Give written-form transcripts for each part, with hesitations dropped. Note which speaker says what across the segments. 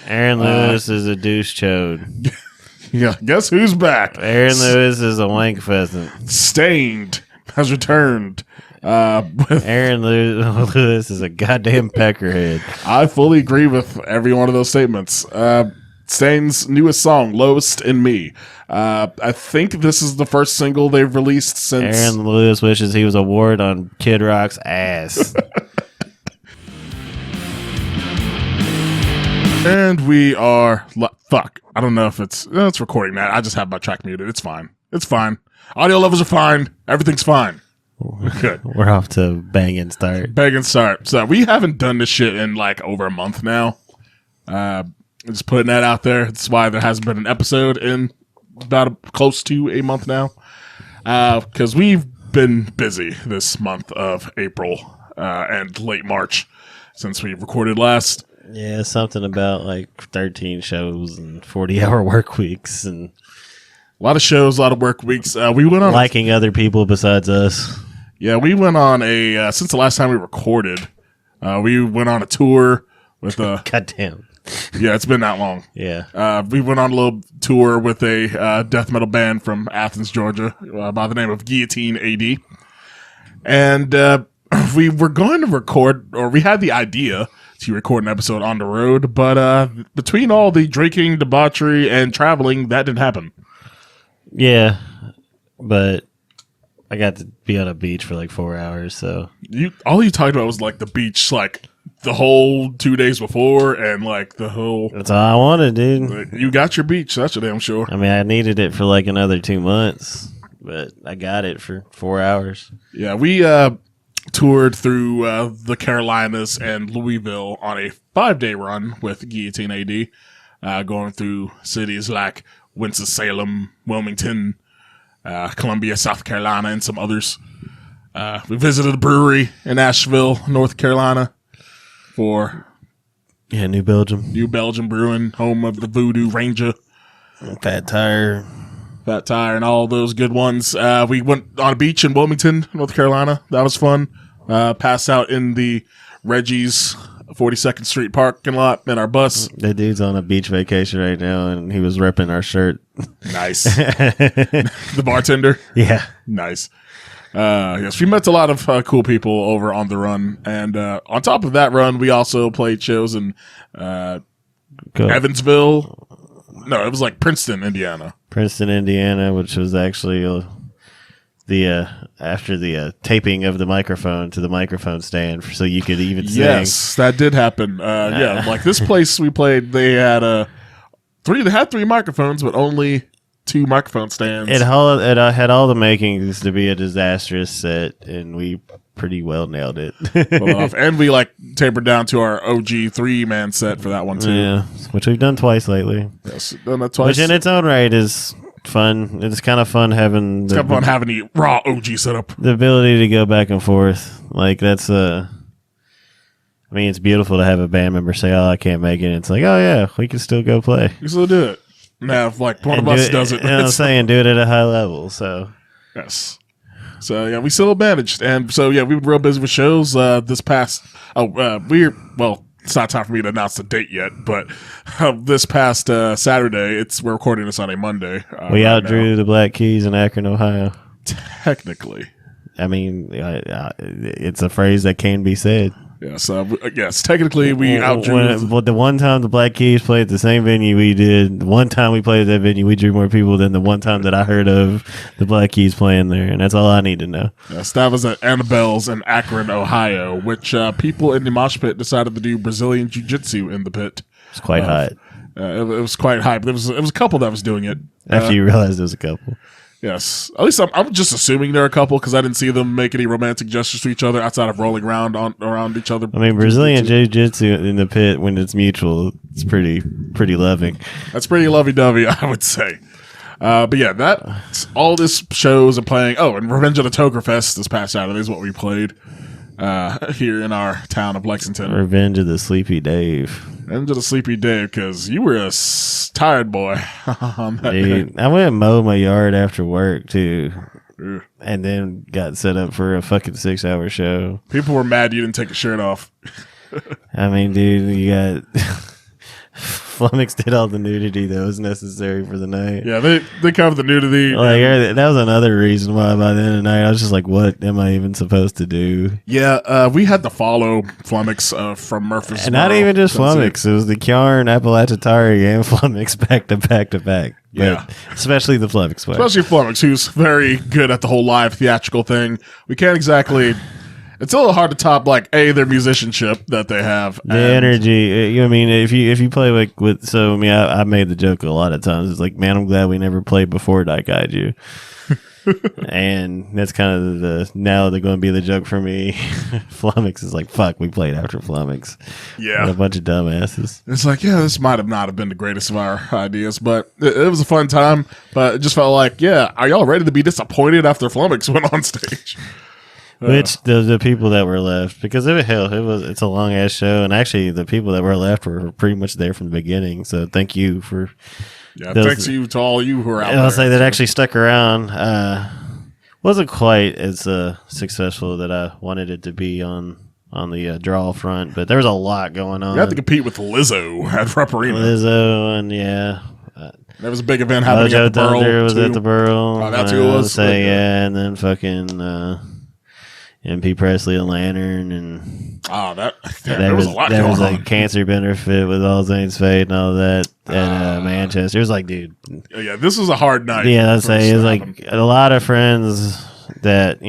Speaker 1: Aaron Lewis is a douche chode.
Speaker 2: Yeah, guess who's back?
Speaker 1: Aaron Lewis is a wank pheasant.
Speaker 2: Stained has returned.
Speaker 1: Aaron Lewis is a goddamn peckerhead.
Speaker 2: I fully agree with every one of those statements. Stain's newest song, Lowest in Me. I think this is the first single they've released since...
Speaker 1: Aaron Lewis wishes he was a ward on Kid Rock's ass.
Speaker 2: And we are... Fuck. I don't know if it's recording that. I just have my track muted. It's fine. It's fine. Audio levels are fine. Everything's fine. Good.
Speaker 1: We're off to bang and start.
Speaker 2: Bang and start. So we haven't done this shit in like over a month now. Just putting that out there. That's why there hasn't been an episode in about close to a month now. Because we've been busy this month of April and late March since we recorded last.
Speaker 1: Yeah, something about like 13 shows and 40-hour work weeks and
Speaker 2: a lot of shows, a lot of work weeks. We went on
Speaker 1: liking other people besides us.
Speaker 2: Yeah, we went on a since the last time we recorded. We went on a tour with a.
Speaker 1: Goddamn.
Speaker 2: Yeah, it's been that long.
Speaker 1: Yeah.
Speaker 2: We went on a little tour with a death metal band from Athens, Georgia, by the name of Guillotine AD, and we were going to record, or we had the idea to record an episode on the road, but between all the drinking, debauchery, and traveling, that didn't happen.
Speaker 1: Yeah, but I got to be on a beach for like 4 hours, so...
Speaker 2: All you talked about was like the beach, like the whole 2 days before, and like the whole...
Speaker 1: That's all I wanted, dude.
Speaker 2: You got your beach, that's for damn sure.
Speaker 1: I mean, I needed it for like another 2 months, but I got it for 4 hours.
Speaker 2: Yeah, we toured through the Carolinas and Louisville on a 5-day run with Guillotine AD, going through cities like Winston-Salem, Wilmington, Columbia, South Carolina, and some others. We visited a brewery in Asheville, North Carolina for
Speaker 1: New Belgium.
Speaker 2: New Belgium Brewing, home of the Voodoo Ranger.
Speaker 1: Fat Tire,
Speaker 2: and all those good ones. We went on a beach in Wilmington, North Carolina. That was fun. Passed out in the Reggie's 42nd Street parking lot in our bus.
Speaker 1: That dude's on a beach vacation right now, and he was repping our shirt.
Speaker 2: Nice. The bartender?
Speaker 1: Yeah.
Speaker 2: Nice. Yes, we met a lot of cool people over on the run. And on top of that run, we also played shows in Evansville. No, it was like Princeton, Indiana.
Speaker 1: Which was actually after the taping of the microphone to the microphone stand, so you could even sing.
Speaker 2: Yes, that did happen. Yeah, like this place we played, they had three microphones, but only 2 microphone stands.
Speaker 1: It had all the makings to be a disastrous set, and we pretty well nailed it.
Speaker 2: And we like tapered down to our OG 3-man set for that one too.
Speaker 1: Yeah, which we've done twice lately.
Speaker 2: Yes, done that twice.
Speaker 1: Which in its own right is fun. It's kind of fun having
Speaker 2: the raw OG setup.
Speaker 1: The ability to go back and forth. Like that's I mean, it's beautiful to have a band member say, "Oh, I can't make it." It's like, "Oh yeah, we can still go play.
Speaker 2: We can still do it." Now, if like one of us does it,
Speaker 1: you know what I'm saying, do it at a high level. So
Speaker 2: yes. So yeah, we still managed, and so yeah, we were real busy with shows. This past it's not time for me to announce the date yet, but this past Saturday, we're recording this on a Monday.
Speaker 1: We outdrew the Black Keys in Akron, Ohio.
Speaker 2: Technically,
Speaker 1: I mean, it's a phrase that can be said.
Speaker 2: Yes, yes. Technically, we outdrew.
Speaker 1: But the one time the Black Keys played at the same venue we did, the one time we played at that venue, we drew more people than the one time that I heard of the Black Keys playing there, and that's all I need to know.
Speaker 2: Yes, that was at Annabelle's in Akron, Ohio, which people in the mosh pit decided to do Brazilian Jiu-Jitsu in the pit.
Speaker 1: It's quite hot.
Speaker 2: It was quite hot. But it was a couple that was doing it.
Speaker 1: After you realized there was a couple.
Speaker 2: Yes. At least I'm just assuming they're a couple because I didn't see them make any romantic gestures to each other outside of rolling around around each other.
Speaker 1: I mean, Brazilian Jiu-Jitsu in the pit, when it's mutual, it's pretty loving.
Speaker 2: That's pretty lovey-dovey, I would say. But yeah, that's all this shows and playing. Oh, and Revenge of the Toker Fest this past Saturday is what we played here in our town of Lexington.
Speaker 1: Revenge of the Sleepy Dave.
Speaker 2: Revenge of the Sleepy Dave, because you were a tired boy on that
Speaker 1: Dude, I went and mowed my yard after work, too. And then got set up for a fucking 6-hour show.
Speaker 2: People were mad you didn't take your shirt off.
Speaker 1: I mean, dude, you got Flummox did all the nudity that was necessary for the night.
Speaker 2: Yeah, they covered the nudity.
Speaker 1: Like that was another reason why by the end of the night I was just like, "What am I even supposed to do?"
Speaker 2: Yeah, we had to follow Flummox from Murphy's.
Speaker 1: And not even just Flummox; it was the Kjarn, Appalachitari, and Flummox back to back to back.
Speaker 2: Yeah,
Speaker 1: especially the Flummox way.
Speaker 2: Especially Flummox, who's very good at the whole live theatrical thing. We can't exactly. It's a little hard to top their musicianship that they have.
Speaker 1: The energy. I mean, if you play with so I mean, I made the joke a lot of times. It's like, man, I'm glad we never played before Daikaiju. And that's kind of now they're going to be the joke for me. Flummox is like, fuck, we played after Flummox.
Speaker 2: Yeah.
Speaker 1: And a bunch of dumbasses.
Speaker 2: It's like, yeah, this might have not have been the greatest of our ideas, but it was a fun time. But it just felt like, yeah, are y'all ready to be disappointed after Flummox went on stage?
Speaker 1: Which the people that were left, because it's a long ass show, and actually the people that were left were pretty much there from the beginning. So thank you for.
Speaker 2: Yeah, thanks you to all you who are out there.
Speaker 1: I'll say that actually stuck around. Wasn't quite as successful that I wanted it to be on the draw front, but there was a lot going on.
Speaker 2: You had to compete with Lizzo at Rupp Arena.
Speaker 1: Lizzo, and yeah.
Speaker 2: There was a big event happening
Speaker 1: Mojo
Speaker 2: at the Burl.
Speaker 1: Thunder was at the Burl.
Speaker 2: Oh, that's who it was?
Speaker 1: Yeah, and then fucking MP Presley and Lantern, and
Speaker 2: there was a lot going on.
Speaker 1: There was cancer benefit with All Saints Fate and all that at Manchester. It was like, dude.
Speaker 2: Yeah, this was a hard night.
Speaker 1: Yeah, I'd say it was like a lot of friends that,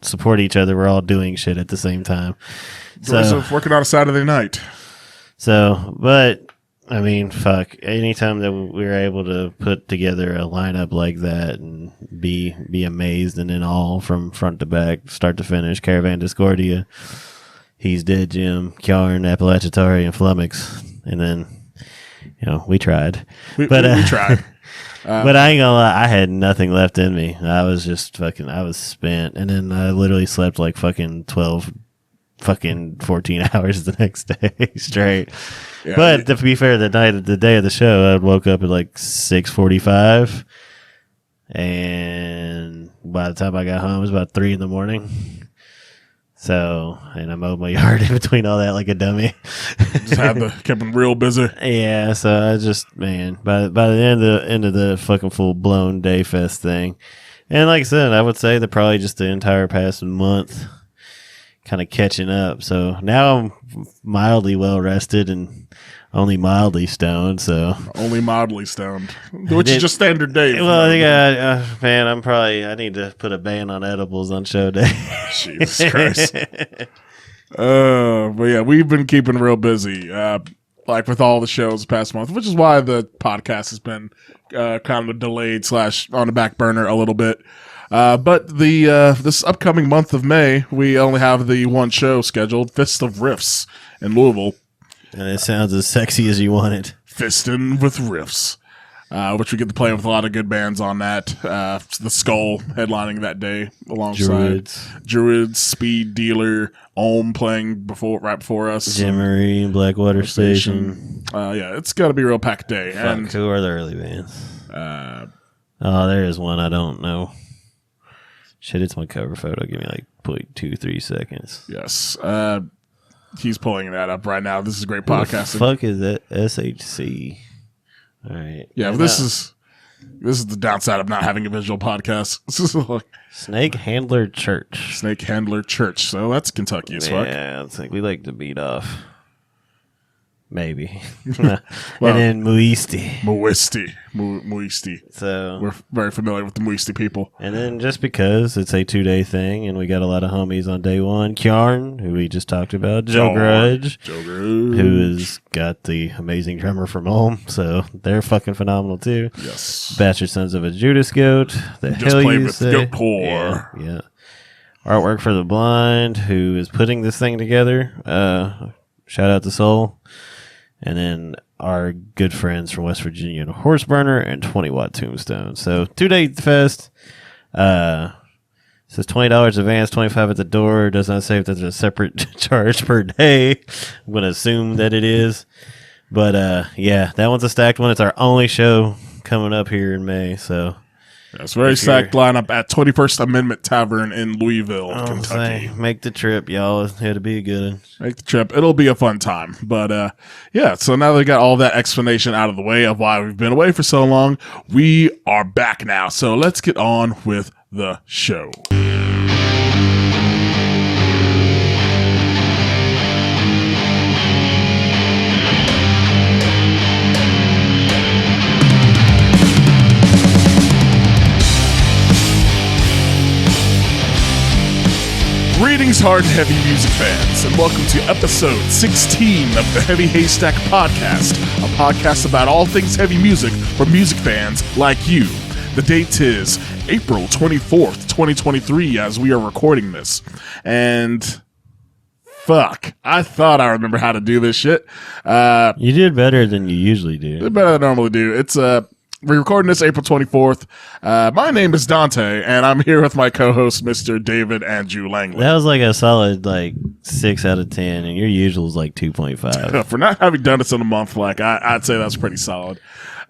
Speaker 1: support each other. We're all doing shit at the same time.
Speaker 2: So working on a Saturday night.
Speaker 1: So, but I mean, fuck. Anytime that we were able to put together a lineup like that and be amazed and in all from front to back, start to finish, Caravan Discordia, He's Dead Jim, Kjarn, Appalachitari, and Flummox, and then we tried.
Speaker 2: We tried.
Speaker 1: But I ain't gonna lie, I had nothing left in me. I was just I was spent, and then I literally slept like fucking 14 hours the next day straight. Yeah, but to be fair, the day of the show, I woke up at like 6:45, and by the time I got home, it was about 3 a.m. So, and I mowed my yard in between all that like a dummy.
Speaker 2: Kept them real busy.
Speaker 1: Yeah, so I just, man, by the end of the fucking full blown day fest thing, and like I said, I would say that probably just the entire past month, kind of catching up. So now I'm mildly well rested and only mildly stoned. So
Speaker 2: only mildly stoned, which is just standard day.
Speaker 1: Well, yeah, man, I need to put a ban on edibles on show day.
Speaker 2: Jesus Christ. But yeah, we've been keeping real busy, like with all the shows past month, which is why the podcast has been kind of delayed / on the back burner a little bit. But this upcoming month of May, we only have the one show scheduled, Fist of Riffs in Louisville.
Speaker 1: And it sounds as sexy as you want it.
Speaker 2: Fistin' with Riffs, which we get to play with a lot of good bands on that. The Skull headlining that day alongside Druids, Speed Dealer, Ohm playing right before us.
Speaker 1: Jimmery, Blackwater Station.
Speaker 2: Yeah, it's got to be a real packed day.
Speaker 1: And who are the early bands? There is one I don't know. Shit, it's my cover photo. Give me like 2-3 seconds.
Speaker 2: Yes. He's pulling that up right now. This is great podcasting.
Speaker 1: What the fuck is that? SHC. All right.
Speaker 2: Yeah, this is the downside of not having a visual podcast. This is like
Speaker 1: Snake Handler Church.
Speaker 2: Snake Handler Church. So that's Kentucky as fuck.
Speaker 1: Yeah, it's like we like to beat off. Maybe. Well, and then Muisti. So
Speaker 2: we're very familiar with the Muisti people.
Speaker 1: And then just because it's a 2-day thing and we got a lot of homies on day one, Kjarn, who we just talked about, Joe Grudge, who has got the amazing drummer from home, so they're fucking phenomenal too.
Speaker 2: Yes.
Speaker 1: Bastard Sons of a Judas Goat. The
Speaker 2: just
Speaker 1: hell
Speaker 2: played
Speaker 1: you
Speaker 2: with
Speaker 1: say?
Speaker 2: Goat Whore.
Speaker 1: Yeah. Artwork for the Blind, who is putting this thing together. Shout out to Soul. And then our good friends from West Virginia, Horse Burner and 20 Watt Tombstone. So 2-day fest. Says $20 advance, $25 at the door. Does not say if there's a separate charge per day. I'm going to assume that it is. But yeah, that one's a stacked one. It's our only show coming up here in May. So
Speaker 2: It's very stacked lineup at 21st Amendment Tavern in Louisville, Kentucky.
Speaker 1: Make the trip, y'all. It'll be a good one.
Speaker 2: Make the trip. It'll be a fun time. But yeah, so now they got all that explanation out of the way of why we've been away for so long, we are back now. So let's get on with the show. Greetings, hard and heavy music fans, and welcome to episode 16 of the Heavy Haystack Podcast, a podcast about all things heavy music for music fans like you. The date is April 24th, 2023, as we are recording this. And fuck, I thought I remember how to do this shit.
Speaker 1: You did better than you usually do.
Speaker 2: Did better than I normally do. It's we're recording this April 24th. My name is Dante, and I'm here with my co-host, Mr. David Andrew Langley.
Speaker 1: That was like a solid 6 out of 10, and your usual is 2.5.
Speaker 2: For not having done this in a month, I'd say that's pretty solid.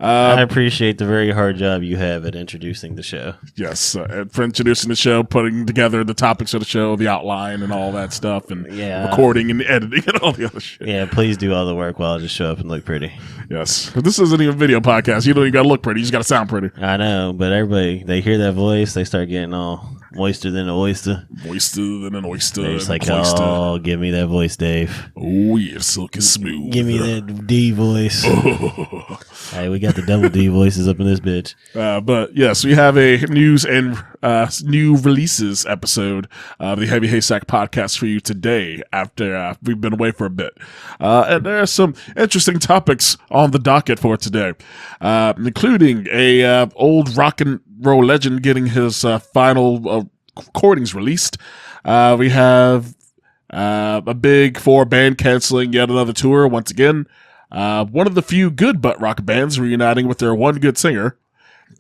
Speaker 1: I appreciate the very hard job you have at introducing the show.
Speaker 2: Yes, for introducing the show, putting together the topics of the show, the outline, and all that stuff, and recording and editing and all the other shit.
Speaker 1: Yeah, please do all the work while I just show up and look pretty.
Speaker 2: Yes, this isn't even a video podcast. You don't even got to look pretty. You just got to sound pretty.
Speaker 1: I know, but everybody, they hear that voice, they start getting all moister than an oyster.
Speaker 2: Moister than an oyster.
Speaker 1: They're just like, oh, give me that voice, Dave.
Speaker 2: Oh, yeah, silky smooth.
Speaker 1: Give me that D voice.
Speaker 2: Oh.
Speaker 1: Hey, we got the double D voices up in this bitch.
Speaker 2: But yes, we have a news and new releases episode of the Heavy Haystack Podcast for you today after we've been away for a bit. And there are some interesting topics on the docket for today, including a old rock and roll legend getting his final recordings released. We have a big 4 band canceling yet another tour once again. One of the few good butt rock bands reuniting with their one good singer,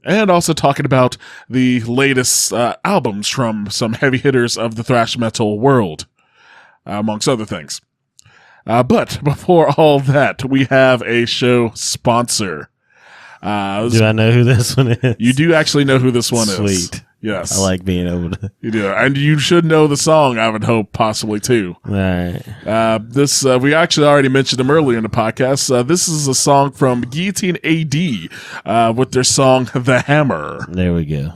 Speaker 2: and also talking about the latest albums from some heavy hitters of the thrash metal world, amongst other things. But before all that, we have a show sponsor.
Speaker 1: Do I know who this one is?
Speaker 2: You do actually know who this one is.
Speaker 1: Sweet.
Speaker 2: Yes.
Speaker 1: I like being able to.
Speaker 2: You do. And you should know the song, I would hope, possibly, too.
Speaker 1: All right.
Speaker 2: This we actually already mentioned them earlier in the podcast. This is a song from Guillotine AD with their song, The Hammer.
Speaker 1: There we go.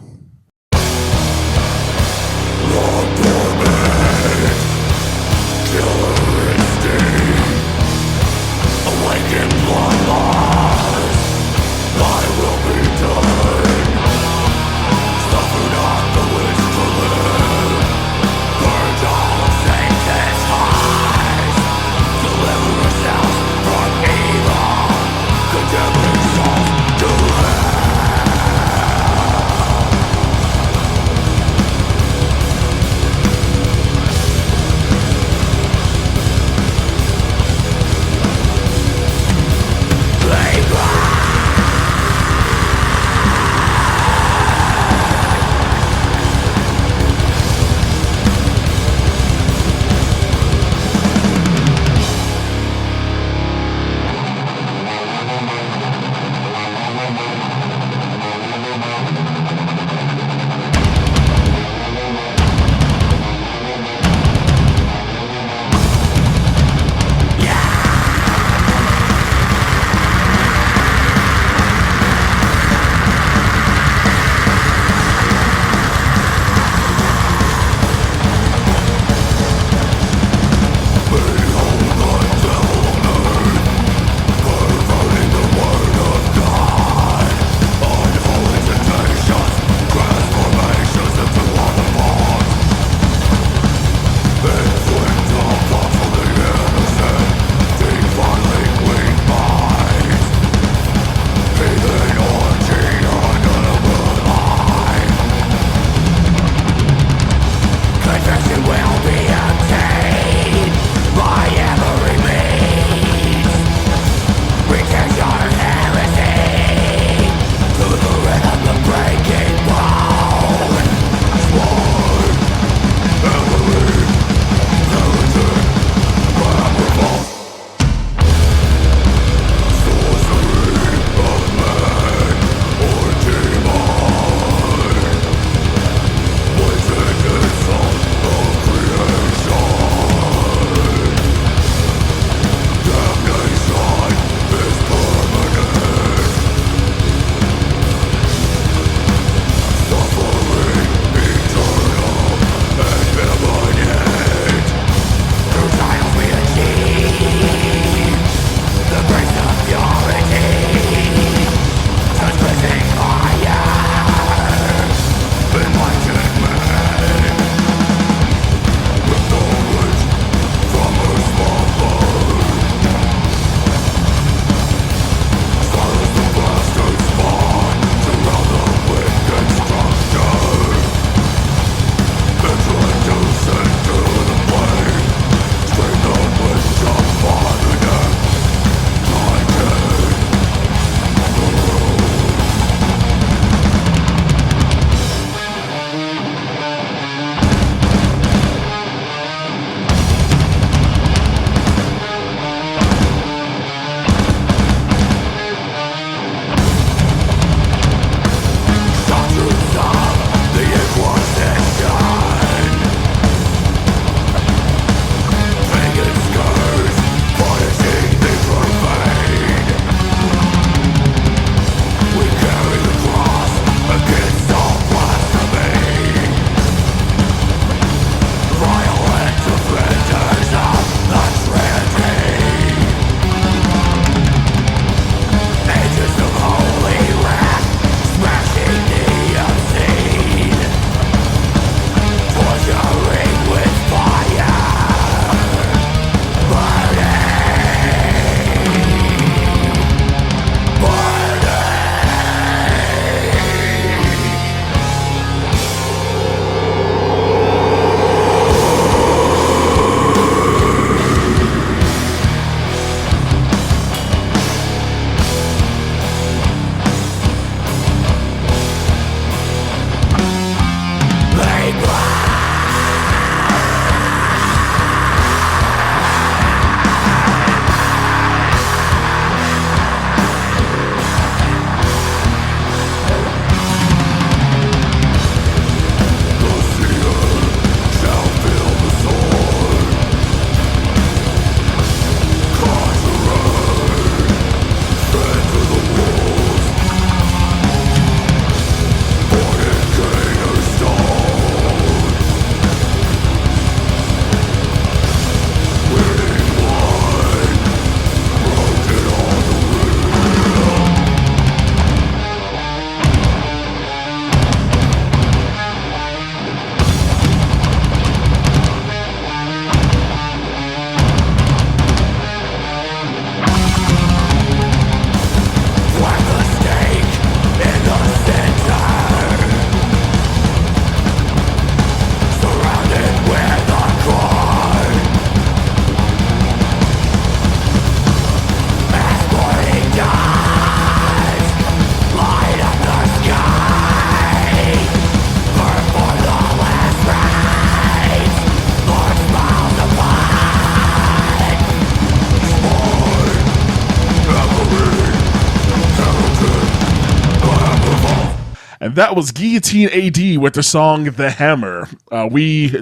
Speaker 2: And that was Guillotine AD with the song The Hammer. We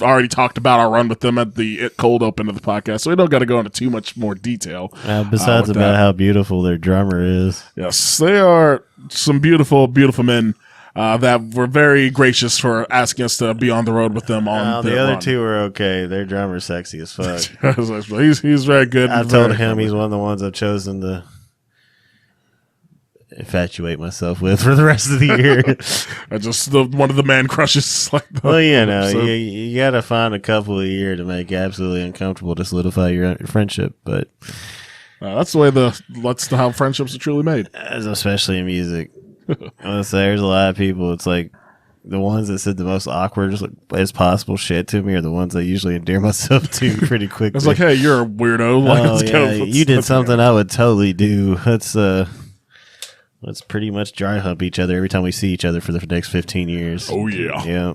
Speaker 2: already talked about our run with them at the cold open of the podcast, so we don't got to go into too much more detail.
Speaker 1: Besides about how beautiful their drummer is.
Speaker 2: Yes, they are some beautiful, beautiful men that were very gracious for asking us to be on the road with them on
Speaker 1: the other
Speaker 2: run.
Speaker 1: two were okay. Their drummer's sexy as fuck.
Speaker 2: he's very good.
Speaker 1: I told him he's one of the ones I've chosen to infatuate myself with for the rest of the year.
Speaker 2: Just one of the man crushes.
Speaker 1: Well, you got to find a couple a year to make absolutely uncomfortable to solidify your friendship, but
Speaker 2: that's the way that's how friendships are truly made,
Speaker 1: especially in music. There's a lot of people. It's like the ones that said the most awkward as possible shit to me are the ones I usually endear myself to pretty quickly.
Speaker 2: It's like, hey, you're a weirdo. Let's go.
Speaker 1: You did something I would totally do. Let's pretty much dry hump each other every time we see each other for the next 15 years.
Speaker 2: Oh, yeah.
Speaker 1: Yeah.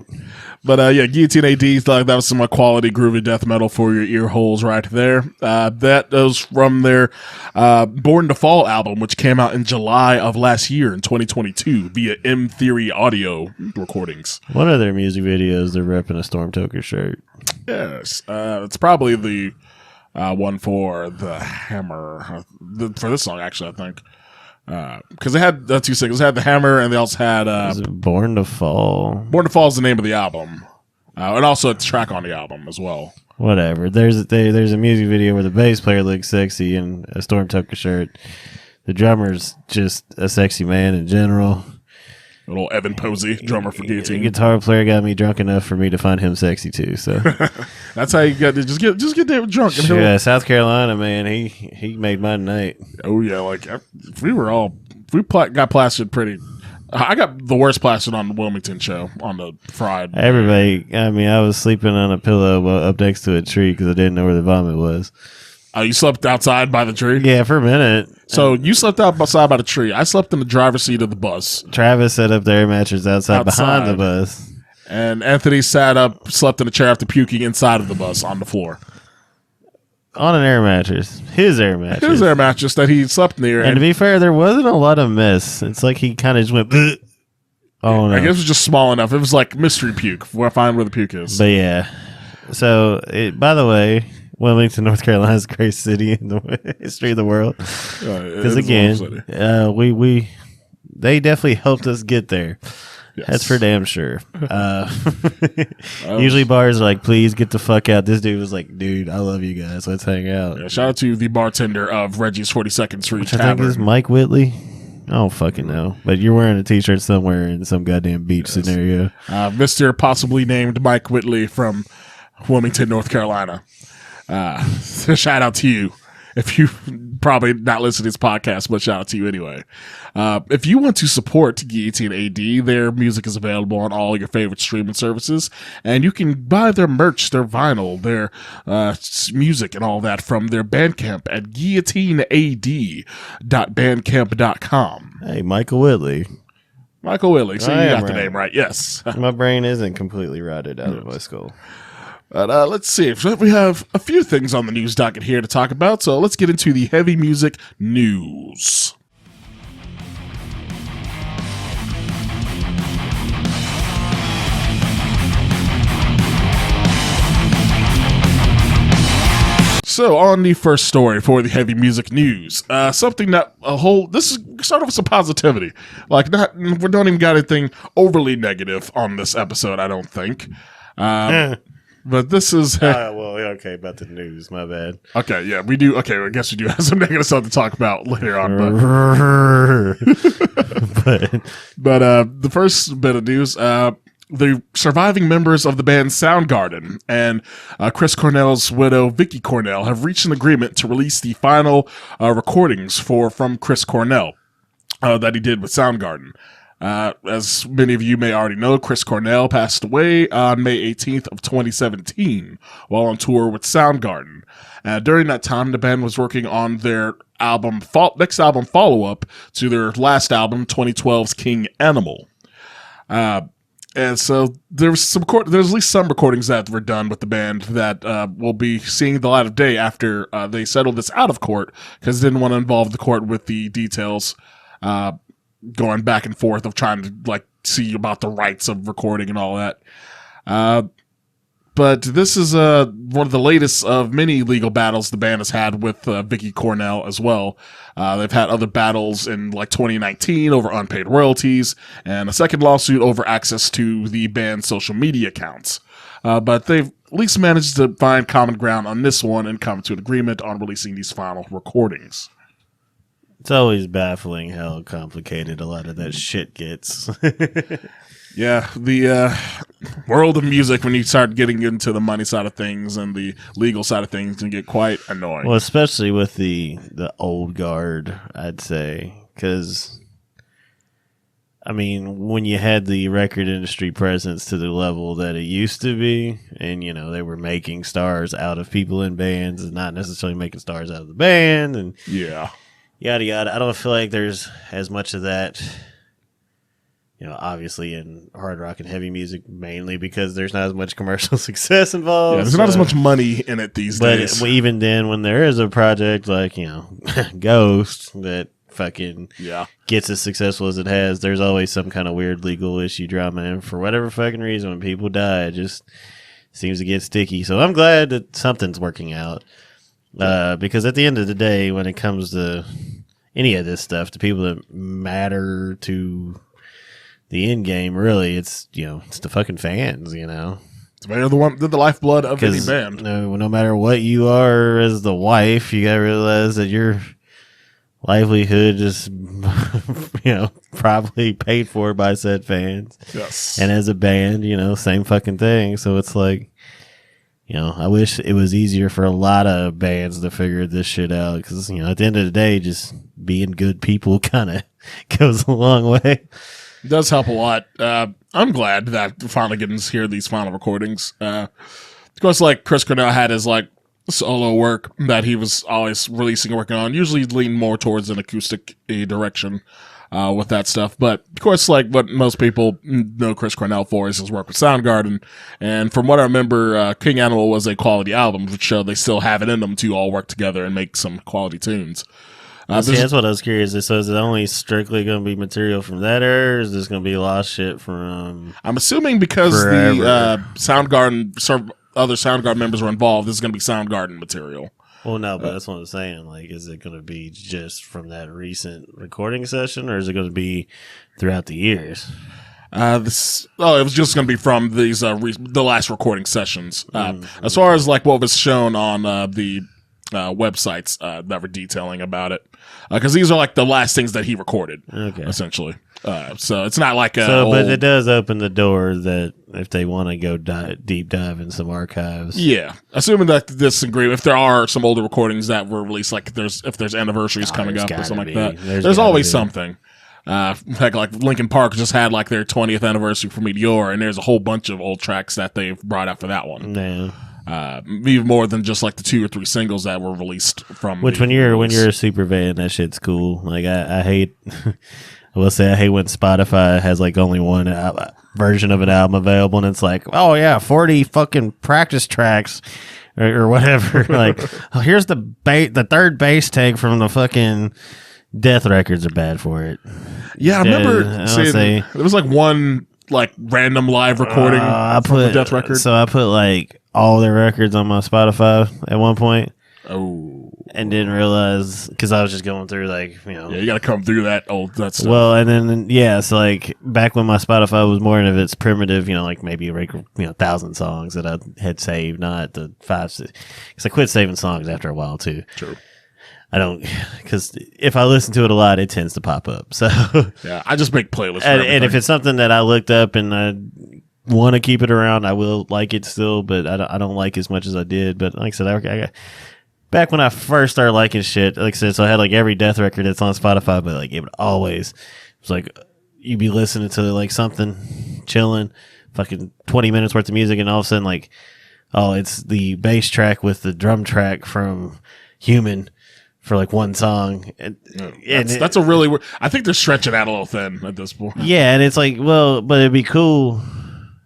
Speaker 2: But, Guillotine AD, that was some quality groovy death metal for your ear holes right there. That was from their Born to Fall album, which came out in July of last year in 2022 via M Theory Audio recordings.
Speaker 1: One of their music videos, they're repping a Storm Toker shirt.
Speaker 2: Yes. It's probably the one for the Hammer. For this song, actually, I think. Because they had two singles. They had The Hammer, and they also had
Speaker 1: Is it Born to Fall?
Speaker 2: Born to Fall is the name of the album, and also a track on the album as well.
Speaker 1: Whatever. There's a music video where the bass player looks sexy in a Storm Toker shirt. The drummer's just a sexy man in general.
Speaker 2: Little Evan Posey, drummer for Guillotine.
Speaker 1: The guitar player got me drunk enough for me to find him sexy too. So
Speaker 2: that's how you got to just get David drunk.
Speaker 1: Yeah, South Carolina man, he made my night.
Speaker 2: Oh yeah, like if we got plastered pretty. I got the worst plastered on the Wilmington show on the Friday.
Speaker 1: Everybody, I was sleeping on a pillow up next to a tree because I didn't know where the vomit was.
Speaker 2: You slept outside by the tree?
Speaker 1: Yeah, for a minute.
Speaker 2: So you slept outside by the tree. I slept in the driver's seat of the bus.
Speaker 1: Travis set up their mattress outside behind the bus.
Speaker 2: And Anthony slept in a chair after puking inside of the bus on the floor.
Speaker 1: On an air mattress. His air mattress.
Speaker 2: His air mattress that he slept near.
Speaker 1: And to be fair, there wasn't a lot of mess. It's like he kind of just went, bleh. Oh no.
Speaker 2: I guess it was just small enough. It was like mystery puke. We'll find where the puke is.
Speaker 1: But yeah. So, by the way, Wilmington, North Carolina is a great city in the history of the world. Because again, they definitely helped us get there. Yes. That's for damn sure. Usually bars are like, please get the fuck out. This dude was like, dude, I love you guys. Let's hang out.
Speaker 2: Yeah, shout out to the bartender of Reggie's 42nd Street
Speaker 1: Which I think is Mike Whitley. I don't fucking know. But you're wearing a t-shirt somewhere in some goddamn beach scenario.
Speaker 2: Mr. possibly named Mike Whitley from Wilmington, North Carolina. Shout out to you. If you probably not listen to this podcast, but shout out to you anyway. If you want to support Guillotine AD, their music is available on all your favorite streaming services, and you can buy their merch, their vinyl, their music, and all that from their Bandcamp at guillotinead.bandcamp.com.
Speaker 1: Hey, Michael Whitley.
Speaker 2: Michael Whitley. So you got the name right. Yes.
Speaker 1: My brain isn't completely rotted out of my skull.
Speaker 2: But let's see. We have a few things on the news docket here to talk about, so let's get into the heavy music news. So, on the first story for the heavy music news, something that this is start off with some positivity. We don't even got anything overly negative on this episode, I don't think. But this is...
Speaker 1: okay, about the news, my bad.
Speaker 2: Okay, yeah, we do... Okay, I guess we do have some negative stuff to talk about later on. But the first bit of news, the surviving members of the band Soundgarden and Chris Cornell's widow, Vicky Cornell, have reached an agreement to release the final recordings from Chris Cornell that he did with Soundgarden. As many of you may already know, Chris Cornell passed away on May 18th of 2017 while on tour with Soundgarden. During that time, the band was working on their next album follow-up to their last album, 2012's King Animal. And so there's at least some recordings that were done with the band that will be seeing the light of day after they settled this out of court because they didn't want to involve the court with the details going back and forth of trying to like see about the rights of recording and all that. But this is one of the latest of many legal battles the band has had with Vicky Cornell as well. They've had other battles in like 2019 over unpaid royalties, and a second lawsuit over access to the band's social media accounts. But they've at least managed to find common ground on this one and come to an agreement on releasing these final recordings.
Speaker 1: It's always baffling how complicated a lot of that shit gets.
Speaker 2: Yeah, the world of music, when you start getting into the money side of things and the legal side of things, can get quite annoying.
Speaker 1: Well, especially with the old guard, I'd say, because I mean, when you had the record industry presence to the level that it used to be, and, you know, they were making stars out of people in bands and not necessarily making stars out of the band, and
Speaker 2: yeah,
Speaker 1: yada, yada. I don't feel like there's as much of that, you know, obviously in hard rock and heavy music, mainly because there's not as much commercial success involved.
Speaker 2: Yeah, there's not as much money in it these days.
Speaker 1: But even then, when there is a project like, you know, Ghost that fucking gets as successful as it has, there's always some kind of weird legal issue drama, and for whatever fucking reason, when people die, it just seems to get sticky. So I'm glad that something's working out, because at the end of the day, when it comes to any of this stuff, the people that matter to the end game, really, it's, you know, it's the fucking fans, you know.
Speaker 2: They're the lifeblood of any band.
Speaker 1: No matter what you are as the wife, you gotta realize that your livelihood is, you know, probably paid for by said fans.
Speaker 2: Yes.
Speaker 1: And as a band, you know, same fucking thing. So it's like, you know, I wish it was easier for a lot of bands to figure this shit out, because, you know, at the end of the day, just being good people kind of goes a long way.
Speaker 2: It does help a lot. I'm glad that we're finally getting to hear these final recordings. Of course, like Chris Cornell had his like solo work that he was always releasing and working on, usually lean more towards an acoustic direction with that stuff. But of course, like what most people know Chris Cornell for is his work with Soundgarden. And from what I remember, King Animal was a quality album, which showed they still have it in them to all work together and make some quality tunes.
Speaker 1: See, that's what I was curious. So is it only strictly going to be material from that era, or is this going to be lost shit from
Speaker 2: I'm assuming because
Speaker 1: forever?
Speaker 2: The Soundgarden, other Soundgarden members were involved, this is going to be Soundgarden material.
Speaker 1: Well, no, but that's what I'm saying. Like, is it going to be just from that recent recording session, or is it going to be throughout the years?
Speaker 2: It was just going to be from these the last recording sessions. As far as like what was shown on the websites that were detailing about it, because these are like the last things that he recorded, essentially. So it's not like
Speaker 1: but it does open the door that if they want to go deep dive in some archives.
Speaker 2: Yeah, assuming that this agreement, if there are some older recordings that were released, like if there's anniversaries coming up or something like that, there's always something. Like Linkin Park just had like their 20th anniversary for Meteor, and there's a whole bunch of old tracks that they've brought out for that one.
Speaker 1: Yeah.
Speaker 2: Even more than just like the 2 or 3 singles that were released from.
Speaker 1: Which when you're a super fan, that shit's cool. Like I hate, I will say I hate when Spotify has like only one version of an album available, and it's like, oh yeah, 40 fucking practice tracks or whatever. Like, oh, here's the third bass take from the fucking Death Records are bad for it.
Speaker 2: Yeah, I remember seeing there was like one like random live recording from the Death Record.
Speaker 1: So I put like all their records on my Spotify at one point.
Speaker 2: Oh.
Speaker 1: And didn't realize, because I was just going through like, you know.
Speaker 2: Yeah, you got to come through that stuff.
Speaker 1: Well, and then, so like back when my Spotify was more of its primitive, you know, like maybe 1,000 songs that I had saved, not the 5, 6. Because I quit saving songs after a while too.
Speaker 2: True.
Speaker 1: I don't, because if I listen to it a lot, it tends to pop up. So
Speaker 2: yeah, I just make playlists.
Speaker 1: And if it's something that I looked up and I want to keep it around, I will like it still, but I don't like as much as I did. But like I said, I got, back when I first started liking shit, like I said, so I had like every Death record that's on Spotify, but like it would always, it was like you'd be listening to like something, chilling, fucking 20 minutes worth of music, and all of a sudden like, oh, it's the bass track with the drum track from Human for like one song.
Speaker 2: That's a really, I think they're stretching out a little thin at this point.
Speaker 1: Yeah, and it's like, well, but it'd be cool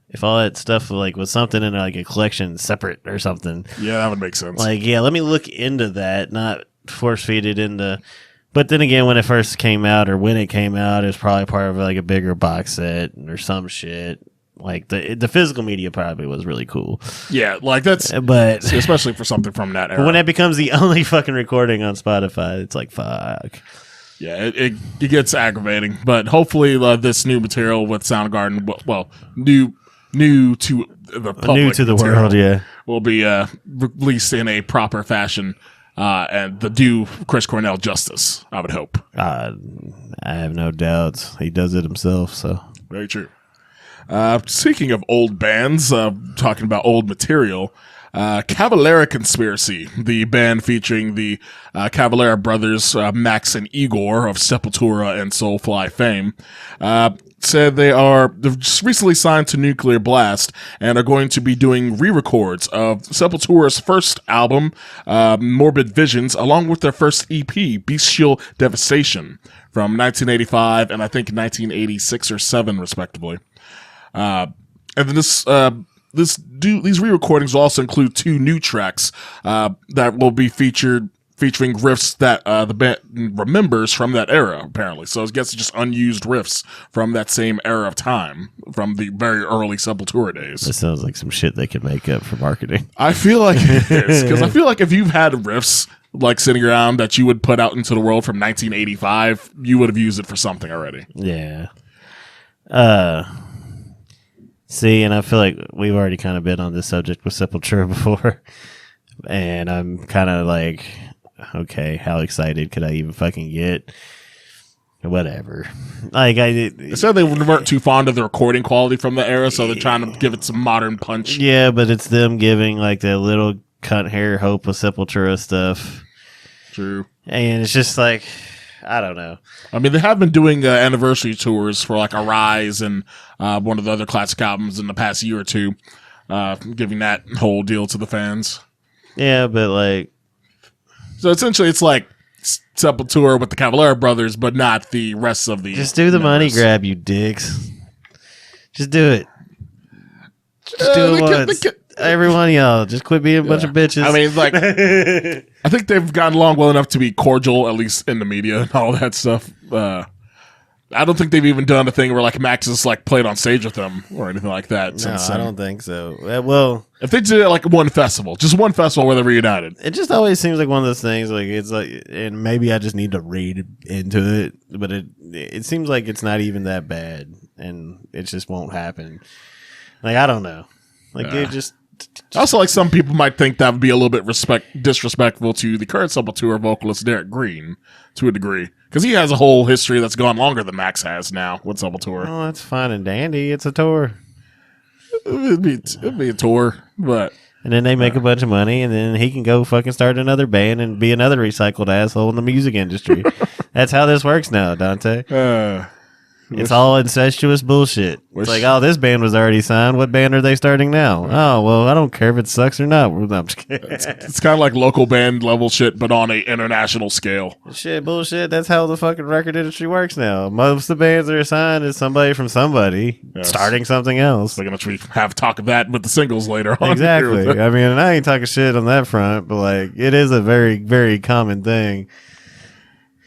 Speaker 1: if all that stuff like was something in like a collection separate or something.
Speaker 2: Yeah, that would make sense.
Speaker 1: Like, yeah, let me look into that, not force feed it into But then again, when it first came out, or when it came out, it was probably part of like a bigger box set or some shit. Like the physical media probably was really cool.
Speaker 2: Yeah, like that's,
Speaker 1: but
Speaker 2: especially for something from that era.
Speaker 1: when it becomes the only fucking recording on Spotify, it's like fuck.
Speaker 2: Yeah, it gets aggravating. But hopefully, this new material with Soundgarden, well, new to the public,
Speaker 1: New to the world, yeah,
Speaker 2: will be released in a proper fashion. And do Chris Cornell justice, I would hope.
Speaker 1: I have no doubts. He does it himself, so.
Speaker 2: Very true. Speaking of old bands, talking about old material, Cavalera Conspiracy, the band featuring the Cavalera brothers, Max and Igor of Sepultura and Soulfly fame, said they've just recently signed to Nuclear Blast and are going to be doing re-records of Sepultura's first album, Morbid Visions, along with their first EP, Bestial Devastation, from 1985 and I think 1986 or 7, respectively. And then these re-recordings will also include 2 new tracks that will be featuring riffs that the band remembers from that era, apparently. So I guess it's just unused riffs from that same era of time, from the very early Sepultura days.
Speaker 1: That sounds like some shit they could make up for marketing.
Speaker 2: I feel like it is, because I feel like if you've had riffs like sitting around that you would put out into the world from 1985, you would have used it for something already.
Speaker 1: Yeah. See, and I feel like we've already kind of been on this subject with Sepultura before, and I'm kind of like, okay, how excited could I even fucking get? Whatever. Like
Speaker 2: They said they weren't too fond of the recording quality from the era, so they're trying to give it some modern punch.
Speaker 1: Yeah, but it's them giving like that little cunt hair hope of Sepultura stuff.
Speaker 2: True.
Speaker 1: And it's just like, I don't know.
Speaker 2: I mean, they have been doing anniversary tours for like Arise and one of the other classic albums in the past year or two, giving that whole deal to the fans.
Speaker 1: Yeah, but like,
Speaker 2: so essentially, it's like Sepultura with the Cavalera brothers, but not the rest of the.
Speaker 1: Just do the money grab, you dicks. Just do it. Just do it once. Every one of y'all, just quit being a bunch of bitches.
Speaker 2: I mean, like, I think they've gotten along well enough to be cordial, at least in the media and all that stuff. I don't think they've even done a thing where like Max has like played on stage with them or anything like that.
Speaker 1: No,
Speaker 2: since,
Speaker 1: I don't think so. Well,
Speaker 2: if they did it like just one festival where they reunited,
Speaker 1: it just always seems like one of those things. Like it's like, and maybe I just need to read into it, but it seems like it's not even that bad, and it just won't happen. Like I don't know. Like they just.
Speaker 2: Also, like some people might think that would be a little bit disrespectful to the current Sepultura vocalist Derek Green to a degree, because he has a whole history that's gone longer than Max has now with Sepultura.
Speaker 1: Oh, that's fine and dandy. It's a tour.
Speaker 2: It'd be a tour, but
Speaker 1: and then they make a bunch of money, and then he can go fucking start another band and be another recycled asshole in the music industry. That's how this works now, Dante. It's all incestuous bullshit. It's like, oh, this band was already signed. What band are they starting now? Oh, well, I don't care if it sucks or not. No, I'm just kidding.
Speaker 2: It's kind of like local band level shit, but on a international scale.
Speaker 1: Shit, bullshit. That's how the fucking record industry works now. Most of the bands that are signed is somebody from somebody starting something else.
Speaker 2: We're going to have talk of that with the singles later on.
Speaker 1: Exactly. I mean, and I ain't talking shit on that front, but like, it is a very, very common thing.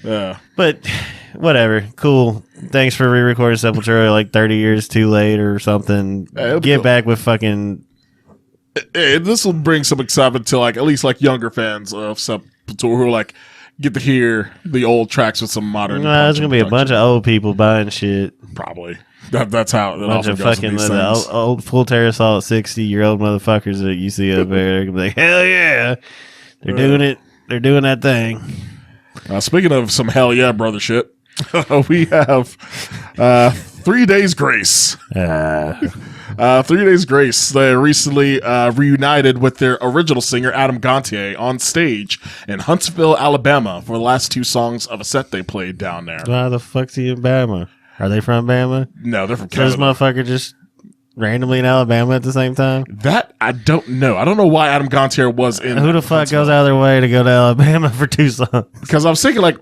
Speaker 2: Yeah.
Speaker 1: But whatever. Cool. Thanks for re-recording Sepultura like 30 years too late or something. Get back with fucking...
Speaker 2: This will bring some excitement to like at least like younger fans of Sepultura who like get to hear the old tracks with some modern...
Speaker 1: there's going to be a bunch of old people buying shit.
Speaker 2: Probably. That's how it
Speaker 1: bunch
Speaker 2: often
Speaker 1: of
Speaker 2: goes
Speaker 1: fucking
Speaker 2: with these things.
Speaker 1: old Full Terror Assault 60-year-old motherfuckers that you see up there. They're going to be like, hell yeah. They're doing it. They're doing that thing.
Speaker 2: Speaking of some hell yeah brother shit, we have 3 Days Grace. 3 Days Grace. They recently reunited with their original singer Adam Gontier on stage in Huntsville, Alabama for the last 2 songs of a set they played down there.
Speaker 1: Why the fuck's he in Bama? Are they from Bama?
Speaker 2: No, they're from
Speaker 1: So
Speaker 2: Canada.
Speaker 1: this motherfucker just randomly in Alabama at the same time?
Speaker 2: That I don't know. I don't know why Adam Gontier was in.
Speaker 1: Who the fuck goes out of their way to go to Alabama for 2 songs?
Speaker 2: Because I was thinking like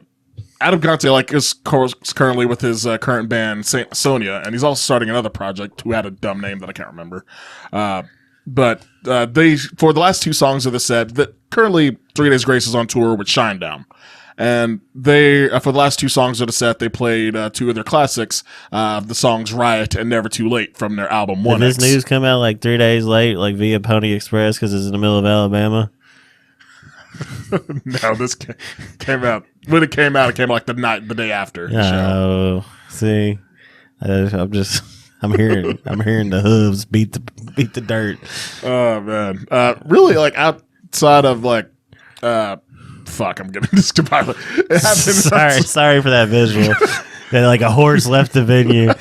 Speaker 2: Adam Gontier like is currently with his current band Saint Sonia, and he's also starting another project who had a dumb name that I can't remember. But they for the last 2 songs of the set that currently 3 Days Grace is on tour with Shinedown. And they, for the last two songs of the set, they played two of their classics, the songs Riot and Never Too Late from their album 1X.
Speaker 1: Did this news come out like 3 days late, like via Pony Express, because it's in the middle of Alabama?
Speaker 2: No, this came out. When it came out like the day after.
Speaker 1: Oh, see, I'm hearing the hooves beat the dirt.
Speaker 2: Oh man, really, like outside of like, fuck, I'm getting this goodbye.
Speaker 1: Sorry for that visual. And like a horse left the venue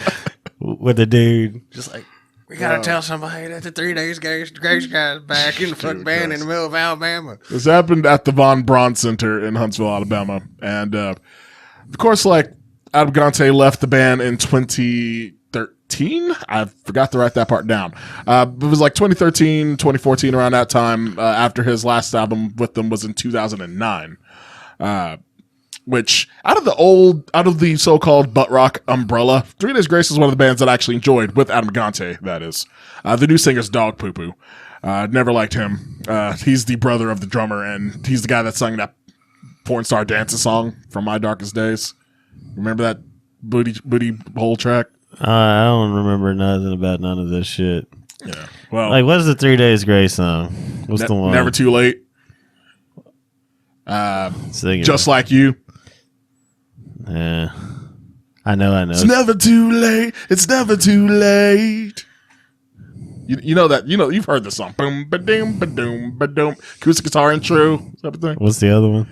Speaker 1: with a dude, just like, we gotta tell somebody that the 3 days Grace guy's back in the fuck band in the middle of Alabama.
Speaker 2: This happened at the Von Braun Center in Huntsville, Alabama, and of course, like Adam Gante left the band in 2013. I forgot to write that part down. It was like 2013, 2014, around that time. After his last album with them was in 2009. Which out of the so-called butt rock umbrella, 3 Days Grace is one of the bands that I actually enjoyed with Adam Gante. That is, the new singer's Dog Poo Poo. Never liked him. He's the brother of the drummer, and he's the guy that sang that porn star dancing song from My Darkest Days. Remember that booty hole track?
Speaker 1: I don't remember nothing about none of this shit.
Speaker 2: Yeah. Well,
Speaker 1: like, what's the 3 Days Grace song? What's the one?
Speaker 2: Never Too Late. Just Like You.
Speaker 1: Yeah, I know.
Speaker 2: It's never too late. It's never too late. You know that. You've heard the song. Boom, ba-doom, ba-doom, ba-doom. Acoustic guitar intro. Type of thing.
Speaker 1: What's the other one?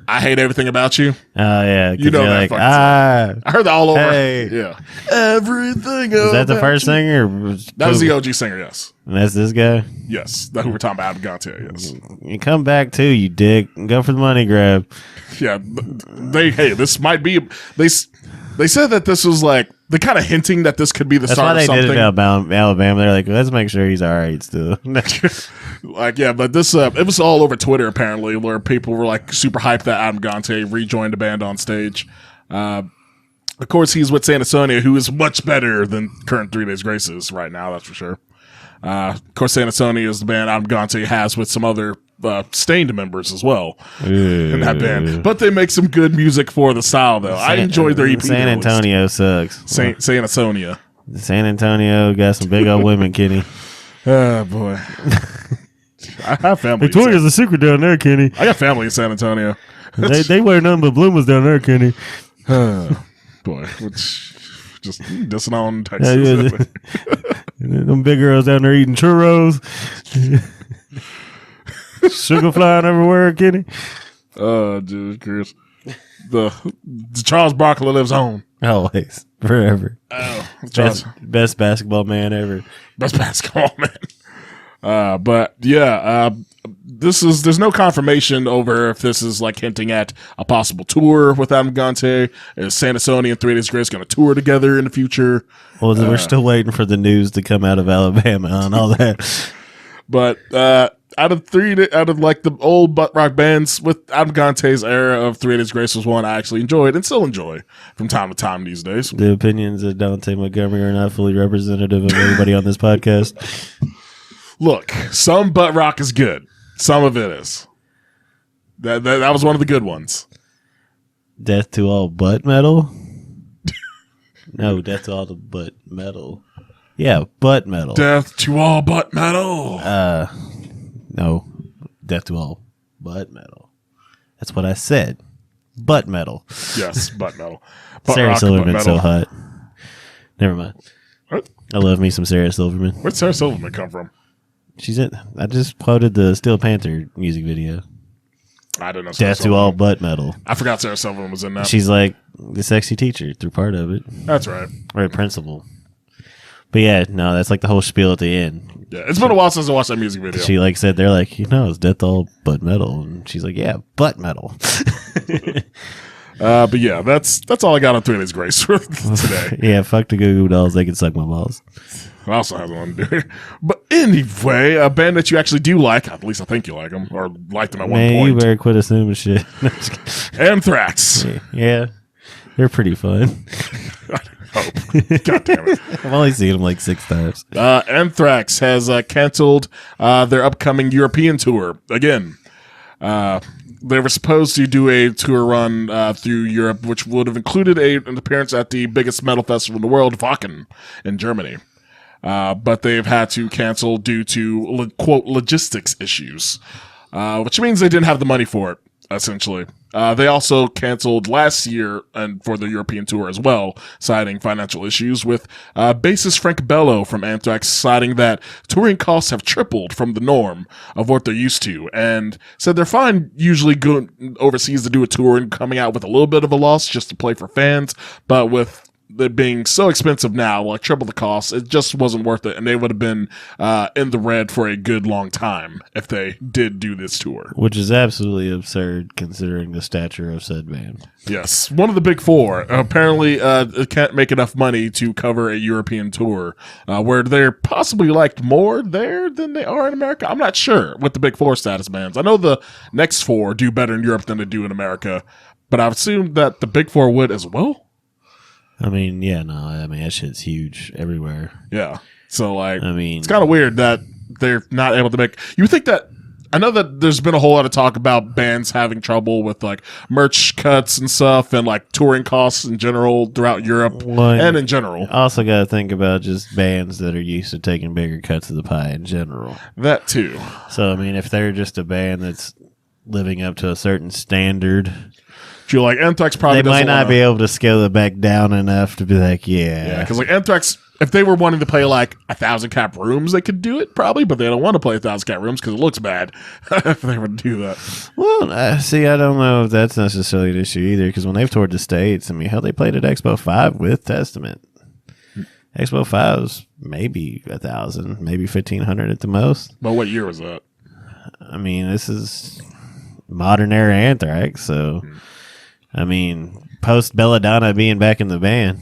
Speaker 2: I Hate Everything About You.
Speaker 1: Oh yeah,
Speaker 2: you know that.
Speaker 1: Like,
Speaker 2: I heard that all over.
Speaker 1: Hey.
Speaker 2: Yeah. Everything.
Speaker 1: Is that the first singer?
Speaker 2: That was the OG singer. Yes.
Speaker 1: And that's this guy.
Speaker 2: Yes, that who we're talking about. Adam Gante. Yes.
Speaker 1: You come back too, you dick. Go for the money grab.
Speaker 2: Yeah. This might be. They said that this was like they're kind of hinting that this could be the start of something.
Speaker 1: That's why they did it in Alabama. They're like, let's make sure he's all right still.
Speaker 2: Like, yeah, but this it was all over Twitter apparently, where people were like super hyped that Adam Gante rejoined the band on stage. Of course, he's with San Antonio, who is much better than current 3 Days Grace is right now. That's for sure. Of course, San Antonio is the band Adam Gante has with some other Stained members as well in that band. But they make some good music for the style, though. I enjoyed their EP.
Speaker 1: San Antonio sucks.
Speaker 2: San Antonio.
Speaker 1: San Antonio got some big old women, Kenny.
Speaker 2: Oh, boy. I have family.
Speaker 1: Victoria's a secret down there, Kenny.
Speaker 2: I got family in San Antonio.
Speaker 1: they wear nothing but bloomers down there, Kenny.
Speaker 2: Boy, which just dissing on Texas.
Speaker 1: Them big girls down there eating churros. Sugar flying everywhere, Kenny.
Speaker 2: Oh, dude, Chris. The Charles Barkley lives on.
Speaker 1: Always. Forever.
Speaker 2: Oh,
Speaker 1: best basketball man ever.
Speaker 2: Best basketball man. But yeah, there's no confirmation over if this is like hinting at a possible tour with Adam Gante. Is San Antonio and 3 Days Grace going to tour together in the future? Well,
Speaker 1: we're still waiting for the news to come out of Alabama and all that.
Speaker 2: But out of like the old butt rock bands, with Adam Gante's era of 3 Days Grace was one I actually enjoyed and still enjoy from time to time these days.
Speaker 1: The opinions of Dante Montgomery are not fully representative of everybody on this podcast.
Speaker 2: Look, some butt rock is good. Some of it is. That was one of the good ones.
Speaker 1: Death to all butt metal? No, death to all the butt metal. Yeah, butt metal.
Speaker 2: Death to all butt metal.
Speaker 1: No, death to all butt metal. That's what I said. Butt metal.
Speaker 2: Yes, butt metal. Butt
Speaker 1: Sarah
Speaker 2: rock,
Speaker 1: Silverman's so hot. Never mind.
Speaker 2: What?
Speaker 1: I love me some Sarah Silverman.
Speaker 2: Where'd Sarah Silverman come from?
Speaker 1: She's in. I just quoted the Steel Panther music video.
Speaker 2: I don't know.
Speaker 1: Death to all butt metal.
Speaker 2: I forgot Sarah Silverman was in that.
Speaker 1: She's like the sexy teacher through part of it.
Speaker 2: That's right.
Speaker 1: Or a principal. But yeah, no, that's like the whole spiel at the end.
Speaker 2: Yeah, it's been a while since I watched that music video.
Speaker 1: She like said, they're like, it's death to all butt metal. And she's like, yeah, butt metal.
Speaker 2: But yeah, that's all I got on 3 Days Grace today.
Speaker 1: Yeah, fuck the Goo Goo Dolls. They can suck my balls.
Speaker 2: I also have one to do it. But anyway, a band that you actually do like, at least I think you like them, or liked them at one point.
Speaker 1: You better quit assuming shit.
Speaker 2: Anthrax.
Speaker 1: Yeah, they're pretty fun.
Speaker 2: God damn it.
Speaker 1: I've only seen them like 6 times.
Speaker 2: Anthrax has canceled their upcoming European tour again. they were supposed to do a tour run through Europe, which would have included an appearance at the biggest metal festival in the world, Wacken, in Germany. But they've had to cancel due to, quote, logistics issues, which means they didn't have the money for it, essentially. They also canceled last year and for the European tour as well, citing financial issues, with bassist Frank Bello from Anthrax citing that touring costs have tripled from the norm of what they're used to, and said they're fine usually going overseas to do a tour and coming out with a little bit of a loss just to play for fans, but with it being so expensive now, like triple the cost, it just wasn't worth it, and they would have been in the red for a good long time if they did do this tour.
Speaker 1: Which is absolutely absurd considering the stature of said band.
Speaker 2: Yes, one of the big four. Apparently, can't make enough money to cover a European tour, where they're possibly liked more there than they are in America. I'm not sure with the big four status bands. I know the next four do better in Europe than they do in America, but I assumed that the big four would as well.
Speaker 1: I mean, yeah, no, I mean, that shit's huge everywhere.
Speaker 2: Yeah. So, like,
Speaker 1: I mean,
Speaker 2: it's kind of weird that they're not able to make. You think that. I know that there's been a whole lot of talk about bands having trouble with, like, merch cuts and stuff and, like, touring costs in general throughout Europe and in general.
Speaker 1: Also, got to think about just bands that are used to taking bigger cuts of the pie in general.
Speaker 2: That, too.
Speaker 1: So, I mean, if they're just a band that's living up to a certain standard,
Speaker 2: Feel like Anthrax probably
Speaker 1: they might not be able to scale it back down enough to be like, yeah,
Speaker 2: because like Anthrax, if they were wanting to play like 1,000 cap rooms, they could do it probably, but they don't want to play 1,000 cap rooms because it looks bad if they were to do that.
Speaker 1: Well, see, I don't know if that's necessarily an issue either, because when they've toured the States, I mean, hell, they played at Expo 5 with Testament. Expo 5 was maybe 1,000, maybe 1,500 at the most.
Speaker 2: But what year was that?
Speaker 1: I mean, this is modern era Anthrax, so I mean, post Belladonna being back in the band.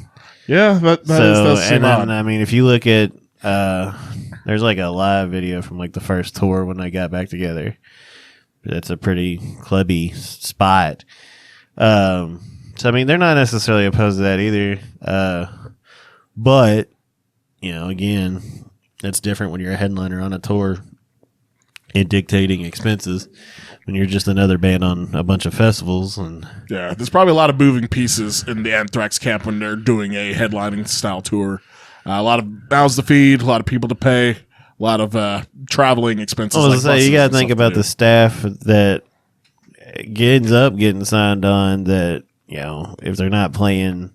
Speaker 2: Yeah, that does seem odd.
Speaker 1: I mean, if you look at, there's like a live video from like the first tour when they got back together. It's a pretty clubby spot. So, I mean, they're not necessarily opposed to that either. But, you know, again, it's different when you're a headliner on a tour and dictating expenses when you're just another band on a bunch of festivals. And
Speaker 2: yeah, there's probably a lot of moving pieces in the Anthrax camp when they're doing a headlining style tour. A lot of mouths to feed, a lot of people to pay, a lot of traveling expenses.
Speaker 1: I was gonna say, you got to think about the staff that ends up getting signed on, that, you know, if they're not playing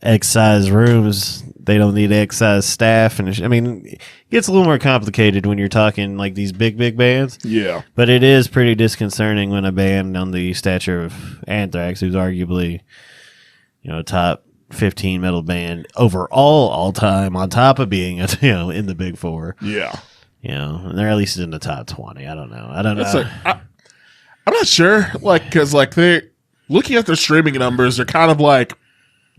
Speaker 1: X size rooms, they don't need X size staff. And I mean, it gets a little more complicated when you're talking like these big bands.
Speaker 2: Yeah.
Speaker 1: But it is pretty disconcerting when a band on the stature of Anthrax, who's arguably, you know, a top 15 metal band overall all time, on top of being, you know, in the big four.
Speaker 2: Yeah.
Speaker 1: You know, and they're at least in the top 20. I don't know.
Speaker 2: I'm not sure. Like, because like they looking at their streaming numbers, they're kind of like,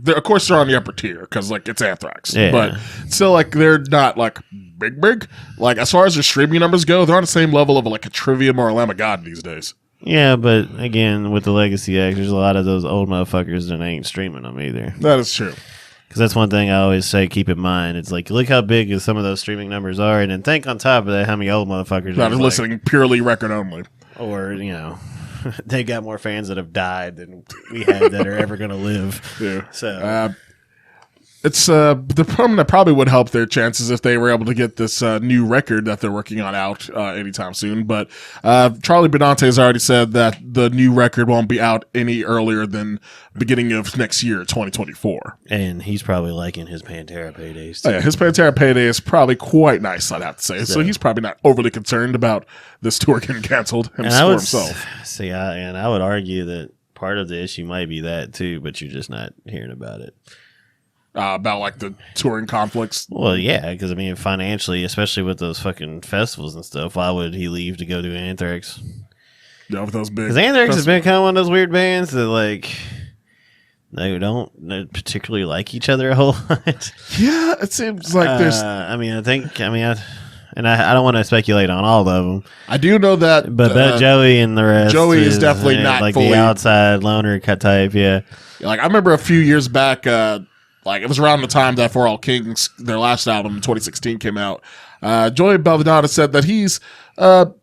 Speaker 2: of course, they're on the upper tier because, like, it's Anthrax.
Speaker 1: Yeah.
Speaker 2: But still, like, they're not, like, big. Like, as far as their streaming numbers go, they're on the same level of, like, a Trivium or a Lamb of God these days.
Speaker 1: Yeah, but, again, with the legacy acts, there's a lot of those old motherfuckers that ain't streaming them either.
Speaker 2: That is true.
Speaker 1: Because that's one thing I always say, keep in mind. It's like, look how big some of those streaming numbers are, and then think on top of that how many old motherfuckers
Speaker 2: that are listening purely record only.
Speaker 1: Or, you know, they got more fans that have died than we have that are ever going to live.
Speaker 2: Yeah.
Speaker 1: So
Speaker 2: it's the problem that probably would help their chances if they were able to get this new record that they're working on out anytime soon. But Charlie Benante has already said that the new record won't be out any earlier than beginning of next year, 2024.
Speaker 1: And he's probably liking his Pantera paydays too.
Speaker 2: Oh, yeah, his Pantera payday is probably quite nice, I'd have to say. So he's probably not overly concerned about this tour getting canceled himself.
Speaker 1: See, I would argue that part of the issue might be that too, but you're just not hearing about it.
Speaker 2: About like the touring conflicts.
Speaker 1: Well, yeah, because I mean, financially, especially with those fucking festivals and stuff, why would he leave to go do Anthrax?
Speaker 2: Yeah, with those big.
Speaker 1: Because Anthrax has been kind of one of those weird bands that like they don't particularly like each other a whole lot.
Speaker 2: Yeah, it seems like there's.
Speaker 1: I don't want to speculate on all of them.
Speaker 2: I do know that,
Speaker 1: but Joey and the rest.
Speaker 2: Joey is definitely not
Speaker 1: like
Speaker 2: fully,
Speaker 1: the outside loner cut type. Yeah,
Speaker 2: like I remember a few years back. Like, it was around the time that For All Kings, their last album in 2016 came out. Joey Belladonna said that he's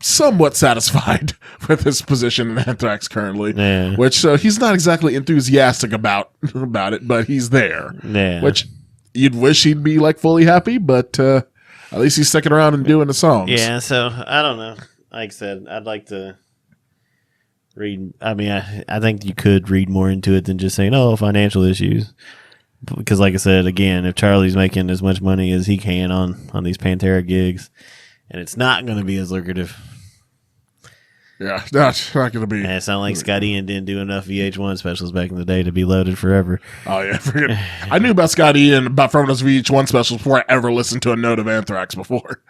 Speaker 2: somewhat satisfied with his position in Anthrax currently, which he's not exactly enthusiastic about it, but he's there.
Speaker 1: Yeah.
Speaker 2: Which you'd wish he'd be like fully happy, but at least he's sticking around and doing the songs.
Speaker 1: Yeah, so I don't know. Like I said, I'd like to read. I mean, I think you could read more into it than just saying, "Oh, financial issues." Because, like I said, again, if Charlie's making as much money as he can on these Pantera gigs, and it's not going to be as lucrative.
Speaker 2: Yeah, that's not going to be.
Speaker 1: And it's not like Scott Ian didn't do enough VH1 specials back in the day to be loaded forever.
Speaker 2: Oh, yeah. I knew about Scott Ian from those VH1 specials before I ever listened to a note of Anthrax before.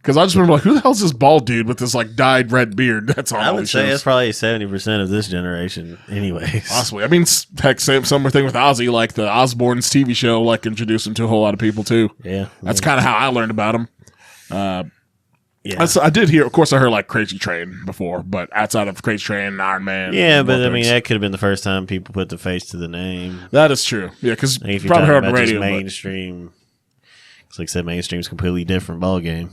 Speaker 2: Because I just remember, like, who the hell's this bald dude with this, like, dyed red beard? That's on
Speaker 1: I
Speaker 2: all
Speaker 1: would
Speaker 2: these
Speaker 1: say
Speaker 2: shows.
Speaker 1: it's probably 70% of this generation anyways.
Speaker 2: Possibly. I mean, heck, same thing with Ozzy. Like, the Osbournes TV show, like, introduced him to a whole lot of people, too.
Speaker 1: Yeah.
Speaker 2: That's kind of how I learned about him.
Speaker 1: Yeah.
Speaker 2: I did hear, of course, I heard, like, Crazy Train before, but outside of Crazy Train and Iron Man.
Speaker 1: Yeah, but, I mean, that could have been the first time people put the face to the name.
Speaker 2: That is true. Yeah, because
Speaker 1: Like, if
Speaker 2: you
Speaker 1: you're
Speaker 2: probably
Speaker 1: talking
Speaker 2: heard on
Speaker 1: about
Speaker 2: the radio.
Speaker 1: just mainstream, it's like I said, mainstream's a completely different ballgame.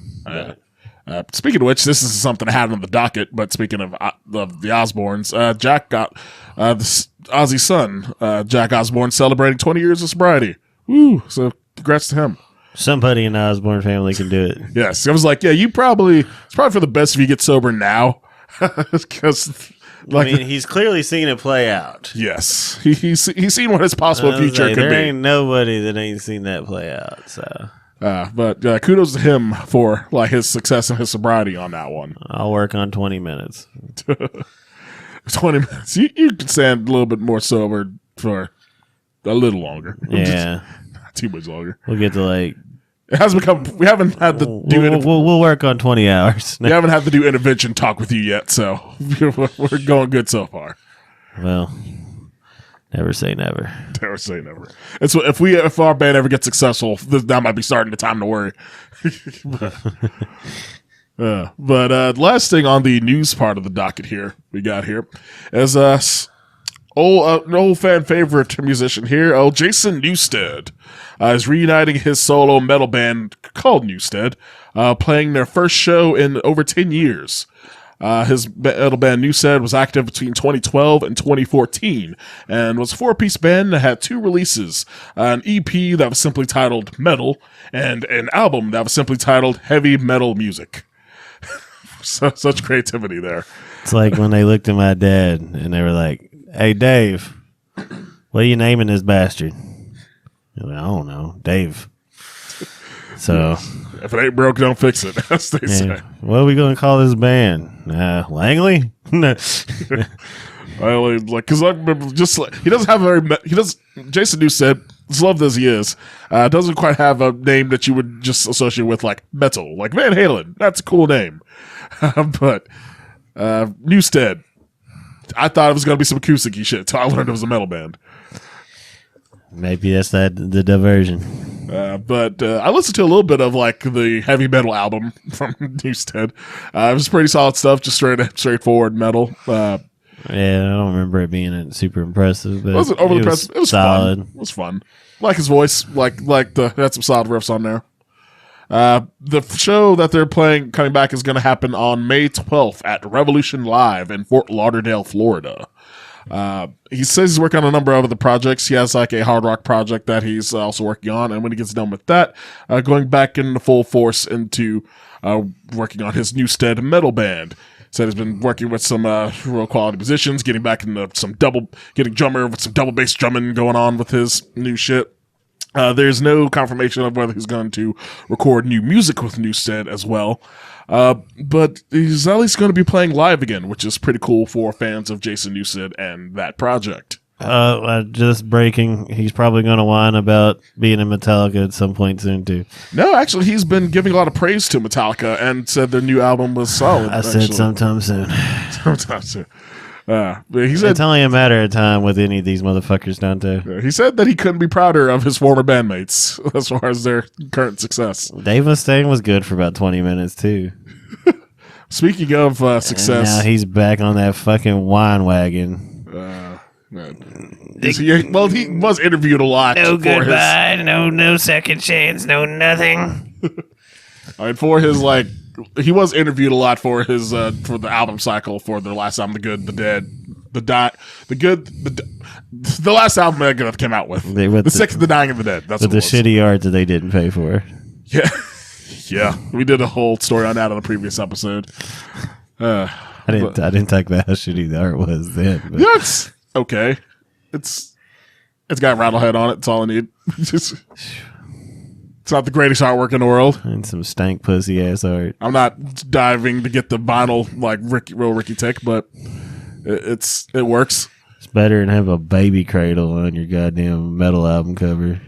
Speaker 2: Speaking of which, this is something I had on the docket, but speaking of the Osbournes, Jack got Ozzy's son, Jack Osbourne, celebrating 20 years of sobriety. Woo! So congrats to him.
Speaker 1: Somebody in the Osbourne family can do it.
Speaker 2: Yes. I was like, yeah, it's probably for the best if you get sober now. Because, like,
Speaker 1: I mean, he's clearly seen it play out.
Speaker 2: yes. He's seen what his possible future could
Speaker 1: there
Speaker 2: be.
Speaker 1: ain't nobody that ain't seen that play out, so...
Speaker 2: But kudos to him for like his success and his sobriety on that one.
Speaker 1: I'll work on 20 minutes.
Speaker 2: 20 minutes. You can stand a little bit more sober for a little longer.
Speaker 1: Yeah.
Speaker 2: Not too much longer.
Speaker 1: We'll get to like...
Speaker 2: It hasn't become... We haven't had the
Speaker 1: We'll work on 20 hours.
Speaker 2: We haven't had to do intervention talk with you yet, so we're going good so far.
Speaker 1: Well... Never say never.
Speaker 2: Never say never. It's if our band ever gets successful, that might be starting the time to worry. But last thing on the news part of the docket here we got here is an old fan favorite musician here, Jason Newsted, is reuniting his solo metal band called Newsted, playing their first show in over 10 years. His metal band Newsted was active between 2012 and 2014 and was a 4-piece band that had 2 releases, an EP that was simply titled Metal and an album that was simply titled Heavy Metal Music. Such creativity there.
Speaker 1: It's like when they looked at my dad and they were like, "Hey, Dave, what are you naming this bastard?" Like, I don't know, Dave. So...
Speaker 2: If it ain't broke, don't fix it, as they say.
Speaker 1: What are we going to call this band? Langley? No.
Speaker 2: Well, like, because I remember just like, Jason Newsted, as loved as he is, doesn't quite have a name that you would just associate with like metal, like Van Halen. That's a cool name. But Newsted, I thought it was going to be some acoustic-y shit, so I learned it was a metal band.
Speaker 1: Maybe that's the diversion.
Speaker 2: But I listened to a little bit of like the heavy metal album from Newsted. It was pretty solid stuff, just straightforward metal.
Speaker 1: Yeah, I don't remember it being super impressive. But
Speaker 2: it wasn't overly impressive. It was
Speaker 1: solid.
Speaker 2: Fun. It was fun. Like his voice, had some solid riffs on there. The show that they're coming back is going to happen on May 12th at Revolution Live in Fort Lauderdale, Florida. He says he's working on a number of other projects. He has like a hard rock project that he's also working on, and when he gets done with that, going back in full force into working on his Newsted metal band. Said he's been working with some real quality musicians, getting back into getting drummer with some double bass drumming going on with his new shit. There's no confirmation of whether he's going to record new music with Newsted as well. But he's at least going to be playing live again, which is pretty cool for fans of Jason Newsted and that project.
Speaker 1: Just breaking. He's probably going to whine about being in Metallica at some point soon, too.
Speaker 2: No, actually, he's been giving a lot of praise to Metallica and said their new album was solid.
Speaker 1: I said sometime soon.
Speaker 2: Sometime soon. But he said
Speaker 1: it's only a matter of time with any of these motherfuckers, Dante.
Speaker 2: He said that he couldn't be prouder of his former bandmates as far as their current success.
Speaker 1: Dave Mustaine was good for about 20 minutes, too.
Speaker 2: Speaking of success...
Speaker 1: And now he's back on that fucking wine wagon.
Speaker 2: He was interviewed a lot.
Speaker 1: No goodbye, no second chance, no nothing.
Speaker 2: I mean, for his like, he was interviewed a lot for his for the album cycle for their last album, The Good, The Dead, the last album that came out with the Sick, The Dying, and The Dead. That's
Speaker 1: with
Speaker 2: what
Speaker 1: the shitty art that they didn't pay for.
Speaker 2: Yeah, yeah. We did a whole story on that on the previous episode.
Speaker 1: I didn't talk about how shitty the art was then. But.
Speaker 2: Yeah, it's okay. It's got Rattlehead on it. It's all I need. It's not the greatest artwork in the world.
Speaker 1: And some stank pussy ass art.
Speaker 2: I'm not diving to get the vinyl like real Ricky Tick, but it works.
Speaker 1: It's better than have a baby cradle on your goddamn metal album cover.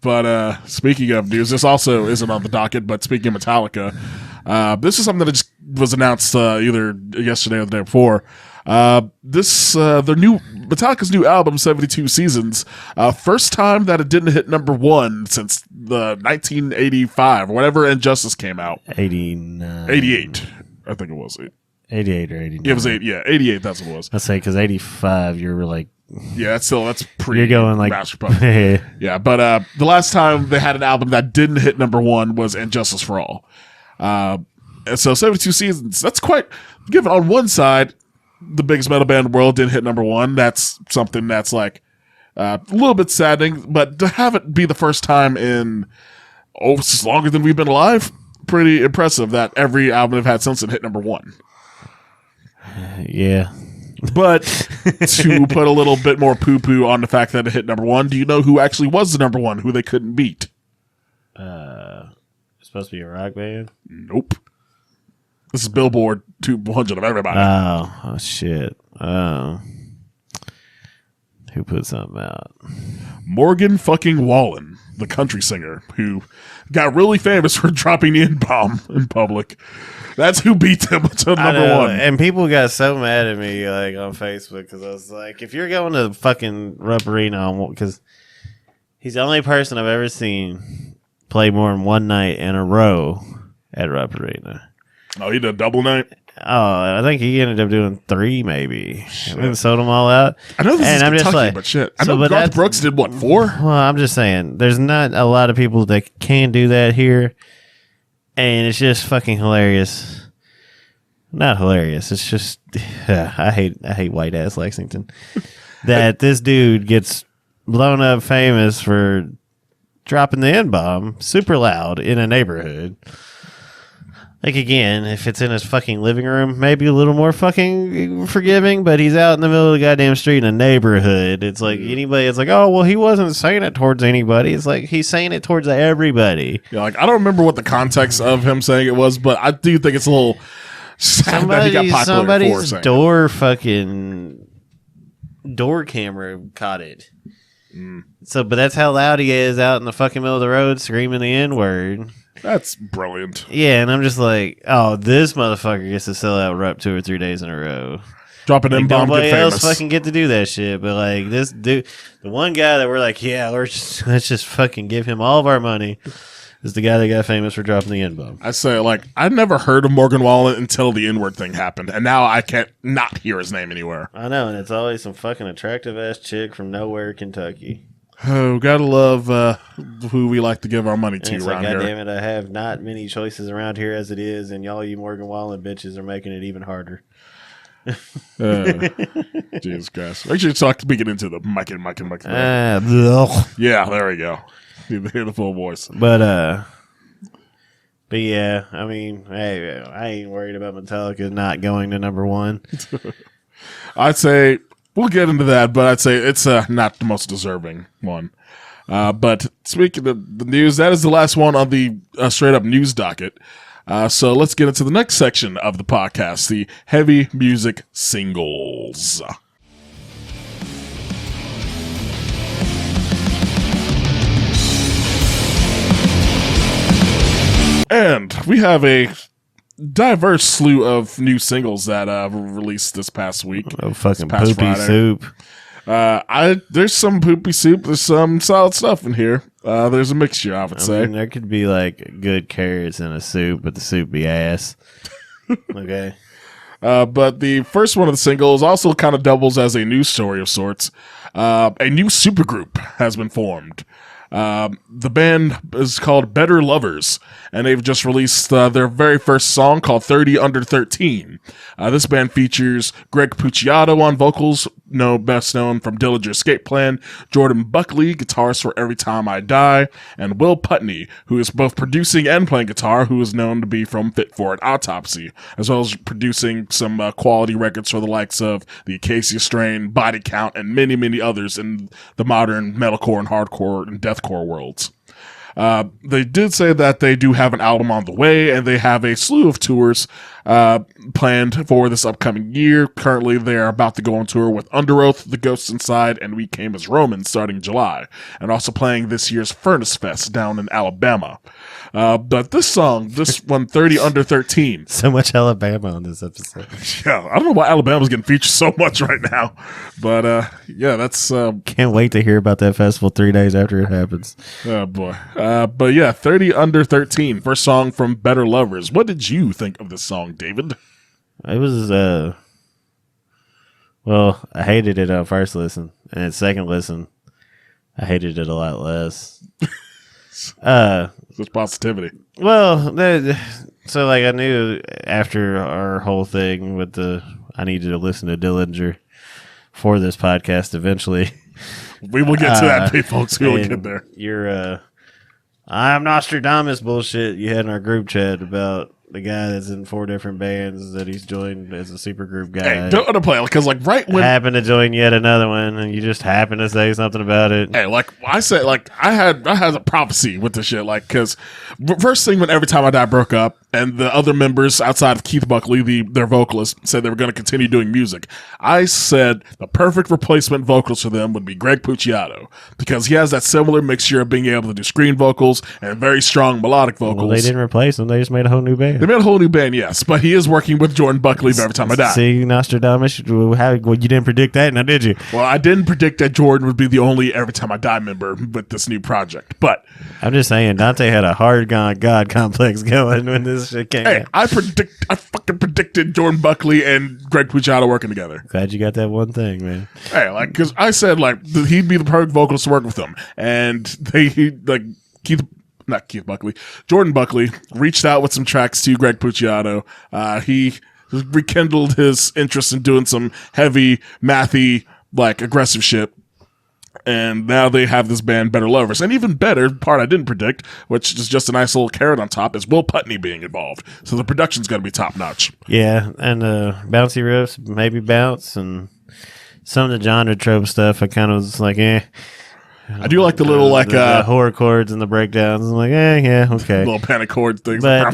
Speaker 2: But speaking of news, this also isn't on the docket, but speaking of Metallica, this is something that just was announced either yesterday or the day before. Metallica's new album, 72 Seasons, first time that it didn't hit number one since the 1985 or whatever Injustice came out.
Speaker 1: 89.
Speaker 2: 88, I think it was.
Speaker 1: 88 or 89.
Speaker 2: It was 88, that's what it was.
Speaker 1: I'd say because 85, you're like...
Speaker 2: Yeah, that's pretty.
Speaker 1: You're going like...
Speaker 2: Master Puppet. Yeah, but the last time they had an album that didn't hit number one was Injustice for All. And so 72 Seasons, that's quite... Given on one side... the biggest metal band in the world didn't hit number one. That's something that's like a little bit saddening, but to have it be the first time in it's longer than we've been alive, pretty impressive that every album they've had since then hit number one.
Speaker 1: Yeah.
Speaker 2: But to put a little bit more poo-poo on the fact that it hit number one, do you know who actually was the number one, who they couldn't beat?
Speaker 1: It's supposed to be a rock band?
Speaker 2: Nope. This is Billboard 200 of everybody.
Speaker 1: Oh shit. Who put something out?
Speaker 2: Morgan fucking Wallen, the country singer, who got really famous for dropping the N-bomb in public. That's who beat them to number one.
Speaker 1: And people got so mad at me like on Facebook because I was like, if you're going to fucking Rupp Arena, because he's the only person I've ever seen play more than one night in a row at Rupp Arena.
Speaker 2: Oh, he did a double night?
Speaker 1: Oh, I think he ended up doing 3 maybe. And then sold them all out.
Speaker 2: I know this is
Speaker 1: I'm
Speaker 2: Kentucky, but shit. I know Garth Brooks did, 4?
Speaker 1: Well, I'm just saying, there's not a lot of people that can do that here. And it's just fucking hilarious. Not hilarious. It's just, I hate white ass Lexington. That this dude gets blown up famous for dropping the N-bomb super loud in a neighborhood. Like, again, if it's in his fucking living room, maybe a little more fucking forgiving, but he's out in the middle of the goddamn street in a neighborhood. It's like anybody, it's like, oh, well, he wasn't saying it towards anybody. It's like he's saying it towards everybody.
Speaker 2: Yeah, like, I don't remember what the context of him saying it was, but I do think it's a little sad that he got popular
Speaker 1: somebody's
Speaker 2: for
Speaker 1: door camera caught it. So, but that's how loud he is out in the fucking middle of the road screaming the N-word.
Speaker 2: That's brilliant.
Speaker 1: Yeah, and I'm just like, oh, this motherfucker gets to sell out Rupp 2 or 3 days in a row.
Speaker 2: Dropping
Speaker 1: like,
Speaker 2: N-bomb,
Speaker 1: nobody
Speaker 2: get
Speaker 1: else
Speaker 2: famous.
Speaker 1: fucking get to do that shit. But like this dude, the one guy that we're like, yeah, let's just fucking give him all of our money, is the guy that got famous for dropping the N-bomb.
Speaker 2: I say, like, I never heard of Morgan Wallen until the N-word thing happened, and now I can't not hear his name anywhere.
Speaker 1: I know, and it's always some fucking attractive ass chick from nowhere, Kentucky.
Speaker 2: Oh, gotta love who we like to give our money to
Speaker 1: it's
Speaker 2: around
Speaker 1: like,
Speaker 2: here.
Speaker 1: God damn it, I have not many choices around here as it is, and y'all, you Morgan Wallen bitches, are making it even harder.
Speaker 2: Jesus Christ. Make sure you start speaking into the mic. Yeah, there we go. You hear the full voice.
Speaker 1: But yeah, I mean, hey, I ain't worried about Metallica not going to number one.
Speaker 2: I'd say we'll get into that, but I'd say it's not the most deserving one. But speaking of the news, that is the last one on the straight up news docket. So let's get into the next section of the podcast, the heavy music singles. And we have a diverse slew of new singles that were released this past week.
Speaker 1: Oh, fucking
Speaker 2: past
Speaker 1: poopy
Speaker 2: Friday.
Speaker 1: soup.
Speaker 2: There's some poopy soup. There's some solid stuff in here. There's a mixture, I would say.
Speaker 1: I mean, there could be like good carrots in a soup, but the soup be ass. Okay.
Speaker 2: But the first one of the singles also kind of doubles as a news story of sorts. A new supergroup has been formed. The band is called Better Lovers, and they've just released their very first song called 30 Under 13. This band features Greg Puciato on vocals, best known from Dillinger Escape Plan, Jordan Buckley, guitarist for Every Time I Die, and Will Putney, who is both producing and playing guitar, who is known to be from Fit for an Autopsy, as well as producing some quality records for the likes of the Acacia Strain, Body Count, and many, many others in the modern metalcore and hardcore and deathcore worlds. They did say that they do have an album on the way, and they have a slew of tours planned for this upcoming year. Currently, they are about to go on tour with Underoath, The Ghosts Inside, and We Came as Romans starting July, and also playing this year's Furnace Fest down in Alabama. But this song, this one, 30 Under 13.
Speaker 1: So much Alabama on this episode.
Speaker 2: Yeah, I don't know why Alabama's getting featured so much right now. But, yeah, that's...
Speaker 1: Can't wait to hear about that festival 3 days after it happens.
Speaker 2: Oh, boy. But, yeah, 30 Under 13, first song from Better Lovers. What did you think of this song, David?
Speaker 1: It was, well, I hated it on first listen. And at second listen, I hated it a lot less.
Speaker 2: It's positivity.
Speaker 1: Well, so like I knew after our whole thing with I needed to listen to Dillinger for this podcast eventually.
Speaker 2: We will get to that, folks. We will get there.
Speaker 1: Your I'm Nostradamus bullshit you had in our group chat about the guy that's in 4 different bands that he's joined as a super group guy.
Speaker 2: Hey, don't underplay, because like right when
Speaker 1: happened to join yet another one, and you just happened to say something about it.
Speaker 2: Hey, like I said, like I had a prophecy with this shit, like because first thing when Every Time I Die broke up, and the other members outside of Keith Buckley, their vocalist, said they were going to continue doing music. I said the perfect replacement vocals for them would be Greg Puciato, because he has that similar mixture of being able to do screen vocals and very strong melodic vocals.
Speaker 1: Well, they didn't replace him; they just made a whole new band.
Speaker 2: They made a whole new band, yes, but he is working with Jordan Buckley of Every Time I Die.
Speaker 1: See, Nostradamus, you didn't predict that, now did you?
Speaker 2: Well, I didn't predict that Jordan would be the only Every Time I Die member with this new project, but
Speaker 1: I'm just saying Dante had a hard God complex going when this shit came out.
Speaker 2: I fucking predicted Jordan Buckley and Greg Puciato working together.
Speaker 1: Glad you got that one thing, man.
Speaker 2: Hey, like, because I said, like, he'd be the perfect vocalist to work with them, and Jordan Buckley reached out with some tracks to Greg Puciato. He rekindled his interest in doing some heavy, mathy, like, aggressive shit. And now they have this band, Better Lovers. And even better, part I didn't predict, which is just a nice little carrot on top, is Will Putney being involved. So the production's going to be top notch.
Speaker 1: Yeah, and bouncy riffs, maybe bounce, and some of the genre trope stuff, I kind of was like, eh.
Speaker 2: I do like the little,
Speaker 1: the horror chords and the breakdowns. I'm like, yeah, okay.
Speaker 2: Little panic chord things.
Speaker 1: But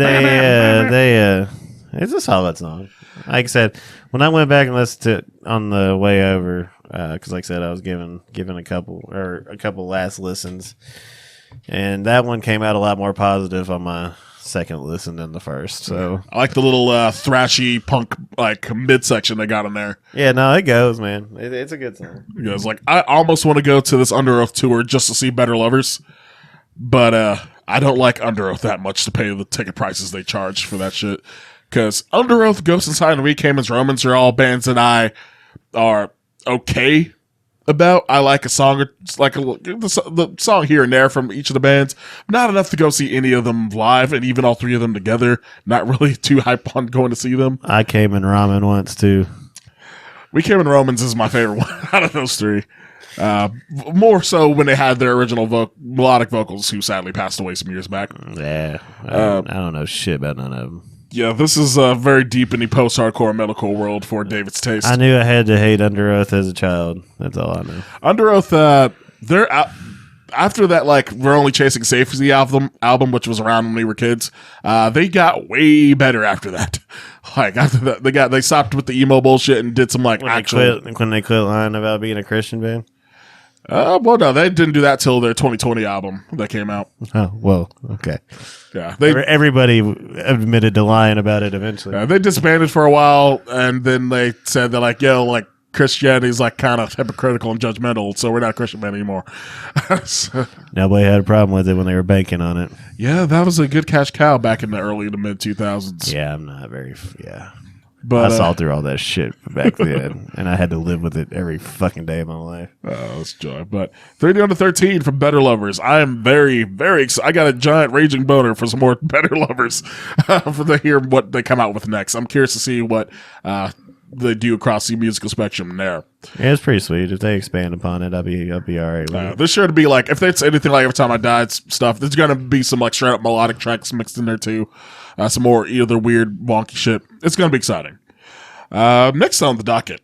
Speaker 1: it's a solid song. Like I said, when I went back and listened to it on the way over, because like I said, I was given a couple last listens, and that one came out a lot more positive on my second listen than the first. So
Speaker 2: I like the little thrashy punk like midsection they got in there.
Speaker 1: Yeah, no, it goes, man. It's a good song.
Speaker 2: It goes. Like, I almost want to go to this Underoath tour just to see Better Lovers, but I don't like Underoath that much to pay the ticket prices they charge for that shit. Because Underoath, Ghost Inside, and We Came as Romans are all bands that I are okay about. I like a song, like the song here and there from each of the bands. Not enough to go see any of them live, and even all 3 of them together. Not really too hype on going to see them.
Speaker 1: I came in ramen once too.
Speaker 2: We Came in Romans is my favorite one out of those 3. More so when they had their original melodic vocals, who sadly passed away some years back.
Speaker 1: Yeah, I don't know shit about none of them.
Speaker 2: Yeah, this is very deep in the post-hardcore metalcore world for David's taste.
Speaker 1: I knew I had to hate Underoath as a child. That's all I know.
Speaker 2: Underoath, they're out, after that, like, We're Only Chasing Safety album, which was around when we were kids, they got way better after that. Like, after that, they stopped with the emo bullshit and did some, like,
Speaker 1: when they quit lying about being a Christian band?
Speaker 2: Well, no, they didn't do that till their 2020 album that came out.
Speaker 1: Oh, well, okay.
Speaker 2: Yeah,
Speaker 1: everybody admitted to lying about it eventually.
Speaker 2: They disbanded for a while, and then they said they're like, yo, like, Christianity's like kind of hypocritical and judgmental, so we're not a Christian band anymore. So,
Speaker 1: nobody had a problem with it when they were banking on it.
Speaker 2: Yeah, that was a good cash cow back in the early to mid 2000s.
Speaker 1: Yeah, I'm not very. Yeah.
Speaker 2: But
Speaker 1: I saw through all that shit back then, and I had to live with it every fucking day of my life.
Speaker 2: that's joy. But 30 under 13 from Better Lovers. I am very, very excited. I got a giant raging boner for some more Better Lovers for to hear what they come out with next. I'm curious to see what they do across the musical spectrum there.
Speaker 1: Yeah, it's pretty sweet. If they expand upon it, I'll be all right with it.
Speaker 2: There's sure to be like, if it's anything like Every Time I Died stuff, there's gonna be some like straight up melodic tracks mixed in there too. Some more either weird wonky shit. It's gonna be exciting. Next on the docket,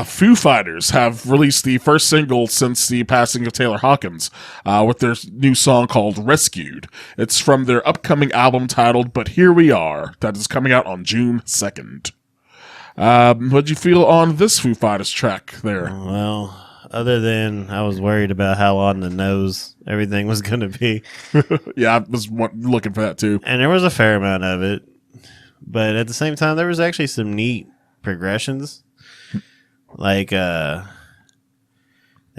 Speaker 2: Foo Fighters have released the first single since the passing of Taylor Hawkins, with their new song called Rescued. It's from their upcoming album titled But Here We Are, that is coming out on June 2nd. What'd you feel on this Foo Fighters track there?
Speaker 1: Well, other than I was worried about how on the nose everything was going to be.
Speaker 2: Yeah, I was looking for that too.
Speaker 1: And there was a fair amount of it. But at the same time, there was actually some neat progressions. Like, they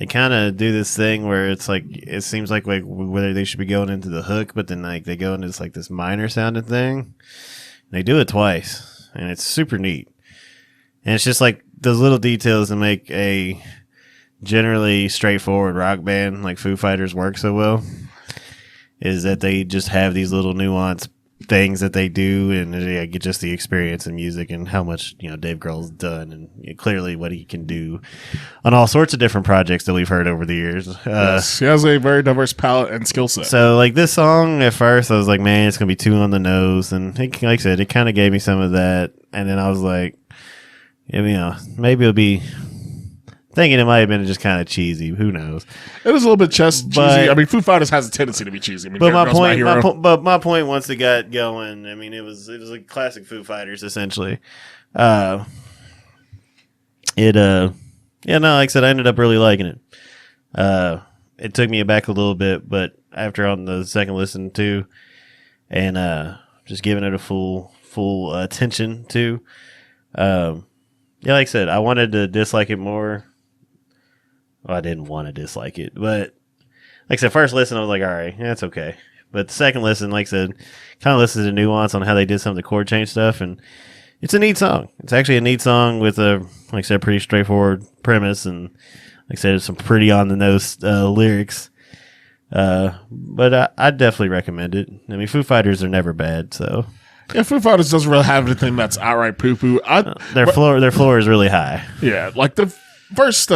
Speaker 1: kind of do this thing where it's like, it seems like whether they should be going into the hook, but then like they go into this minor sounding thing. They do it twice, and it's super neat. And it's just like those little details that make a generally straightforward rock band like Foo Fighters work so well, is that they just have these little nuanced things that they do, and get just the experience in music and how much Dave Grohl's done, and clearly what he can do on all sorts of different projects that we've heard over the years.
Speaker 2: Yes, he has a very diverse palette and skill set.
Speaker 1: So like this song, at first I was like, man, it's gonna be too on the nose, and like I said, it kind of gave me some of that, and then I was like, maybe it'll be. Thinking it might have been just kind of cheesy. Who knows?
Speaker 2: It was a little bit cheesy. I mean, Foo Fighters has a tendency to be cheesy. I mean,
Speaker 1: but my point, once it got going, I mean, it was like classic Foo Fighters essentially. Like I said, I ended up really liking it. It took me aback a little bit, but after on the second listen too, and just giving it a full attention to, like I said, I wanted to dislike it more. Well, I didn't want to dislike it, but like I said, first listen, I was like, all right, yeah, it's okay. But the second listen, like I said, kind of listens to nuance on how they did some of the chord change stuff, and it's a neat song. It's actually a neat song with a, like I said, pretty straightforward premise, and like I said, some pretty on the nose lyrics. But I definitely recommend it. I mean, Foo Fighters are never bad, so.
Speaker 2: Yeah, Foo Fighters doesn't really have anything that's outright poo-poo.
Speaker 1: Their floor is really high.
Speaker 2: Yeah, like the first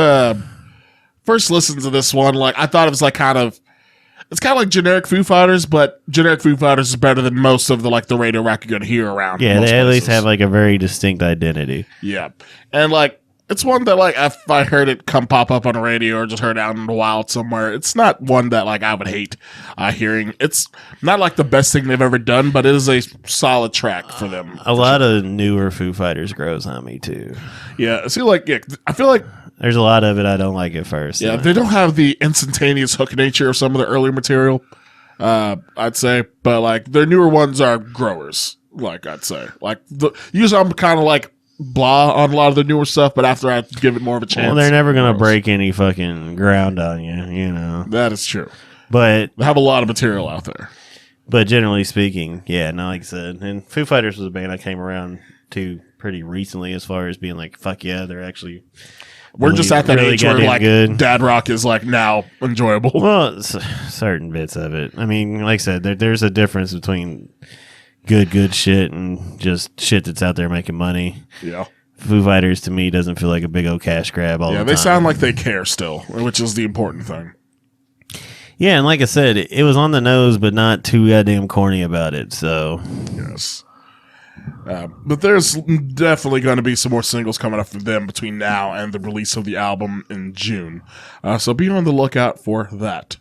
Speaker 2: listen to this one, like I thought it was like it's kind of like generic Foo Fighters, but generic Foo Fighters is better than most of the radio rock you're gonna hear around.
Speaker 1: Yeah, they at least have like a very distinct identity.
Speaker 2: Yeah, and like it's one that like if I heard it pop up on the radio or just heard it out in the wild somewhere, it's not one that like I would hate hearing. It's not like the best thing they've ever done, but it is a solid track for them.
Speaker 1: A lot of newer Foo Fighters grows on me too.
Speaker 2: Yeah, I feel like
Speaker 1: there's a lot of it I don't like at first.
Speaker 2: Yeah, they don't have the instantaneous hook nature of some of the earlier material, I'd say. But, like, their newer ones are growers, like, I'd say. Like, usually I'm kind of, like, blah on a lot of the newer stuff, but after I give it more of a chance.
Speaker 1: Well, they're never going to break any fucking ground on you,
Speaker 2: That is true.
Speaker 1: But
Speaker 2: they have a lot of material out there.
Speaker 1: But generally speaking, yeah, no, like I said, and Foo Fighters was a band I came around to pretty recently as far as being like, fuck yeah, they're actually...
Speaker 2: We're just at that age where like
Speaker 1: good.
Speaker 2: dad rock is like now enjoyable.
Speaker 1: Well, certain bits of it. I mean, like I said, there's a difference between good shit and just shit that's out there making money.
Speaker 2: Yeah.
Speaker 1: Foo Fighters to me doesn't feel like a big old cash grab all the time.
Speaker 2: Yeah, they sound like they care still, which is the important thing.
Speaker 1: Yeah, and like I said, it was on the nose, but not too goddamn corny about it. So
Speaker 2: yes. But there's definitely going to be some more singles coming up from them between now and the release of the album in June. So be on the lookout for that.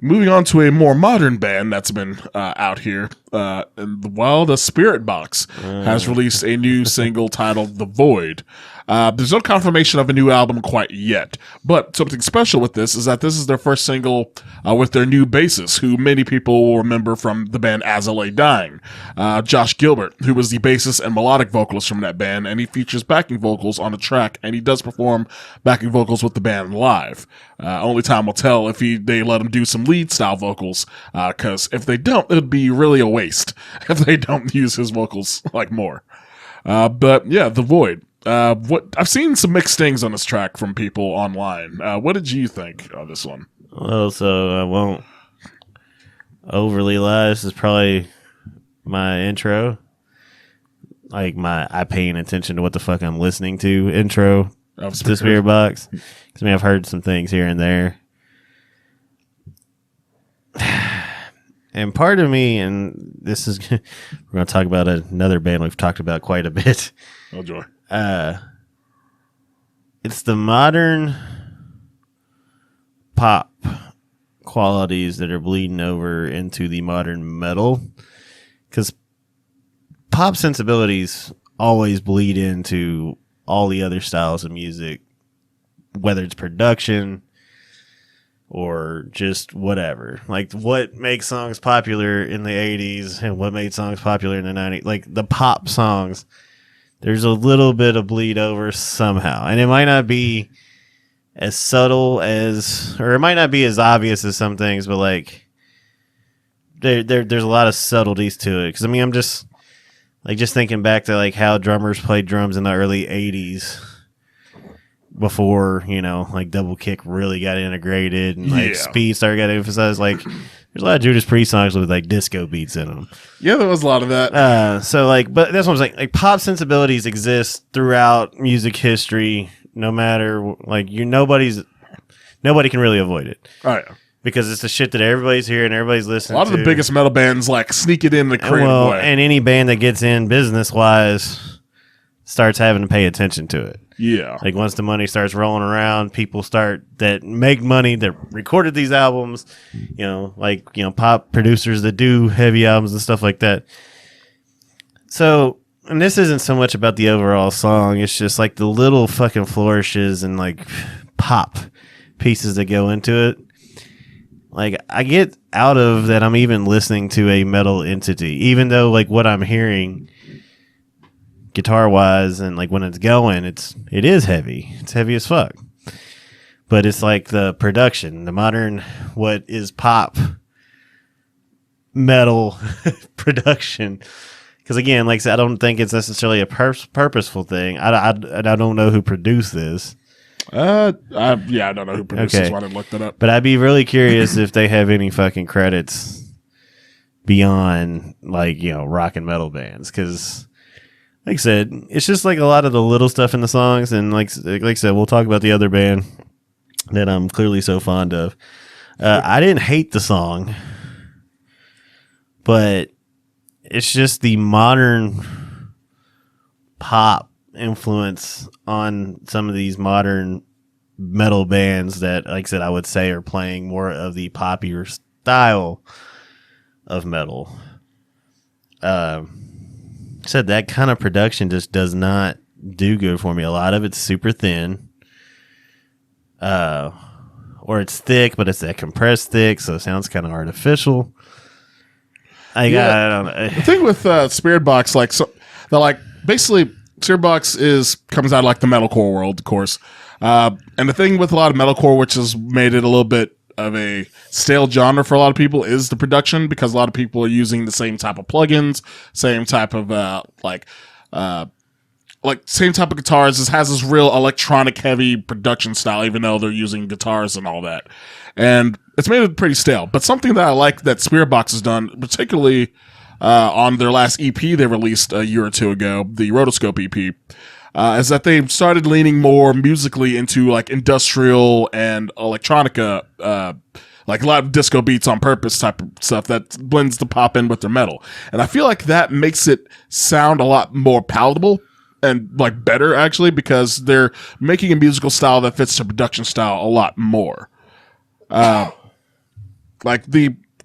Speaker 2: Moving on to a more modern band that's been out here. The Spirit Box has released a new single titled The Void. There's no confirmation of a new album quite yet, but something special with this is that this is their first single with their new bassist, who many people will remember from the band As I Lay Dying, Josh Gilbert, who was the bassist and melodic vocalist from that band, and he features backing vocals on the track, and he does perform backing vocals with the band live. Only time will tell if they let him do some lead style vocals, because if they don't, it'd be really a waste if they don't use his vocals like more. But yeah, The Void. What I've seen some mixed things on this track from people online. What did you think of this one?
Speaker 1: Well, so I won't overly lie. This is probably my intro. Like I paying attention to what the fuck I'm listening to intro to Spirit Box. Because I mean, I've heard some things here and there. And part of me, and this is, we're going to talk about another band we've talked about quite a bit.
Speaker 2: Oh, joy.
Speaker 1: It's the modern pop qualities that are bleeding over into the modern metal. Because pop sensibilities always bleed into all the other styles of music, whether it's production or just whatever. Like what makes songs popular in the 80s and what made songs popular in the 90s. Like the pop songs, there's a little bit of bleed over somehow. And it might not be as subtle as, or it might not be as obvious as some things, but like there's a lot of subtleties to it. Because I mean, I'm just thinking back to like how drummers played drums in the early 80s before, you know, like double kick really got integrated and like speed started getting emphasized. Like there's a lot of Judas Priest songs with like disco beats in them.
Speaker 2: Yeah, there was a lot of that.
Speaker 1: So like, but that's what I'm saying. Like pop sensibilities exist throughout music history, no matter like nobody can really avoid it.
Speaker 2: Oh yeah.
Speaker 1: Because it's the shit that everybody's hearing, everybody's listening to.
Speaker 2: A lot of the biggest metal bands like sneak it in the creative way.
Speaker 1: And any band that gets in business-wise starts having to pay attention to it.
Speaker 2: Yeah.
Speaker 1: Like once the money starts rolling around, people that make money, that recorded these albums, you know, like, you know, pop producers that do heavy albums and stuff like that. So, and this isn't so much about the overall song, it's just like the little fucking flourishes and like pop pieces that go into it. Like, I get out of that I'm even listening to a metal entity, even though, like, what I'm hearing guitar-wise and, like, when it's going, it is heavy. It's heavy as fuck. But it's, like, the production, the modern, what is pop metal production. Because, again, like I said, I don't think it's necessarily a purposeful thing. I don't know who produced this.
Speaker 2: I don't know who produced this one. I looked it up.
Speaker 1: But I'd be really curious if they have any fucking credits beyond, like, you know, rock and metal bands. Because, like I said, it's just like a lot of the little stuff in the songs. And like I said, we'll talk about the other band that I'm clearly so fond of. I didn't hate the song, but it's just the modern pop influence on some of these modern metal bands that, like I said, I would say are playing more of the poppier style of metal. Said that kind of production just does not do good for me. A lot of it's super thin, or it's thick, but it's that compressed thick, so it sounds kind of artificial. I don't know.
Speaker 2: The thing with Spirit Box, like, so they're like basically. Spirit Box comes out of like the metalcore world, of course. And the thing with a lot of metalcore, which has made it a little bit of a stale genre for a lot of people, is the production, because a lot of people are using the same type of plugins, same type of same type of guitars. It has this real electronic heavy production style, even though they're using guitars and all that. And it's made it pretty stale. But something that I like that Spirit Box has done, particularly on their last EP they released a year or two ago, the Rotoscope EP, is that they've started leaning more musically into like industrial and electronica, like a lot of disco beats on purpose type of stuff that blends the pop in with their metal. And I feel like that makes it sound a lot more palatable and like better, actually, because they're making a musical style that fits the production style a lot more.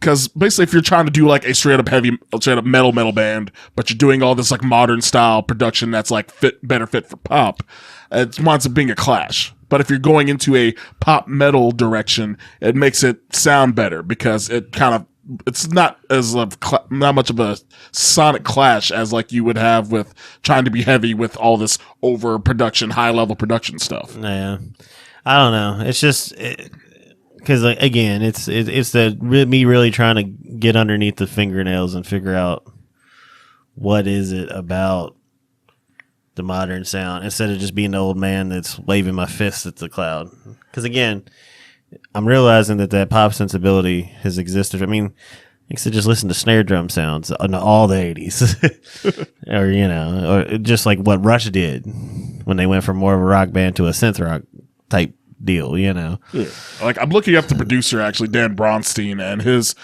Speaker 2: Because basically, if you're trying to do like a straight up metal band, but you're doing all this like modern style production that's like better fit for pop, it winds up being a clash. But if you're going into a pop metal direction, it makes it sound better because it's not as not much of a sonic clash as like you would have with trying to be heavy with all this over production, high level production stuff.
Speaker 1: Yeah, I don't know. It's just. Because, like, again, it's me really trying to get underneath the fingernails and figure out what is it about the modern sound instead of just being the old man that's waving my fists at the cloud. Because again, I'm realizing that pop sensibility has existed. I mean, like I said, just listen to snare drum sounds on all the 80s. or just like what Rush did when they went from more of a rock band to a synth rock type deal,
Speaker 2: Yeah. Like, I'm looking up the producer, actually, Dan Bronstein, and his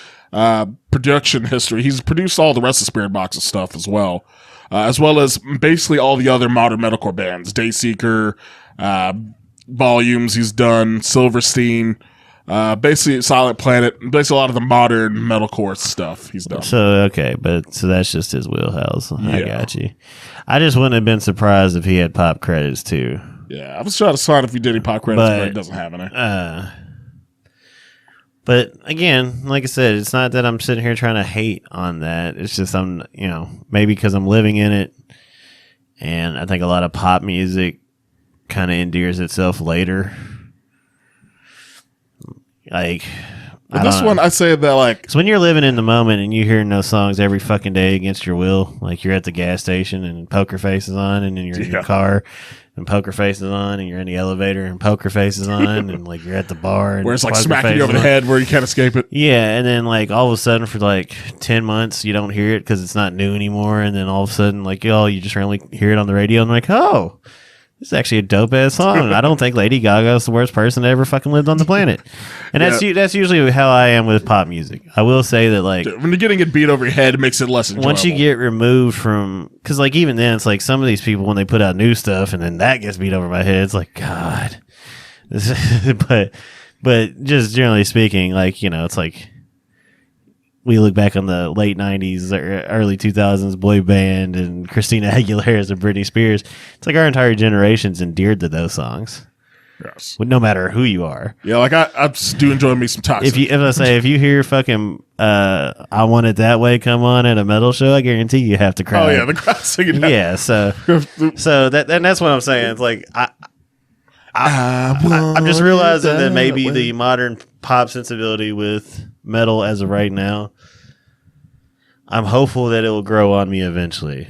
Speaker 2: production history. He's produced all the rest of Spirit Box's stuff as well as basically all the other modern metalcore bands. Dayseeker, Volumes, he's done Silverstein, basically Silent Planet, basically a lot of the modern metalcore stuff he's done.
Speaker 1: So that's just his wheelhouse. I got you. I just wouldn't have been surprised if he had pop credits too.
Speaker 2: Yeah, I was trying to find if he did any pop credits, but he doesn't have any.
Speaker 1: But again, like I said, it's not that I'm sitting here trying to hate on that. It's just maybe because I'm living in it, and I think a lot of pop music kind of endears itself later. Like,
Speaker 2: but this one, I say that like,
Speaker 1: so when you're living in the moment and you're hearing those songs every fucking day against your will, like you're at the gas station and Poker Face is on, and then you're in your car and Poker Face is on, and you're in the elevator and Poker Face is on, and like you're at the bar and
Speaker 2: where it's like smacking you over the head where you can't escape it.
Speaker 1: Yeah, and then like all of a sudden for like 10 months you don't hear it because it's not new anymore, and then all of a sudden like you just randomly hear it on the radio and like, oh, this is actually a dope ass song. I don't think Lady Gaga is the worst person that ever fucking lived on the planet. And that's usually how I am with pop music. I will say that like
Speaker 2: when you're getting it beat over your head, it makes it less enjoyable.
Speaker 1: Once you get removed from, because like even then it's like some of these people when they put out new stuff and then that gets beat over my head, it's like God. but just generally speaking, like it's like we look back on the late 90s or early 2000s boy band and Christina Aguilera's and Britney Spears. It's like our entire generation's endeared to those songs.
Speaker 2: Yes.
Speaker 1: No matter who you are.
Speaker 2: Yeah, like I just do enjoy me some Toxic.
Speaker 1: If you hear fucking I Want It That Way come on at a metal show, I guarantee you have to cry.
Speaker 2: Oh yeah, the crowd singing that.
Speaker 1: Yeah, so that's what I'm saying. It's like I'm just realizing that maybe the modern pop sensibility with metal as of right now, I'm hopeful that it will grow on me eventually.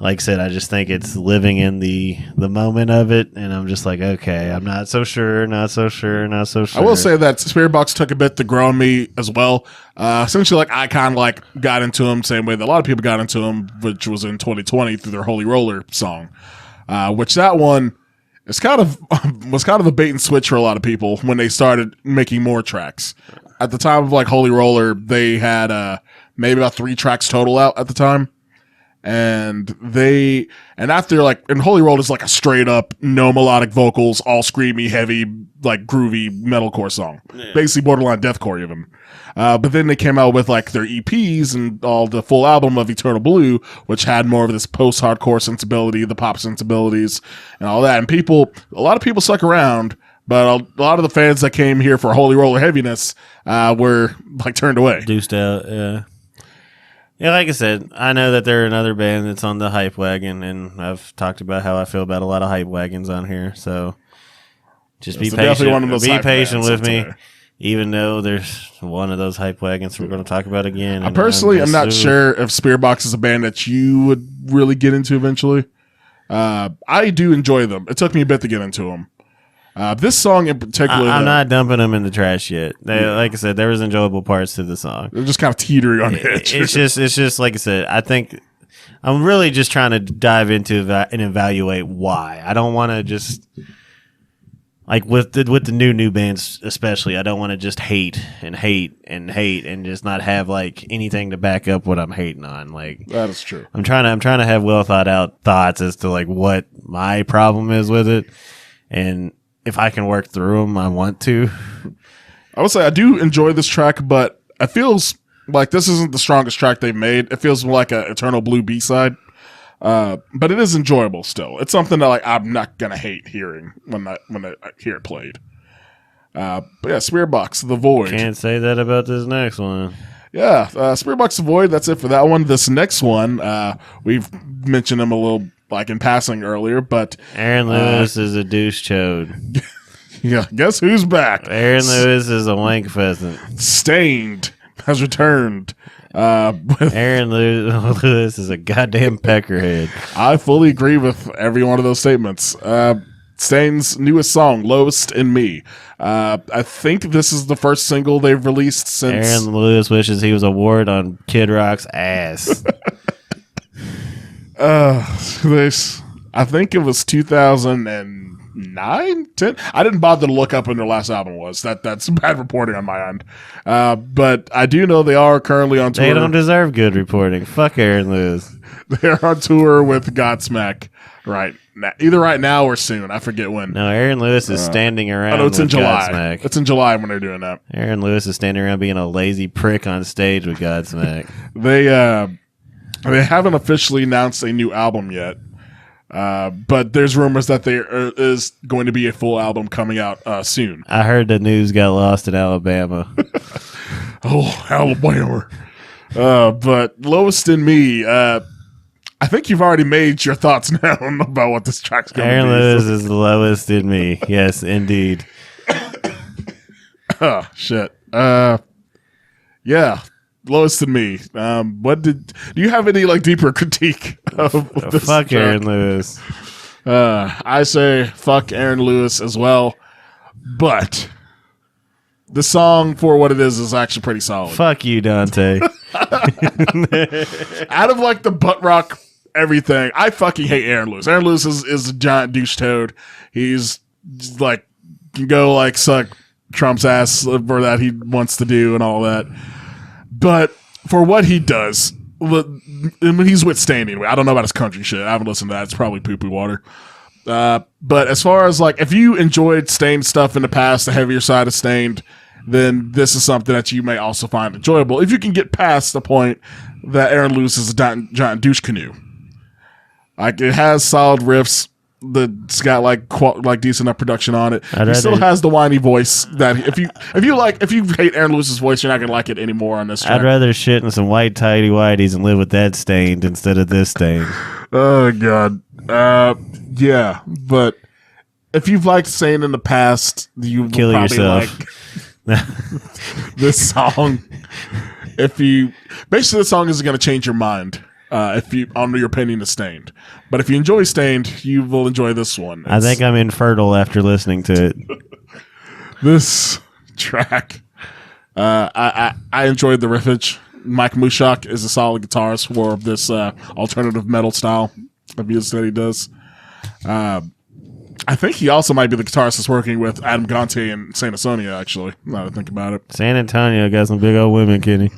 Speaker 1: Like I said, I just think it's living in the moment of it, and I'm just like, okay, I'm not so sure. I will
Speaker 2: say that Spirit Box took a bit to grow on me as well. Essentially, like I kind of like got into them same way that a lot of people got into them, which was in 2020 through their Holy Roller song, which that one was kind of a bait and switch for a lot of people when they started making more tracks. At the time of like Holy Roller, they had maybe about 3 tracks total out at the time. And after like, and Holy Roller is like a straight up, no melodic vocals, all screamy, heavy, like groovy metalcore song. Yeah. Basically borderline deathcore even. But then they came out with like their EPs and all the full album of Eternal Blue, which had more of this post-hardcore sensibility, the pop sensibilities, and all that. And a lot of people stuck around, but a lot of the fans that came here for Holy Roller heaviness were like turned away.
Speaker 1: Deuced out, yeah. Yeah, like I said, I know that they're another band that's on the hype wagon, and I've talked about how I feel about a lot of hype wagons on here. So just be patient. Be patient with me, even though there's one of those hype wagons we're going to talk about again.
Speaker 2: I'm not sure if Spirit Box is a band that you would really get into eventually. I do enjoy them. It took me a bit to get into them. This song in particular,
Speaker 1: I'm not dumping them in the trash yet. Like I said, there was enjoyable parts to the song.
Speaker 2: They're just kind of teetering on the edge.
Speaker 1: It's just like I said. I think I'm really just trying to dive into and evaluate why. I don't want to just like with the new bands, especially. I don't want to just hate and just not have like anything to back up what I'm hating on. Like
Speaker 2: that is true.
Speaker 1: I'm trying to have well thought out thoughts as to like what my problem is with it, and if I can work through them, I want to.
Speaker 2: I would say I do enjoy this track, but it feels like this isn't the strongest track they've made. It feels more like an Eternal Blue B-side. But it is enjoyable still. It's something that like I'm not going to hate hearing when I hear it played. But yeah, Spirit Box, The Void.
Speaker 1: Can't say that about this next one.
Speaker 2: Yeah, Spirit Box, The Void, that's it for that one. This next one, we've mentioned him a little like in passing earlier, but
Speaker 1: Aaron Lewis is a douche chode.
Speaker 2: Yeah, guess who's back?
Speaker 1: Aaron Lewis is a wank pheasant.
Speaker 2: Stained has returned.
Speaker 1: Aaron Lewis is a goddamn peckerhead.
Speaker 2: I fully agree with every one of those statements. Stain's newest song, Lowest in Me. I think this is the first single they've released since...
Speaker 1: Aaron Lewis wishes he was a ward on Kid Rock's ass.
Speaker 2: I think it was 2009, 10. I didn't bother to look up when their last album was. That's bad reporting on my end. But I do know they are currently on tour.
Speaker 1: They don't deserve good reporting. Fuck Aaron Lewis.
Speaker 2: They're on tour with Godsmack right now, either right now or soon. I forget when.
Speaker 1: No, Aaron Lewis is standing around.
Speaker 2: Oh, no, it's in July.
Speaker 1: Godsmack.
Speaker 2: It's in July when they're doing that.
Speaker 1: Aaron Lewis is standing around being a lazy prick on stage with Godsmack.
Speaker 2: They haven't officially announced a new album yet, but there's rumors that there is going to be a full album coming out soon.
Speaker 1: I heard the news got lost in Alabama.
Speaker 2: Oh, Alabama. But Lowest in Me, I think you've already made your thoughts known about what this track's going to be.
Speaker 1: Aaron Lewis is the lowest in me. Yes, indeed.
Speaker 2: Oh, shit. Yeah. Lowest in Me. Do you have any deeper critique of this
Speaker 1: Fuck
Speaker 2: track?
Speaker 1: Aaron Lewis.
Speaker 2: I say fuck Aaron Lewis as well, but the song for what it is actually pretty solid.
Speaker 1: Fuck you, Dante.
Speaker 2: Out of the butt rock everything, I fucking hate Aaron Lewis. Aaron Lewis is a giant douche toad. He's can go suck Trump's ass for that he wants to do and all that. But for what he does, when he's withstanding, I don't know about his country shit. I haven't listened to that. It's probably poo-poo water. But as far as if you enjoyed Stained stuff in the past, the heavier side of Stained, then this is something that you may also find enjoyable if you can get past the point that Aaron Lewis is a giant douche canoe. It has solid riffs. It's got decent enough production on it. He still has the whiny voice that if you hate Aaron Lewis's voice, you're not gonna like it anymore on this track.
Speaker 1: I'd rather shit in some white tighty whities and live with that Stained instead of this Stained.
Speaker 2: Oh god. Yeah, but if you've liked Stained in the past, you
Speaker 1: Kill
Speaker 2: will probably
Speaker 1: yourself.
Speaker 2: This song. Basically the song isn't gonna change your mind. On your opinion of Stained. But if you enjoy Stained, you will enjoy this one.
Speaker 1: I think I'm infertile after listening to it.
Speaker 2: This track, I enjoyed the riffage. Mike Mushak is a solid guitarist for this alternative metal style of music that he does. I think he also might be the guitarist that's working with Adam Gonte and Saint Asonia, actually, now that I think about it.
Speaker 1: San Antonio got some big old women, Kenny.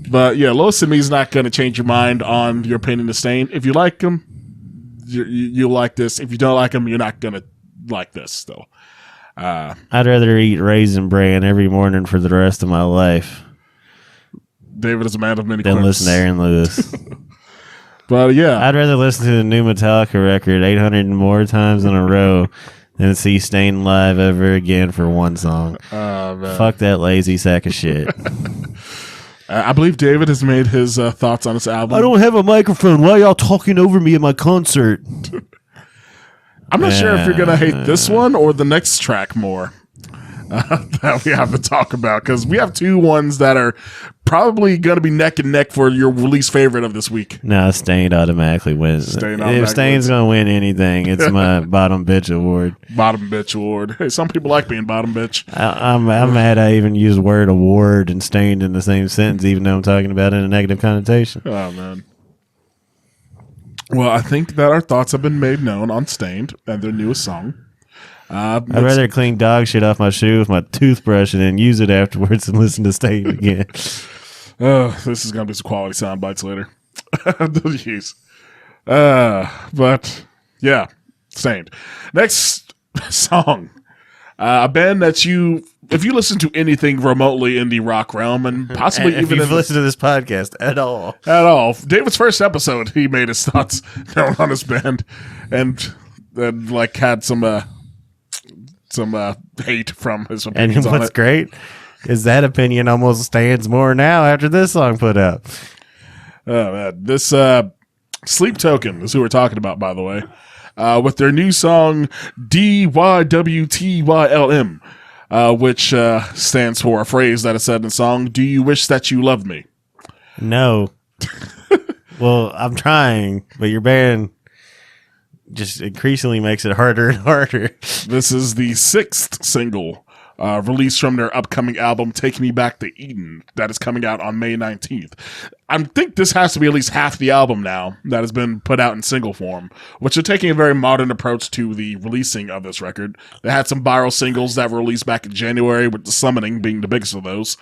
Speaker 2: But yeah, Lowest in Me is not going to change your mind on your opinion of Stained. If you like them, you'll like this. If you don't like them, you're not going to like this still.
Speaker 1: I'd rather eat Raisin Bran every morning for the rest of my life
Speaker 2: David is a man of many
Speaker 1: than
Speaker 2: quips.
Speaker 1: listen to Aaron Lewis.
Speaker 2: But yeah.
Speaker 1: I'd rather listen to the new Metallica record 800 and more times in a row than see Stained live ever again for one song. Fuck that lazy sack of shit.
Speaker 2: I believe David has made his thoughts on this album.
Speaker 1: I don't have a microphone. Why are y'all talking over me at my concert?
Speaker 2: I'm not sure if you're going to hate this one or the next track more that we have to talk about, because we have two ones that are probably going to be neck and neck for your least favorite of this week.
Speaker 1: No, Stained automatically wins. If Stained's going to win anything, it's my bottom bitch award.
Speaker 2: Bottom bitch award. Hey, some people like being bottom bitch.
Speaker 1: I'm mad I even used the word award and Stained in the same sentence, even though I'm talking about it in a negative connotation.
Speaker 2: Oh, man. Well, I think that our thoughts have been made known on Stained and their newest song.
Speaker 1: I'd rather clean dog shit off my shoe with my toothbrush and then use it afterwards and listen to Stained again.
Speaker 2: This is going to be some quality sound bites later. Jeez. But, yeah, Stained. Next song. A band that if you listen to anything remotely in the rock realm, and possibly
Speaker 1: if
Speaker 2: even
Speaker 1: you've listened to this podcast at all,
Speaker 2: David's first episode, he made his thoughts known on his band, and had some hate from his opinions.
Speaker 1: And what's great is that opinion almost stands more now after this song put out.
Speaker 2: Oh man, this Sleep Token is who we're talking about, by the way, with their new song DYWTYLM. which stands for a phrase that is said in the song, "Do you wish that you loved me?"
Speaker 1: No. Well, I'm trying, but your band just increasingly makes it harder and harder.
Speaker 2: This is the 6th single released from their upcoming album, Take Me Back to Eden, that is coming out on May 19th. I think this has to be at least half the album now that has been put out in single form, which are taking a very modern approach to the releasing of this record. They had some viral singles that were released back in January, with The Summoning being the biggest of those,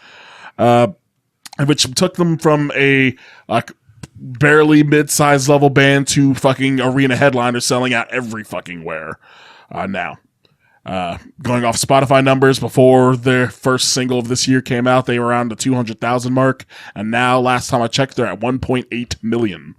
Speaker 2: which took them from a barely mid-sized level band to fucking arena headliners selling out every fucking where now. Going off Spotify numbers, before their first single of this year came out, they were around the 200,000 mark, and now, last time I checked, they're at 1.8 million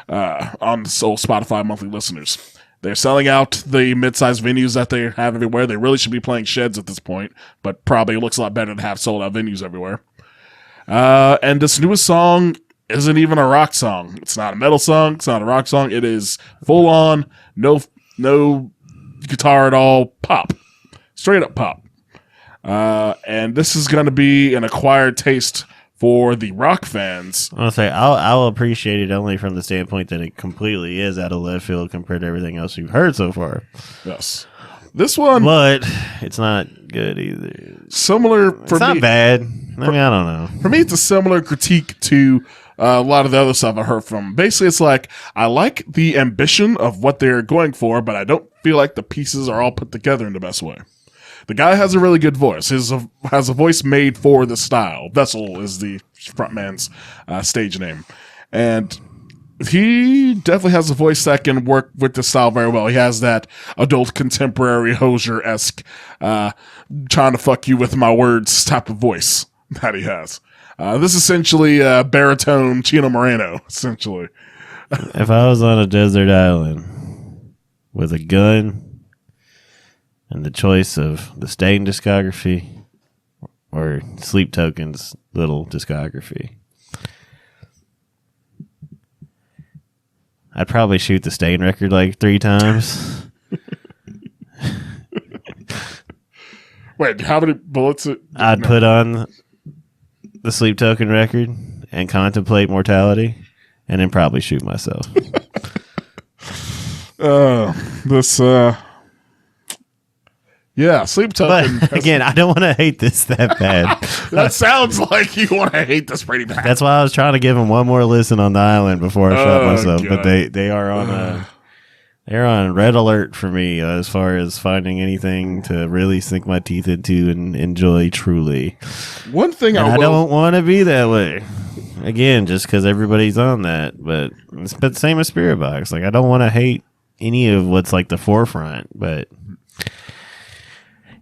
Speaker 2: on sole Spotify monthly listeners. They're selling out the mid-sized venues that they have everywhere. They really should be playing sheds at this point, but probably looks a lot better to have sold-out venues everywhere. And this newest song isn't even a rock song. It's not a metal song. It's not a rock song. It is full-on, no guitar at all, pop, straight up pop, and this is going to be an acquired taste for the rock fans.
Speaker 1: I'll say I'll appreciate it only from the standpoint that it completely is out of left field compared to everything else we've heard so far.
Speaker 2: Yes, this one,
Speaker 1: but it's not good either.
Speaker 2: Similar for
Speaker 1: it's not
Speaker 2: me,
Speaker 1: bad. I mean, I don't know.
Speaker 2: For me, it's a similar critique to a lot of the other stuff I heard from. Basically, it's like, I like the ambition of what they're going for, but I don't feel like the pieces are all put together in the best way. The guy has a really good voice. Has a voice made for the style. Vessel is the frontman's stage name. And he definitely has a voice that can work with the style very well. He has that adult contemporary Hozier-esque, trying to fuck you with my words type of voice that he has. This is essentially baritone Chino Moreno, essentially.
Speaker 1: If I was on a desert island with a gun and the choice of the Stain discography or Sleep Token's little discography, I'd probably shoot the Stain record like 3 times.
Speaker 2: Wait, how many bullets?
Speaker 1: I'd put on the Sleep Token record and contemplate mortality, and then probably shoot myself. Sleep Token. But again, I don't want to hate this that bad.
Speaker 2: That sounds like you want to hate this pretty bad.
Speaker 1: That's why I was trying to give them one more listen on the island before I shot myself. God. But they are on they're on red alert for me as far as finding anything to really sink my teeth into and enjoy truly.
Speaker 2: One thing
Speaker 1: I don't want to be that way. Again, just because everybody's on that. But it's the same as Spirit Box. Like, I don't want to hate any of what's like the forefront, but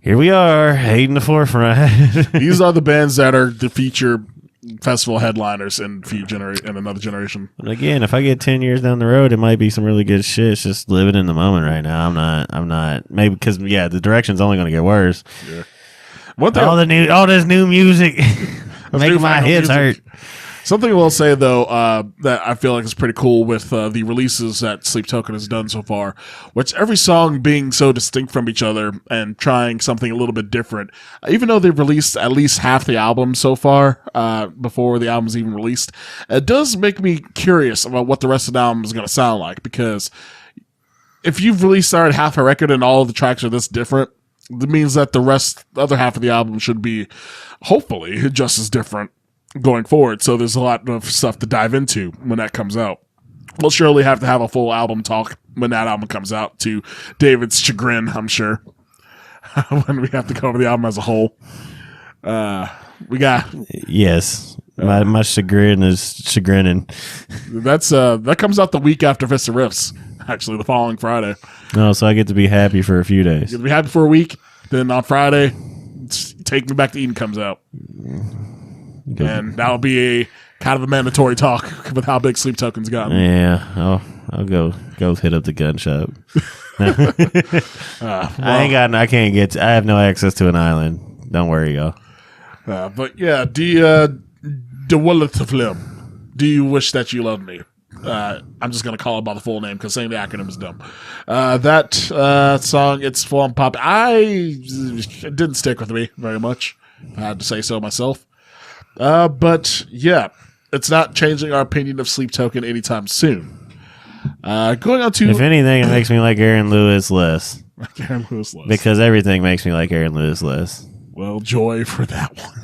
Speaker 1: here we are, hating the forefront.
Speaker 2: These are the bands that are the feature festival headliners in another generation.
Speaker 1: But again, if I get 10 years down the road, it might be some really good shit. It's just living in the moment right now. I'm not maybe because the direction's only going to get worse.
Speaker 2: Yeah.
Speaker 1: All this new music making my head hurt.
Speaker 2: Something I will say, though, that I feel like is pretty cool with the releases that Sleep Token has done so far, which every song being so distinct from each other and trying something a little bit different, even though they've released at least half the album so far before the album's even released, it does make me curious about what the rest of the album is going to sound like, because if you've released half a record and all of the tracks are this different, that means that the other half of the album should be, hopefully, just as different going forward. So there's a lot of stuff to dive into when that comes out. We'll surely have to have a full album talk when that album comes out, to David's chagrin, I'm sure. When we have to cover the album as a whole. We got...
Speaker 1: Yes. My chagrin is chagrining.
Speaker 2: That comes out the week after Vista Riffs, actually, the following Friday.
Speaker 1: Oh, so I get to be happy for a few days.
Speaker 2: You get to be happy for a week, then on Friday, Take Me Back to Eden comes out. Good. And that'll be a kind of a mandatory talk with how big Sleep Token's gotten.
Speaker 1: Yeah, I'll go hit up the gun shop. I have no access to an island. Don't worry, y'all.
Speaker 2: But yeah, do you wish that you loved me? I'm just going to call it by the full name because saying the acronym is dumb. That song, it's full on pop. It didn't stick with me very much. I had to say so myself. But yeah, it's not changing our opinion of Sleep Token anytime soon. Going on to...
Speaker 1: If anything, it makes me like Aaron Lewis less.
Speaker 2: Aaron Lewis less.
Speaker 1: Because everything makes me like Aaron Lewis less.
Speaker 2: Well, joy for that one.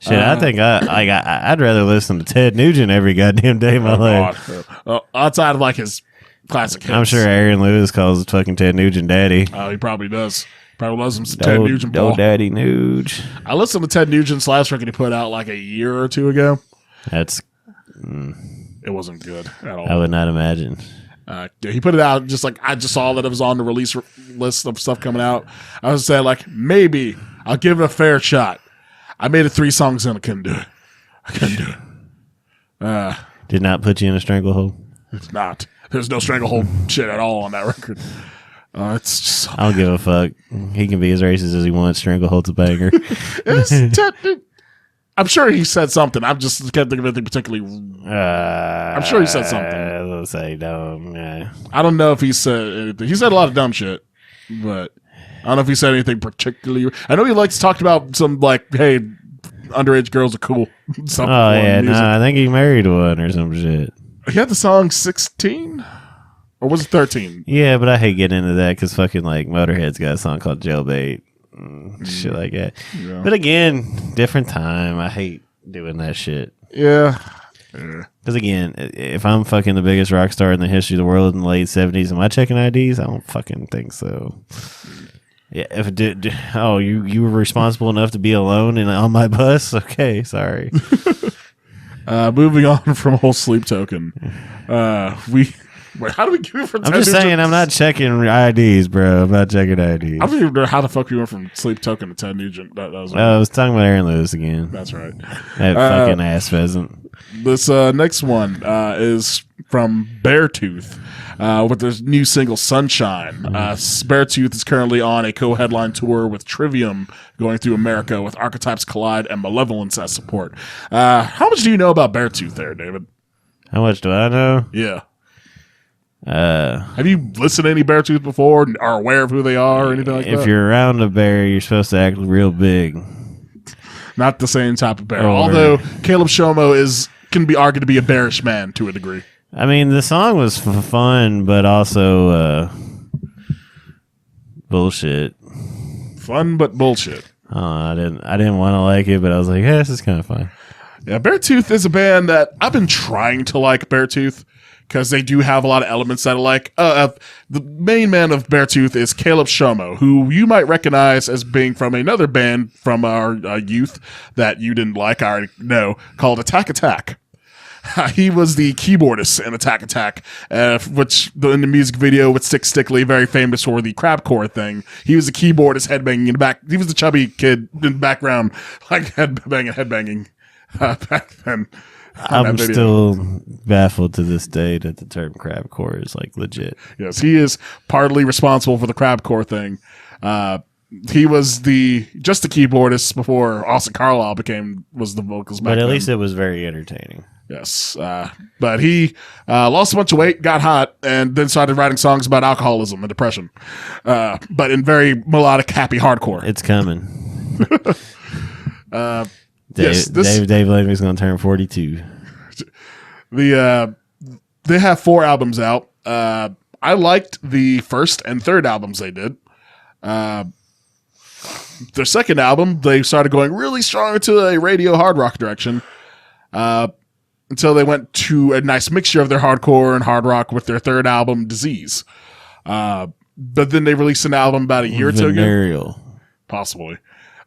Speaker 1: Shit, I think I'd rather listen to Ted Nugent every goddamn day of my life.
Speaker 2: Outside of like his classic hits.
Speaker 1: I'm sure Aaron Lewis calls fucking Ted Nugent daddy.
Speaker 2: Oh, he probably does. Probably loves him some Ted Nugent.
Speaker 1: Oh, daddy Nuge.
Speaker 2: I listened to Ted Nugent's last record he put out like a year or two ago.
Speaker 1: It
Speaker 2: wasn't good at all.
Speaker 1: I would not imagine.
Speaker 2: He put it out just like I just saw that it was on the release list of stuff coming out. I was saying like maybe I'll give it a fair shot. I made it 3 songs and I couldn't do it.
Speaker 1: Did not put you in a stranglehold?
Speaker 2: It's not. There's no stranglehold shit at all on that record. It's just.
Speaker 1: I don't give a fuck. He can be as racist as he wants. Stranglehold's a banger.
Speaker 2: I'm sure he said something. I just can't think of anything particularly. I'm sure he said something.
Speaker 1: Let's say dumb. Yeah.
Speaker 2: I don't know if he said anything. He said a lot of dumb shit, but I don't know if he said anything particularly. I know he likes talking about some like, hey, underage girls are cool.
Speaker 1: Oh yeah, I think he married one or some shit.
Speaker 2: He had the song 16, or was it 13?
Speaker 1: Yeah, but I hate getting into that because fucking like Motorhead's got a song called Jailbait, shit like that. Yeah. But again, different time. I hate doing that shit.
Speaker 2: Yeah.
Speaker 1: Because again, if I'm fucking the biggest rock star in the history of the world in the late 70s, am I checking IDs? I don't fucking think so. Yeah, if it did, you were responsible enough to be alone and on my bus? Okay, sorry.
Speaker 2: Moving on from whole Sleep Token, wait, how do we get from?
Speaker 1: I'm just saying, I'm not checking IDs, bro. I'm not checking IDs.
Speaker 2: I don't even know how the fuck we went from Sleep Token to Ted Nugent. That was
Speaker 1: I was talking about Aaron Lewis again.
Speaker 2: That's right.
Speaker 1: That fucking ass pheasant.
Speaker 2: This next one is from Beartooth with their new single Sunshine. Beartooth is currently on a co-headline tour with Trivium going through America with Archetypes Collide and Malevolence as support. How much do you know about Beartooth there, David?
Speaker 1: How much do I know?
Speaker 2: Yeah. Have you listened to any Beartooth before and are aware of who they are or anything like that?
Speaker 1: If you're around a bear, you're supposed to act real big.
Speaker 2: Not the same type of bear. Although Caleb Shomo can be argued to be a bearish man to a degree.
Speaker 1: I mean, the song was fun, but also bullshit.
Speaker 2: Fun, but bullshit.
Speaker 1: I didn't want to like it, but I was like, yeah, this is kind of fun.
Speaker 2: Yeah, Beartooth is a band that I've been trying to like Beartooth because they do have a lot of elements that I like. The main man of Beartooth is Caleb Shomo, who you might recognize as being from another band from our youth that you didn't like, I already know, called Attack Attack. He was the keyboardist in Attack Attack, which in the music video with Stick Stickly, very famous for the crabcore thing. He was the keyboardist headbanging in the back. He was the chubby kid in the background, like headbanging back then.
Speaker 1: I'm still baffled to this day that the term crabcore is like legit.
Speaker 2: Yes, he is partly responsible for the crabcore thing. He was just the keyboardist before Austin Carlisle was the vocals back then.
Speaker 1: But at least it was very entertaining.
Speaker 2: Yes, but he lost a bunch of weight, got hot, and then started writing songs about alcoholism and depression, but in very melodic, happy hardcore.
Speaker 1: It's coming.
Speaker 2: Dave
Speaker 1: Laving's going to turn 42.
Speaker 2: They have 4 albums out. I liked the first and third albums they did. Their second album, they started going really strong into a radio hard rock direction. Until they went to a nice mixture of their hardcore and hard rock with their third album, Disease. But then they released an album about a year or two ago. Possibly.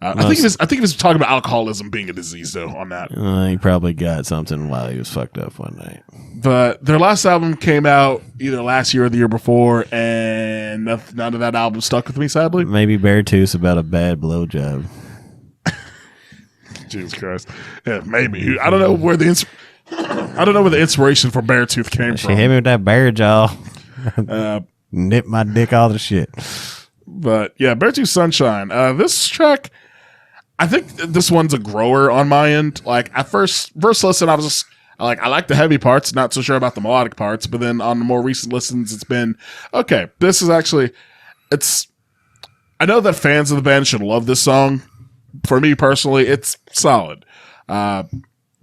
Speaker 2: I think he was talking about alcoholism being a disease, though, on that.
Speaker 1: He probably got something while he was fucked up one night.
Speaker 2: But their last album came out either last year or the year before, and none of that album stuck with me, sadly.
Speaker 1: Maybe Beartooth's about a bad blowjob.
Speaker 2: Jesus Christ. Yeah, maybe. I don't know where the inspiration for Beartooth came from.
Speaker 1: She hit me with that bear jaw. Nip my dick all the shit.
Speaker 2: But yeah, Beartooth Sunshine. This track, I think this one's a grower on my end. Like at first listen, I was I like the heavy parts, not so sure about the melodic parts, but then on the more recent listens, it's been, okay, this is actually, I know that fans of the band should love this song. For me personally, it's solid.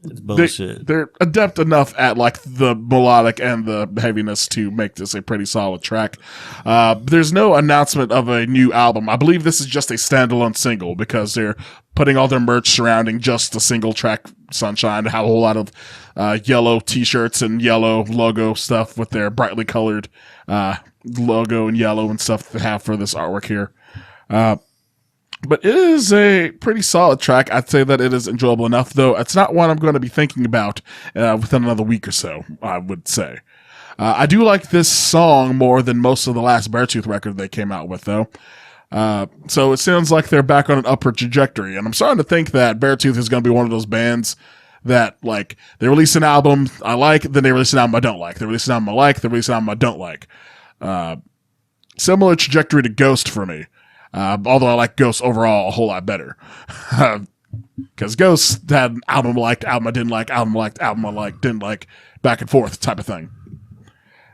Speaker 1: It's bullshit.
Speaker 2: They're adept enough at like the melodic and the heaviness to make this a pretty solid track. There's no announcement of a new album. I believe this is just a standalone single because they're putting all their merch surrounding just the single track Sunshine. They have a whole lot of yellow t-shirts and yellow logo stuff with their brightly colored logo and yellow and stuff they have for this artwork here. But it is a pretty solid track. I'd say that it is enjoyable enough, though it's not one I'm going to be thinking about within another week or so, I would say. I do like this song more than most of the last Beartooth record they came out with, though. So it sounds like they're back on an upward trajectory, and I'm starting to think that Beartooth is going to be one of those bands that, like, they release an album I like, then they release an album I don't like. They release an album I like, they release an album I don't like. Similar trajectory to Ghost for me. Although I like Ghost overall a whole lot better. Because Ghost had an album I liked, album I didn't like, album I liked, album I liked, didn't like, back and forth type of thing.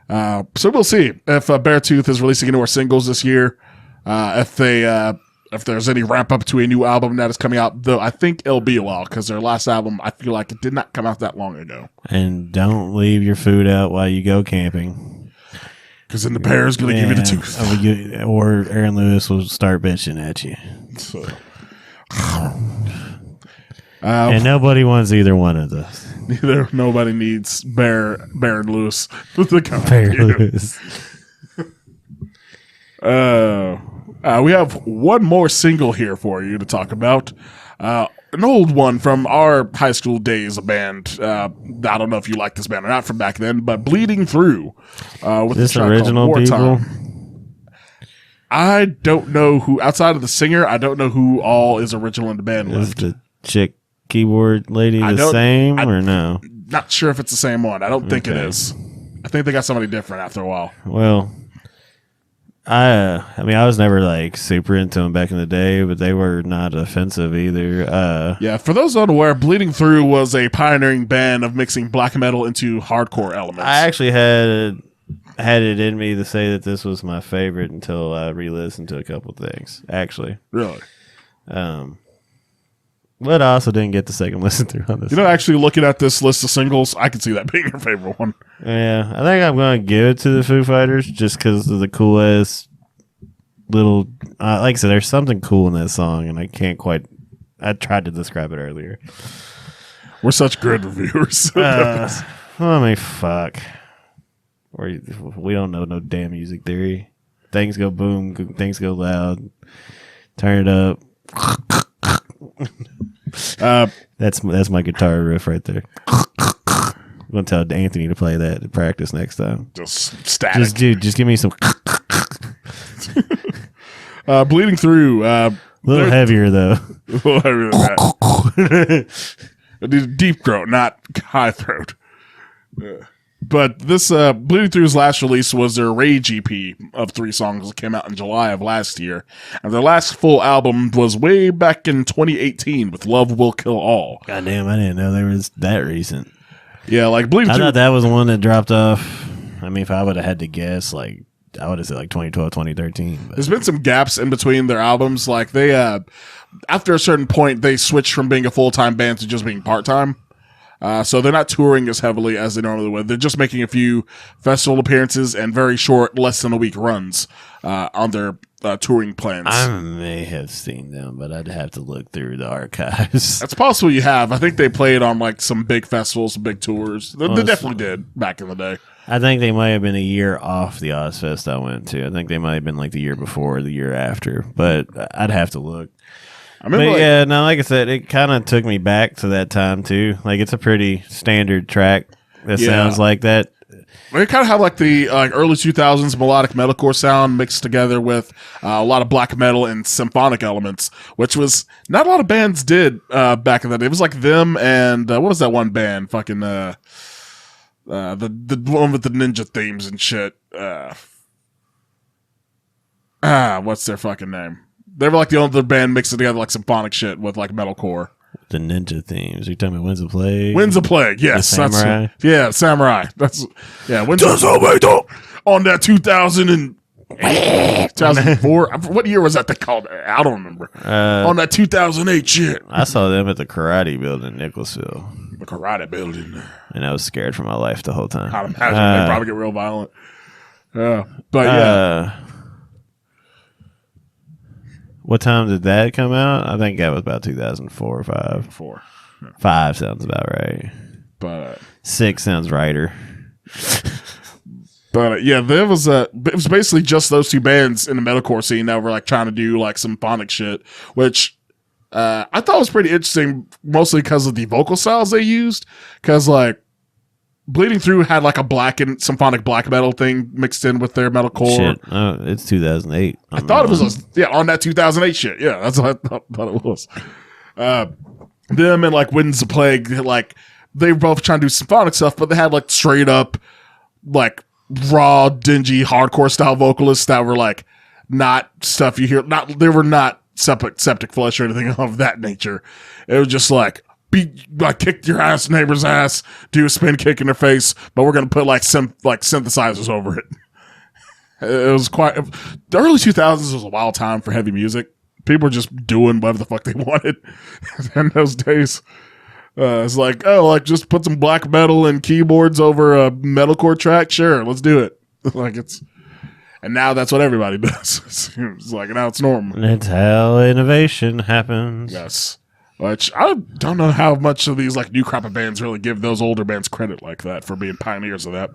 Speaker 2: So we'll see if Beartooth is releasing any more singles this year. If there's any ramp up to a new album that is coming out, though I think it'll be a while because their last album, I feel like it did not come out that long ago.
Speaker 1: And don't leave your food out while you go camping.
Speaker 2: Because then the bear's going to give you the tooth.
Speaker 1: Or Aaron Lewis will start bitching at you.
Speaker 2: So.
Speaker 1: And nobody wants either one of those.
Speaker 2: Nobody needs Bear and Lewis.
Speaker 1: Bear Lewis.
Speaker 2: We have one more single here for you to talk about. An old one from our high school days, a band. I don't know if you like this band or not from back then, but Bleeding Through. With
Speaker 1: this original people?
Speaker 2: I don't know who, outside of the singer, I don't know who all is original in the band
Speaker 1: Is
Speaker 2: left.
Speaker 1: the chick keyboard lady the same or no?
Speaker 2: Not sure if it's the same one. I don't think it is. I think they got somebody different after a while.
Speaker 1: Well, I mean, I was never like super into them back in the day, but they were not offensive either.
Speaker 2: Yeah, for those unaware, Bleeding Through was a pioneering band of mixing black metal into hardcore elements.
Speaker 1: I actually had it in me to say that this was my favorite until I re-listened to a couple things. Actually,
Speaker 2: really.
Speaker 1: But I also didn't get the second listen through on this.
Speaker 2: You know, actually looking at this list of singles, I can see that being your favorite one.
Speaker 1: Yeah, I think I'm going to give it to the Foo Fighters just because of the cool-ass little... like I said, there's something cool in that song, and I can't quite... I tried to describe it earlier.
Speaker 2: We're such good reviewers.
Speaker 1: I mean, fuck. We don't know no damn music theory. Things go boom, things go loud. Turn it up. That's my guitar riff right there. I'm gonna tell Anthony to play that at practice next time.
Speaker 2: Just static.
Speaker 1: Just give me some.
Speaker 2: Bleeding Through.
Speaker 1: A little heavier though.
Speaker 2: A little heavier than that. I need a deep throat, not high throat. But this Bleeding Through's last release was their Rage EP of 3 songs that came out in July of last year. And their last full album was way back in 2018 with Love Will Kill All.
Speaker 1: Goddamn, I didn't know they was that recent.
Speaker 2: Yeah, like Bleeding Through.
Speaker 1: I thought that was the one that dropped off. I mean, if I would have had to guess, like, I would have said like 2012, 2013. But.
Speaker 2: There's been some gaps in between their albums. Like they, after a certain point, they switched from being a full-time band to just being part-time. So they're not touring as heavily as they normally would. They're just making a few festival appearances and very short, less than a week runs on their touring plans.
Speaker 1: I may have seen them, but I'd have to look through the archives.
Speaker 2: That's possible you have. I think they played on like some big festivals, some big tours. They definitely did back in the day.
Speaker 1: I think they might have been a year off the Ozfest I went to. I think they might have been like the year before or the year after, but I'd have to look. Like I said, it kind of took me back to that time too. Like it's a pretty standard track that sounds like that.
Speaker 2: They kind of have like the early 2000s melodic metalcore sound mixed together with a lot of black metal and symphonic elements, which was not a lot of bands did back in the day. It was like them and what was that one band? Fucking the one with the ninja themes and shit. What's their fucking name? They were like the only band mixing together like symphonic shit with like metalcore.
Speaker 1: the ninja themes. You're talking about Winds of Plague?
Speaker 2: Winds of Plague, yes.
Speaker 1: Samurai?
Speaker 2: Samurai. Winds of Plague. On that 2004. What year was that they called? I don't remember. On that 2008 shit.
Speaker 1: I saw them at the Karate Building in Nicholasville.
Speaker 2: The Karate Building.
Speaker 1: And I was scared for my life the whole time.
Speaker 2: I'd imagine they probably get real violent. But yeah.
Speaker 1: What time did that come out? I think that was about 2004 or 5.
Speaker 2: 4. Yeah.
Speaker 1: 5 sounds about right.
Speaker 2: But
Speaker 1: 6 sounds righter.
Speaker 2: But it was basically just those two bands in the metalcore scene that were like trying to do like symphonic shit, which I thought was pretty interesting, mostly because of the vocal styles they used. Because like Bleeding Through had like a symphonic black metal thing mixed in with their metalcore.
Speaker 1: Shit. Oh, it's 2008.
Speaker 2: I thought it was on that 2008 shit. Yeah, that's what I thought it was. Them and like Winds of Plague, like they were both trying to do symphonic stuff, but they had like straight up like raw, dingy, hardcore style vocalists that were like not stuff you hear. They were not septic flush or anything of that nature. It was just like kick your neighbor's ass, do a spin kick in their face, but we're gonna put like synthesizers over it. It was quite. The early 2000s was a wild time for heavy music. People were just doing whatever the fuck they wanted in those days. It's like, just put some black metal and keyboards over a metalcore track. Sure, let's do it. And now that's what everybody does. It's like now it's normal.
Speaker 1: That's how innovation happens.
Speaker 2: Yes. Which I don't know how much of these like new crop of bands really give those older bands credit like that for being pioneers of that.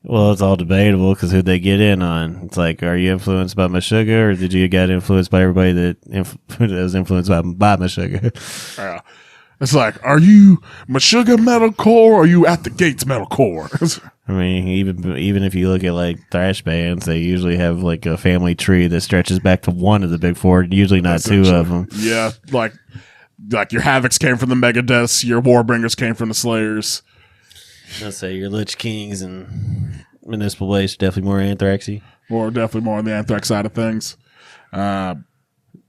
Speaker 1: Well, it's all debatable because who'd they get in on? It's like, are you influenced by Meshuggah, or did you get influenced by everybody that was influenced by Meshuggah?
Speaker 2: It's like, are you Meshuggah metalcore or are you at the gates metalcore?
Speaker 1: I mean, even if you look at like thrash bands, they usually have like a family tree that stretches back to one of the big four, usually not two of them.
Speaker 2: Yeah, like your Havocs came from the Megadeths, your Warbringers came from the Slayers.
Speaker 1: I'd say your Lich Kings and Municipal Waste definitely more Anthraxy.
Speaker 2: Definitely more on the Anthrax side of things.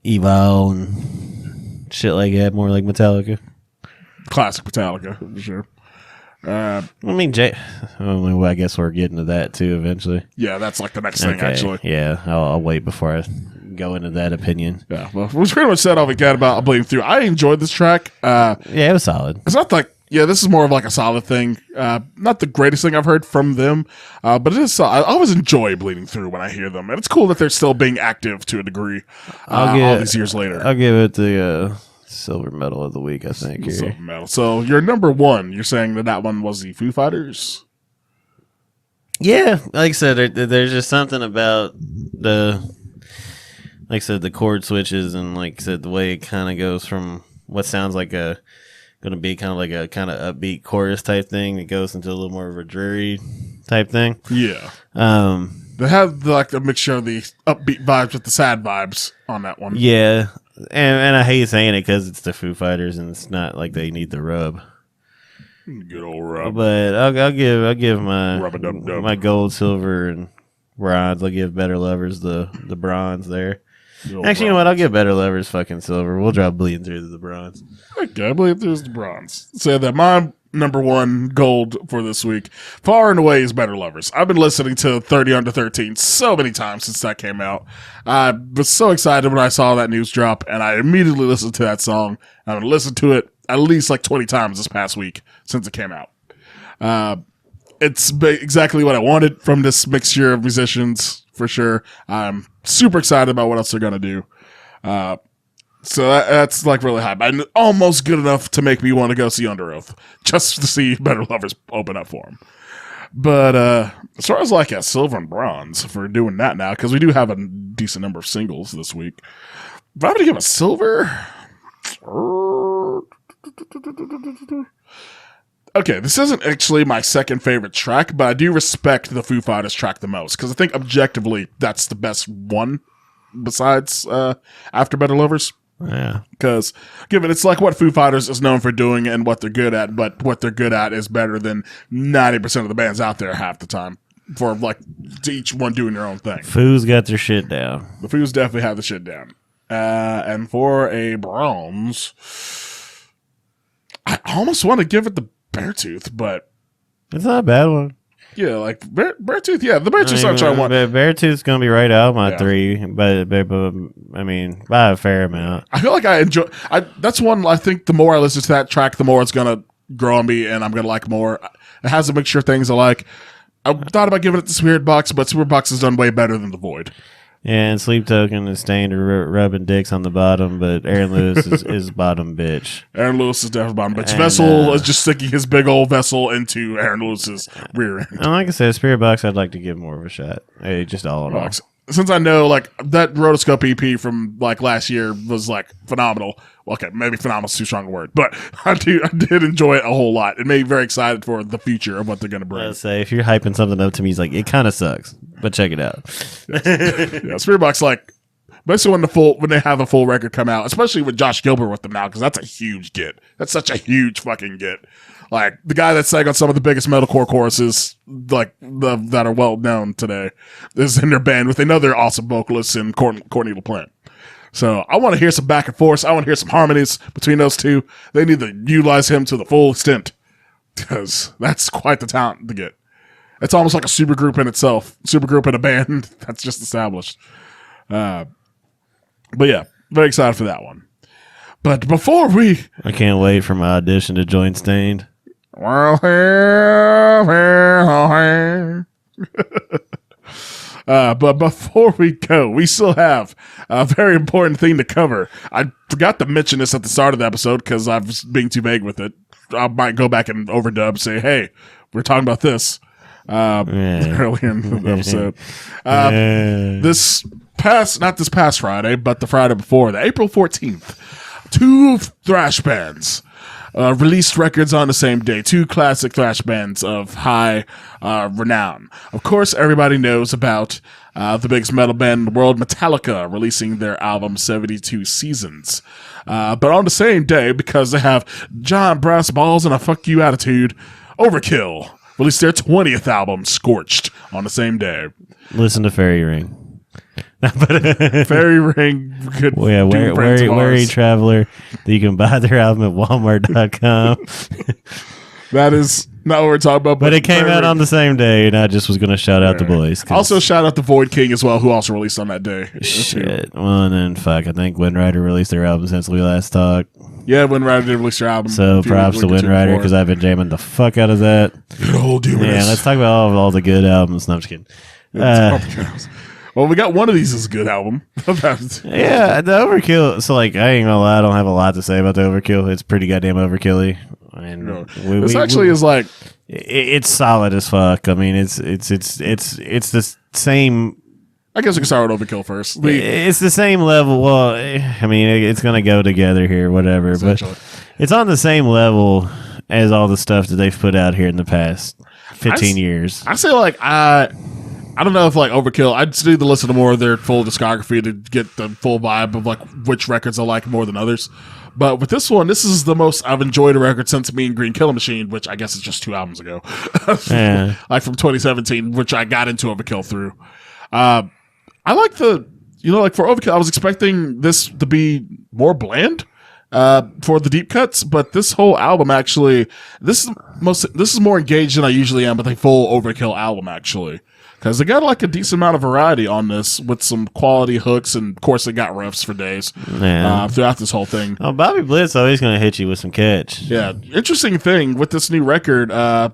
Speaker 1: Evil and shit like that, more like Metallica.
Speaker 2: Classic Metallica, for sure.
Speaker 1: I guess we're getting to that too eventually.
Speaker 2: Yeah, that's like the next thing, actually.
Speaker 1: Yeah, I'll wait before I go into that opinion.
Speaker 2: Yeah, well, we pretty much said all we got about Bleeding Through. I enjoyed this track.
Speaker 1: Yeah, it was solid.
Speaker 2: It's not like, this is more of like a solid thing. Not the greatest thing I've heard from them, but it is solid. I always enjoy Bleeding Through when I hear them, and it's cool that they're still being active to a degree all these years later.
Speaker 1: I'll give it the silver medal of the week, I think.
Speaker 2: Silver medal. So your number one, you're saying that one was the Foo Fighters?
Speaker 1: Yeah, like I said, there's just something about the chord switches, and like I said, the way it kind of goes from what sounds like going to be kind of like a kind of upbeat chorus type thing that goes into a little more of a dreary type thing.
Speaker 2: Yeah. They have like a mixture of the upbeat vibes with the sad vibes on that one.
Speaker 1: Yeah. And I hate saying it because it's the Foo Fighters and it's not like they need the rub.
Speaker 2: Good old rub.
Speaker 1: But I'll give my gold, silver, and bronze. I'll give Better Lovers the bronze there. Actually, you know what? I'll give Better Lovers fucking silver. We'll drop Bleeding Through to the bronze.
Speaker 2: Okay, I believe there's the bronze. So that my number one gold for this week, far and away, is Better Lovers. I've been listening to 30 Under 13 so many times since that came out. I was so excited when I saw that news drop, and I immediately listened to that song. I've listened to it at least like 20 times this past week since it came out. It's exactly what I wanted from this mixture of musicians, for sure. I'm super excited about what else they're going to do. So that's like really high, but almost good enough to make me want to go see Under Oath just to see Better Lovers open up for them. But as far as like a silver and bronze for doing that now, because we do have a decent number of singles this week, if I'm going to give a silver, okay, this isn't actually my second favorite track, but I do respect the Foo Fighters track the most because I think objectively that's the best one besides After Better Lovers.
Speaker 1: Yeah.
Speaker 2: Because given it's like what Foo Fighters is known for doing and what they're good at, but what they're good at is better than 90% of the bands out there half the time for like each one doing their own thing.
Speaker 1: Foo's got their shit down.
Speaker 2: The Foos definitely have the shit down. And for a bronze, I almost want to give it the Beartooth, but
Speaker 1: It's not a bad one.
Speaker 2: yeah, like Beartooth. Yeah, the Beartooth's not trying to want.
Speaker 1: Beartooth's gonna be right out my
Speaker 2: Yeah.
Speaker 1: 3, but I mean by a fair amount.
Speaker 2: I feel like I enjoy. That's one. I think the more I listen to that track, the more it's gonna grow on me, and I'm gonna like more. It has a mixture of things I like. I thought about giving it the Spirit Box, but Spirit Box has done way better than the Void.
Speaker 1: And Sleep Token and Stained are rubbing dicks on the bottom, but Aaron Lewis is bottom bitch.
Speaker 2: Aaron Lewis is definitely bottom, but
Speaker 1: And,
Speaker 2: Vessel is just sticking his big old vessel into Aaron Lewis's rear end.
Speaker 1: And like I said, Spirit Box, I'd like to give more of a shot. Hey, just all in all.
Speaker 2: Since I know like that Rotoscope EP from like last year was like phenomenal. Well, okay, maybe phenomenal is too strong a word, but I did enjoy it a whole lot. It made me very excited for the future of what they're going to bring.
Speaker 1: I'd say if you're hyping something up to me, it's like it kind of sucks, but check it out.
Speaker 2: Yeah, Spirit Box, like basically when they have a full record come out, especially with Josh Gilbert with them now, because that's a huge get. That's such a huge fucking get. Like the guy that sang on some of the biggest metalcore choruses, like that are well known today, is in their band with another awesome vocalist in Courtney LaPlante. So I want to hear some back and forth. I want to hear some harmonies between those two. They need to utilize him to the full extent because that's quite the talent to get. It's almost like a supergroup in itself. Supergroup in a band that's just established. But yeah, very excited for that one. But before
Speaker 1: I can't wait for my audition to join Stained.
Speaker 2: But before we go, we still have a very important thing to cover. I forgot to mention this at the start of the episode because I was being too vague with it. I might go back and overdub, say, hey, we're talking about this earlier in the episode. Not this past Friday, but the Friday before, the April 14th, 2 thrash bands released records on the same day. 2 classic thrash bands of high renown. Of course, everybody knows about the biggest metal band in the world, Metallica, releasing their album 72 Seasons. But on the same day, because they have giant brass balls and a fuck you attitude, Overkill released their 20th album, Scorched, on the same day.
Speaker 1: Listen to Fairy Ring.
Speaker 2: Fairy Ring, good.
Speaker 1: Well, yeah, Weary Traveler. You can buy their album at Walmart.com.
Speaker 2: That is not what we're talking about.
Speaker 1: But it came out on the same day, and I just was going to shout out the boys.
Speaker 2: Also, shout out the Void King as well, who also released on that day.
Speaker 1: Shit. Well, and then fuck, I think Wind Rider released their album since we last talked.
Speaker 2: Yeah, Wind Rider did release their album.
Speaker 1: So props to Wind Rider because I've been jamming the fuck out of that.
Speaker 2: Good old Dumas.
Speaker 1: Yeah, let's talk about all the good albums. No, I'm just kidding.
Speaker 2: Well, we got one of these as a good album.
Speaker 1: Yeah, the Overkill. So, like, I ain't gonna lie, I don't have a lot to say about the Overkill. It's pretty goddamn overkilly. And
Speaker 2: is like
Speaker 1: it's solid as fuck. I mean, it's the same.
Speaker 2: I guess we can start with Overkill first.
Speaker 1: It's the same level. Well, I mean, it's gonna go together here, whatever. But it's on the same level as all the stuff that they've put out here in the past 15 years.
Speaker 2: I say like I don't know if like Overkill. I just need to listen to more of their full discography to get the full vibe of like which records I like more than others. But with this one, this is the most I've enjoyed a record since Me and Green Killing Machine, which I guess is just 2 albums ago,
Speaker 1: Yeah.
Speaker 2: like from 2017, which I got into Overkill through. I like like for Overkill, I was expecting this to be more bland for the deep cuts, but this whole album actually, this is more engaged than I usually am with a full Overkill album actually. Because they got like a decent amount of variety on this with some quality hooks, and of course they got riffs for days throughout this whole thing.
Speaker 1: Oh, Bobby Blitz always going to hit you with some catch.
Speaker 2: Yeah. Interesting thing with this new record, 4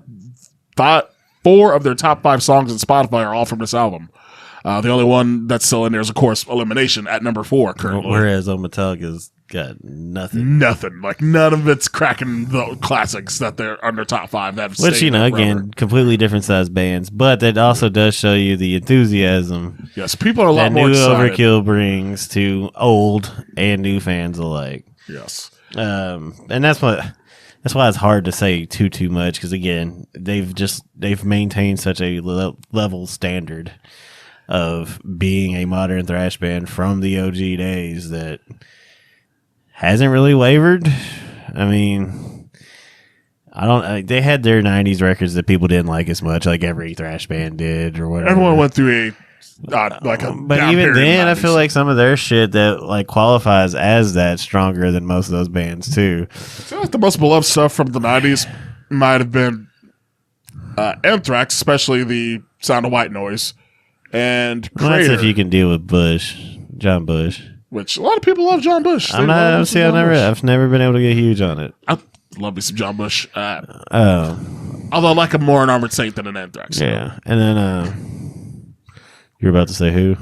Speaker 2: of their top 5 songs on Spotify are all from this album. The only one that's still in there is, of course, Elimination at number 4 currently.
Speaker 1: Whereas on Metallica's got nothing.
Speaker 2: Nothing. Like, none of it's cracking the classics that they're under top 5.
Speaker 1: Which, again, completely different size bands. But that also does show you the enthusiasm.
Speaker 2: Yes, people are a lot more excited.
Speaker 1: That new Overkill brings to old and new fans alike.
Speaker 2: Yes.
Speaker 1: And that's why it's hard to say too much, because, again, they've maintained such a level standard of being a modern thrash band from the OG days that hasn't really wavered. I mean, they had their 90s records that people didn't like as much, like every thrash band did or whatever.
Speaker 2: Everyone went through like a
Speaker 1: but
Speaker 2: down
Speaker 1: even
Speaker 2: period
Speaker 1: then,
Speaker 2: in
Speaker 1: I
Speaker 2: the
Speaker 1: feel
Speaker 2: 90s.
Speaker 1: like some of their shit that like qualifies as that stronger than most of those bands too.
Speaker 2: I feel like the most beloved stuff from the 90s might have been Anthrax, especially the Sound of White Noise, and
Speaker 1: Well, that's
Speaker 2: Crater,
Speaker 1: if you can deal with John Bush.
Speaker 2: which a lot of people love John Bush.
Speaker 1: I'm not. See, I've never been able to get huge on it.
Speaker 2: I love me some John Bush.
Speaker 1: Oh,
Speaker 2: Although I like him more in Armored Saint than in Anthrax.
Speaker 1: yeah. And then you're about to say who?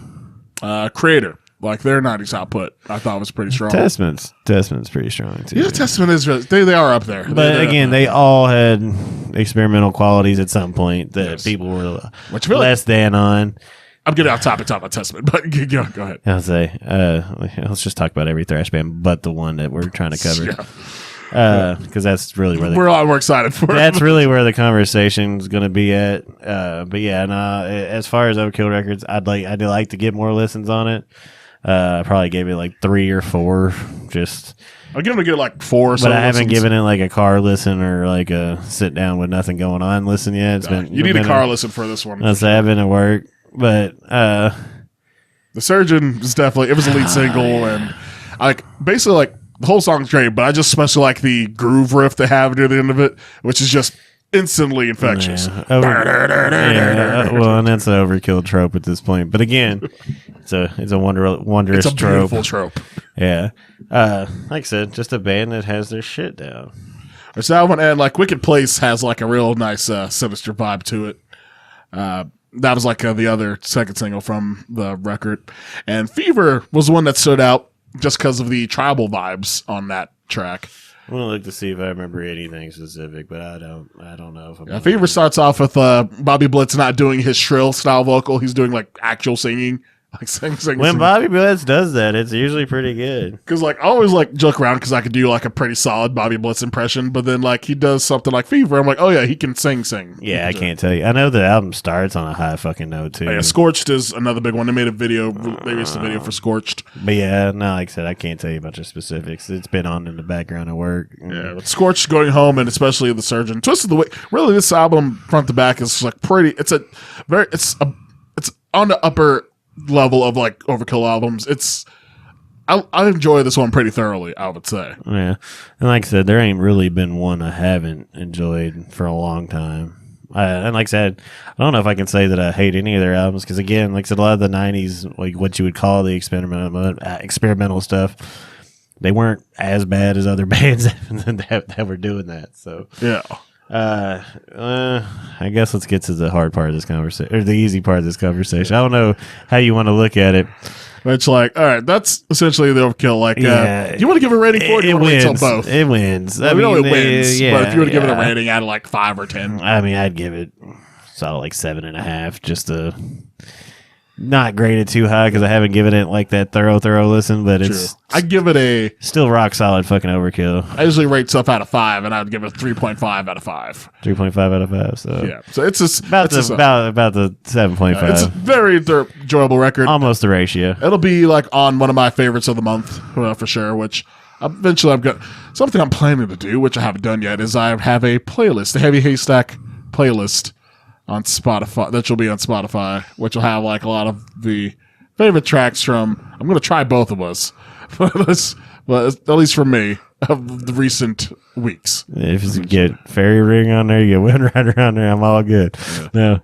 Speaker 2: Creator, like their 90s output, I thought was pretty strong.
Speaker 1: Testament's pretty strong too.
Speaker 2: Yeah, Testament is really, they are up there.
Speaker 1: But
Speaker 2: They're
Speaker 1: again,
Speaker 2: up there.
Speaker 1: they all had experimental qualities at some point that
Speaker 2: Yes.
Speaker 1: people were
Speaker 2: Which I feel like-
Speaker 1: less than on.
Speaker 2: I'm getting off topic talking about Testament, but go ahead.
Speaker 1: I'll say, let's just talk about every thrash band, but the one that we're trying to cover,
Speaker 2: Yeah.
Speaker 1: because that's really where
Speaker 2: We're a lot more excited for
Speaker 1: that's
Speaker 2: it.
Speaker 1: really where the conversation's going to be at. But yeah, as far as Overkill Records, I'd like to get more listens on it. I probably gave it like 3 or 4, just.
Speaker 2: I'm going to get like 4 or so.
Speaker 1: But I haven't
Speaker 2: listens.
Speaker 1: given it like a car listen or like a sit down with nothing going on listen yet. It's been
Speaker 2: You need a car listen for this one.
Speaker 1: I've been at work, but
Speaker 2: The Surgeon is definitely, it was a lead single, and like basically like the whole song's great, but I just especially like the groove riff they have near the end of it, which is just instantly infectious.
Speaker 1: yeah, well, and that's an overkill trope at this point. But again, it's a wondrous
Speaker 2: It's a
Speaker 1: trope.
Speaker 2: beautiful trope.
Speaker 1: Yeah, like I said, just a band that has their shit down.
Speaker 2: There's that one, and like Wicked Place has like a real nice sinister vibe to it. That was like the other second single from the record, and Fever was one that stood out just because of the tribal vibes on that track.
Speaker 1: I'm gonna look to see if I remember anything specific, but I don't know if I'm.
Speaker 2: Yeah, Fever starts off with Bobby Blitz not doing his shrill style vocal; he's doing like actual singing, like sing.
Speaker 1: When Bobby Blitz does that, it's usually pretty good.
Speaker 2: Because like I always like joke around because I could do like a pretty solid Bobby Blitz impression, but then like he does something like Fever, I'm like, oh yeah, he can sing.
Speaker 1: Yeah, I can't tell you. I know the album starts on a high fucking note too.
Speaker 2: Oh, yeah, Scorched is another big one. They made a video. They released a video for Scorched.
Speaker 1: But yeah, no, like I said, I can't tell you a bunch of specifics. It's been on in the background at work.
Speaker 2: Yeah, but Scorched, Going Home, and especially The Surgeon, Twisted the Way. Really, this album front to back is like pretty. It's on the upper level of like Overkill albums. I enjoy this one pretty thoroughly, I would say.
Speaker 1: Yeah, and like I said, there ain't really been one I haven't enjoyed for a long time. And like I said, I don't know if I can say that I hate any of their albums because again, like I said, a lot of the '90s, like what you would call the experimental stuff, they weren't as bad as other bands that were doing that. So
Speaker 2: Yeah.
Speaker 1: I guess let's get to the hard part of this conversation, or the easy part of this conversation. I don't know how you want to look at it.
Speaker 2: It's like, all right, that's essentially the Overkill. Like, you want to give a rating for it? Or you want to wait till both?
Speaker 1: It wins.
Speaker 2: Well, we know it wins,
Speaker 1: yeah,
Speaker 2: but if you were to give it a
Speaker 1: yeah.
Speaker 2: rating out of like 5 or 10,
Speaker 1: I mean, I'd give it solid like 7.5, just to not grade it too high because I haven't given it like that thorough listen, but it's
Speaker 2: I give it a.
Speaker 1: still rock solid fucking Overkill.
Speaker 2: I usually rate stuff out of 5, and I would give it a 3.5 out of 5.
Speaker 1: 3.5 out of 5. So
Speaker 2: Yeah, so it's just
Speaker 1: about the 7.5.
Speaker 2: It's a very enjoyable record.
Speaker 1: Almost the ratio.
Speaker 2: It'll be like on one of my favorites of the month for sure. Which eventually I've got something I'm planning to do, which I haven't done yet. Is I have a playlist, a Heavy Haystack playlist on Spotify that will be on Spotify, which will have like a lot of the favorite tracks from. I'm going to try both of us, but at least for me of the recent weeks.
Speaker 1: If you get Fairy Ring on there, you get Wind Rider on there, I'm all good. Yeah. No.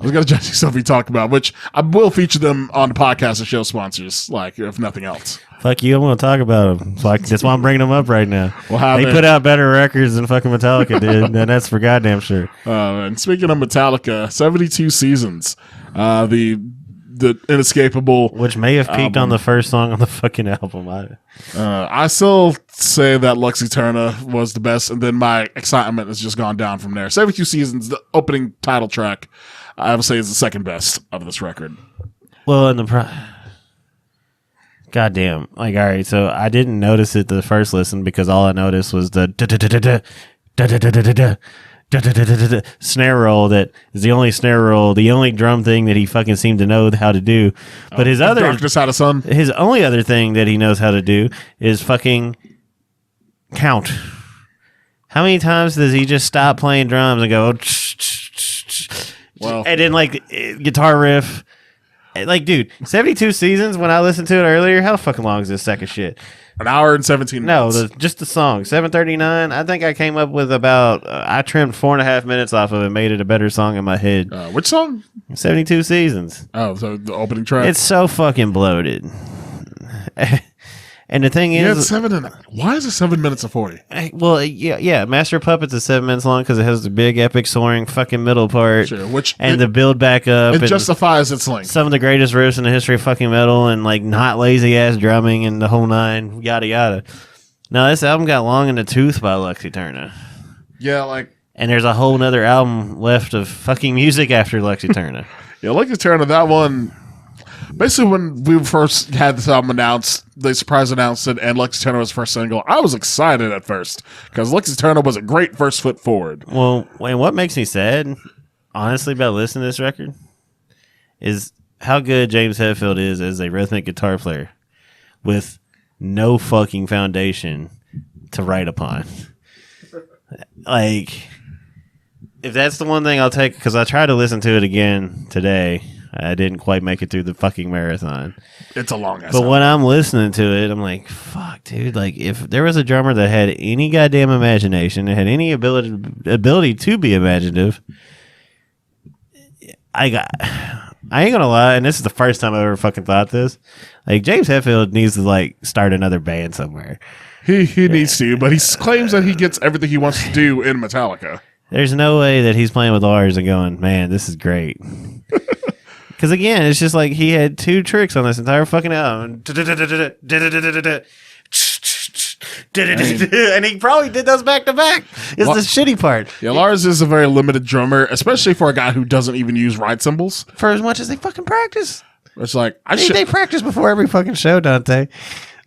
Speaker 2: I was going to judge you stuff we talked about, which I will feature them on the podcast and show sponsors, like if nothing else.
Speaker 1: Fuck you, I'm going to talk about them. That's why I'm bringing them up right now. They put out better records than fucking Metallica did, and that's for goddamn sure.
Speaker 2: And speaking of Metallica, 72 Seasons, the inescapable,
Speaker 1: which may have peaked on the first song on the fucking album.
Speaker 2: I still say that Lux Eterna was the best, and then my excitement has just gone down from there. 72 Seasons, the opening title track, I would say is the second best of this record.
Speaker 1: Well, in the goddamn, like, all right, so I didn't notice it the first listen because all I noticed was the snare roll. That is the only snare roll, the only drum thing that he fucking seemed to know how to do. But his other
Speaker 2: Darkness Out of Sun,
Speaker 1: his only other thing that he knows how to do is fucking count. How many times does he just stop playing drums and go,
Speaker 2: well,
Speaker 1: and then like guitar riff? Like, dude, 72 seasons. When I listened to it earlier, how fucking long is this second shit?
Speaker 2: An hour and 17
Speaker 1: No,
Speaker 2: minutes.
Speaker 1: just the song, 7:39. I think I came up with about. I trimmed 4.5 minutes off of it, made it a better song in my head.
Speaker 2: Which song?
Speaker 1: 72 seasons.
Speaker 2: Oh, so the opening track.
Speaker 1: It's so fucking bloated. And the thing
Speaker 2: Yeah,
Speaker 1: is,
Speaker 2: it's 7 and why is it 7 minutes and 40?
Speaker 1: well, yeah, Master of Puppets is 7 minutes long because it has the big epic soaring fucking middle part,
Speaker 2: Sure, which
Speaker 1: and the build back up.
Speaker 2: it
Speaker 1: and
Speaker 2: justifies its length.
Speaker 1: some of the greatest riffs in the history of fucking metal, and like not lazy ass drumming and the whole nine, yada yada. Now this album got long in the tooth by Lux Eterna,
Speaker 2: Yeah, like
Speaker 1: and there's a whole nother album left of fucking music after Lux Eterna.
Speaker 2: like the turn of that one. Basically, when we first had this album announced, they surprise announced it, and Lex Eterna was the first single. I was excited at first because Lex Eterna was a great first foot forward.
Speaker 1: Well, and what makes me sad, honestly, about listening to this record is how good James Hetfield is as a rhythmic guitar player with no fucking foundation to write upon. Like, if that's the one thing I'll take, because I tried to listen to it again today. I didn't quite make it through the fucking marathon.
Speaker 2: It's a long ass.
Speaker 1: But when I'm listening to it, I'm like, fuck, dude. Like, if there was a drummer that had any goddamn imagination, that had any ability to be imaginative, I ain't gonna lie, and this is the first time I've ever fucking thought this. Like, James Hetfield needs to, like, start another band somewhere.
Speaker 2: He needs to, but he claims that he gets everything he wants to do in Metallica.
Speaker 1: There's no way that he's playing with Lars and going, man, this is great. Because again, it's just like he had two tricks on this entire fucking album. And he probably did those back to back. It's the shitty part.
Speaker 2: Yeah, Lars is a very limited drummer, especially for a guy who doesn't even use ride cymbals.
Speaker 1: For as much as they fucking practice.
Speaker 2: It's like,
Speaker 1: They practice before every fucking show, Dante.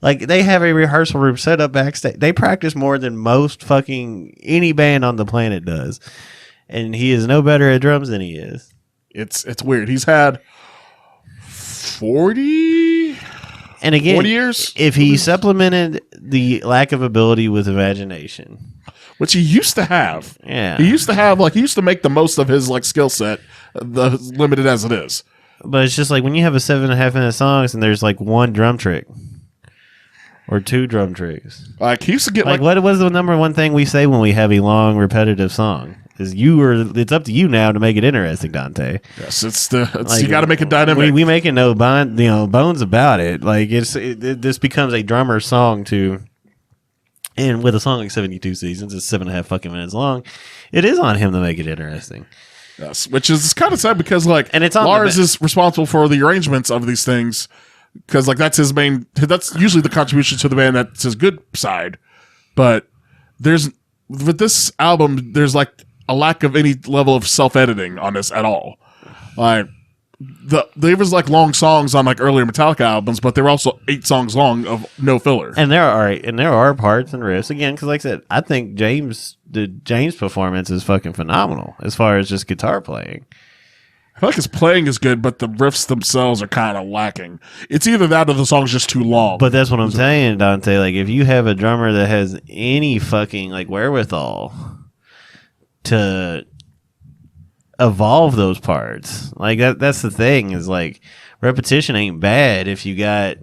Speaker 1: Like, they have a rehearsal room set up backstage. They practice more than most fucking any band on the planet does. And he is no better at drums than he is.
Speaker 2: It's weird. He's had 40
Speaker 1: and again,
Speaker 2: 40 years?
Speaker 1: If he supplemented the lack of ability with imagination,
Speaker 2: which he used to have.
Speaker 1: Yeah.
Speaker 2: He used to make the most of his like skill set, limited as it is.
Speaker 1: But it's just like when you have a 7.5 minute songs and there's like one drum trick or two drum tricks.
Speaker 2: Like he used to get
Speaker 1: like what was the number one thing we say when we have a long repetitive song? Is it's up to you now to make it interesting, Dante.
Speaker 2: Yes, you got to make it dynamic.
Speaker 1: We make it no bones about it. Like this becomes a drummer song too. And with a song like 72 Seasons, it's 7.5 fucking minutes long. It is on him to make it interesting.
Speaker 2: Yes, which is kind of sad because like,
Speaker 1: and it's on
Speaker 2: Lars is responsible for the arrangements of these things because like that's usually the contribution to the band. That's his good side. But with this album, there's like a lack of any level of self-editing on this at all. Like there was like long songs on like earlier Metallica albums, but they were also 8 songs long of no filler.
Speaker 1: And there are parts and riffs again because, like I said, I think the James performance is fucking phenomenal as far as just guitar playing.
Speaker 2: I feel like his playing is good, but the riffs themselves are kind of lacking. It's either that or the song's just too long.
Speaker 1: But that's what I'm saying, Dante. Like if you have a drummer that has any fucking like wherewithal to evolve those parts, like that's the thing, is like repetition ain't bad if you got.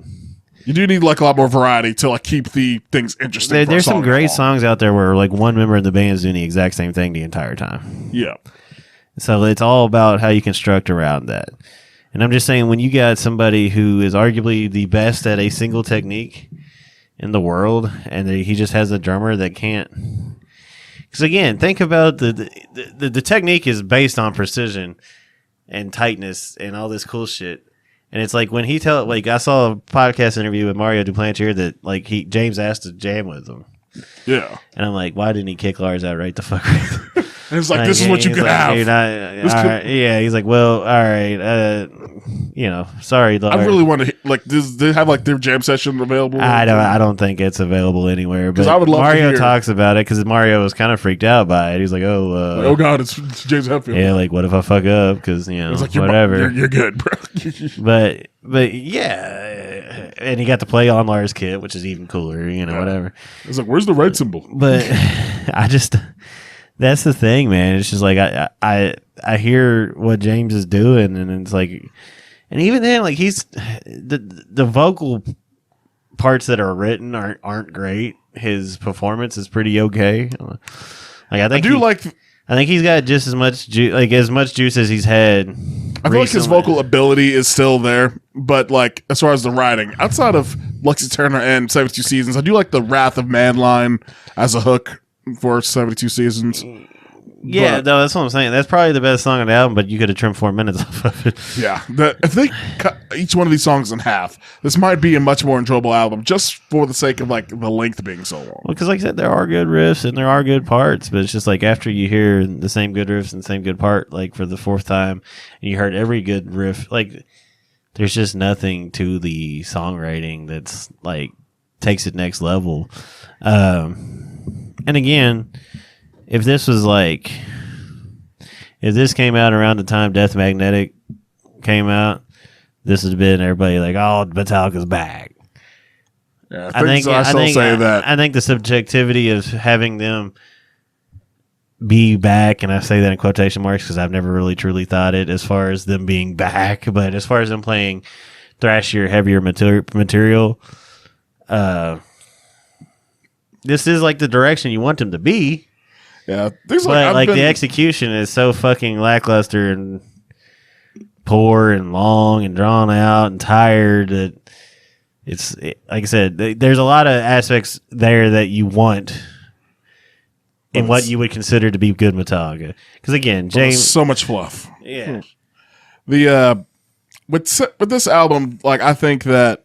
Speaker 2: You do need like a lot more variety to like keep the things interesting.
Speaker 1: There's some great songs out there where like one member of the band is doing the exact same thing the entire time.
Speaker 2: Yeah.
Speaker 1: So it's all about how you construct around that. And I'm just saying, when you got somebody who is arguably the best at a single technique in the world, and he just has a drummer that can't. Because again, think about the technique is based on precision and tightness and all this cool shit. And it's like when I saw a podcast interview with Mario Duplantier that like James asked to jam with him.
Speaker 2: Yeah.
Speaker 1: And I'm like, why didn't he kick Lars out right the fuck right?
Speaker 2: And it's like, this is what you could have.
Speaker 1: Dude, yeah, he's like, well, all right, sorry, Lars.
Speaker 2: I really want to like. Does they have like their jam session available?
Speaker 1: I don't think it's available anywhere. But
Speaker 2: I would love
Speaker 1: Mario
Speaker 2: to hear.
Speaker 1: talks about it because Mario was kind of freaked out by it. He's like,
Speaker 2: oh god, it's James Hetfield.
Speaker 1: Yeah, like what if I fuck up? Because like, whatever.
Speaker 2: You're good, bro.
Speaker 1: but yeah, and he got to play on Lars' kit, which is even cooler. Whatever.
Speaker 2: It's like, where's the right symbol?
Speaker 1: But I just. That's the thing, man. It's just like I hear what James is doing, and it's like, And even then, like he's the vocal parts that are written aren't great. His performance is pretty okay. Like I think he's got just as much as much juice as he's had.
Speaker 2: I feel like his vocal ability is still there, but like as far as the writing, outside of Lux Eterna and 72 Seasons, I do like the Wrath of Man line as a hook for 72 Seasons.
Speaker 1: Yeah, no, that's what I'm saying. That's probably the best song on the album, but you could have trimmed 4 minutes off of it.
Speaker 2: Yeah, if they cut each one of these songs in half, this might be a much more enjoyable album, just for the sake of like the length being so long.
Speaker 1: Well, because like I said, there are good riffs and there are good parts, but it's just like after you hear the same good riffs and the same good part, like for the fourth time, and you heard every good riff, like there's just nothing to the songwriting that's like takes it next level. And again, if this came out around the time Death Magnetic came out, this would have been everybody like, oh, Metallica's back.
Speaker 2: Yeah, I think
Speaker 1: the subjectivity of having them be back, and I say that in quotation marks because I've never really truly thought it as far as them being back, but as far as them playing thrashier, heavier material, this is like the direction you want them to be.
Speaker 2: Yeah,
Speaker 1: but the execution is so fucking lackluster and poor and long and drawn out and tired that like I said, there's a lot of aspects there that you want in what you would consider to be good Metallica. Because again, James,
Speaker 2: so much fluff.
Speaker 1: Yeah,
Speaker 2: with this album, like I think that.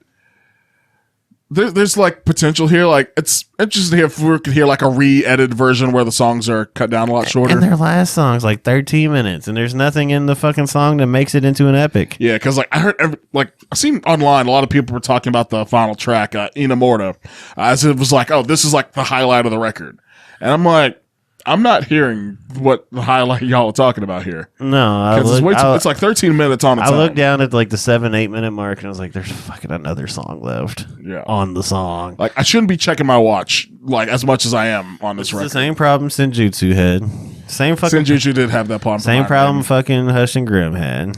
Speaker 2: There's like potential here. Like it's interesting to hear if we could hear like a re-edited version where the songs are cut down a lot shorter.
Speaker 1: And their last song's like 13 minutes, and there's nothing in the fucking song that makes it into an epic.
Speaker 2: Yeah, because like I heard, I've seen online a lot of people were talking about the final track, Inamorta, as it was like, oh, this is like the highlight of the record, and I'm like, I'm not hearing what the highlight y'all are talking about here.
Speaker 1: No,
Speaker 2: it's like 13 minutes on its own.
Speaker 1: I looked down at like the 7-8 minute mark and I was like, there's fucking another song left on the song.
Speaker 2: Like I shouldn't be checking my watch like as much as I am on this record.
Speaker 1: It's the same problem Senjutsu had.
Speaker 2: Senjutsu did have that problem.
Speaker 1: Same problem fucking Hush and Grim had.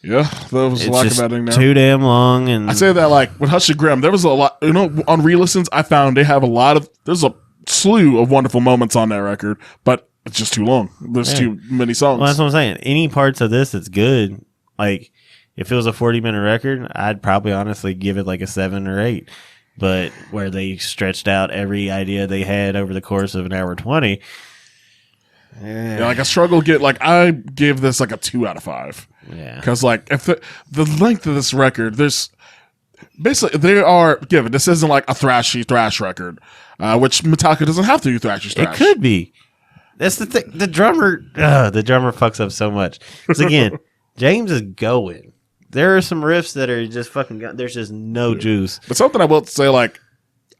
Speaker 2: Yeah, there was a lack of editing there.
Speaker 1: Too damn long. And
Speaker 2: I say that like with Hush and Grim, there was a lot, on re-listens I found they have there's a slew of wonderful moments on that record, but it's just too long. There's too many songs.
Speaker 1: Well, that's what I'm saying. Any parts of this that's good, like if it was a 40-minute record, I'd probably honestly give it like a 7 or 8. But where they stretched out every idea they had over the course of an hour 20.
Speaker 2: Yeah, like I struggle I give this like a 2 out of 5.
Speaker 1: Yeah.
Speaker 2: Because like if the length of this record, there's basically they are given. This isn't like a thrashy thrash record. Which Metallica doesn't have to do thrashy thrash.
Speaker 1: It could be. That's the thing. The drummer fucks up so much. Because again, James is going. There are some riffs that are just fucking. There's just no juice.
Speaker 2: But something I will say, like,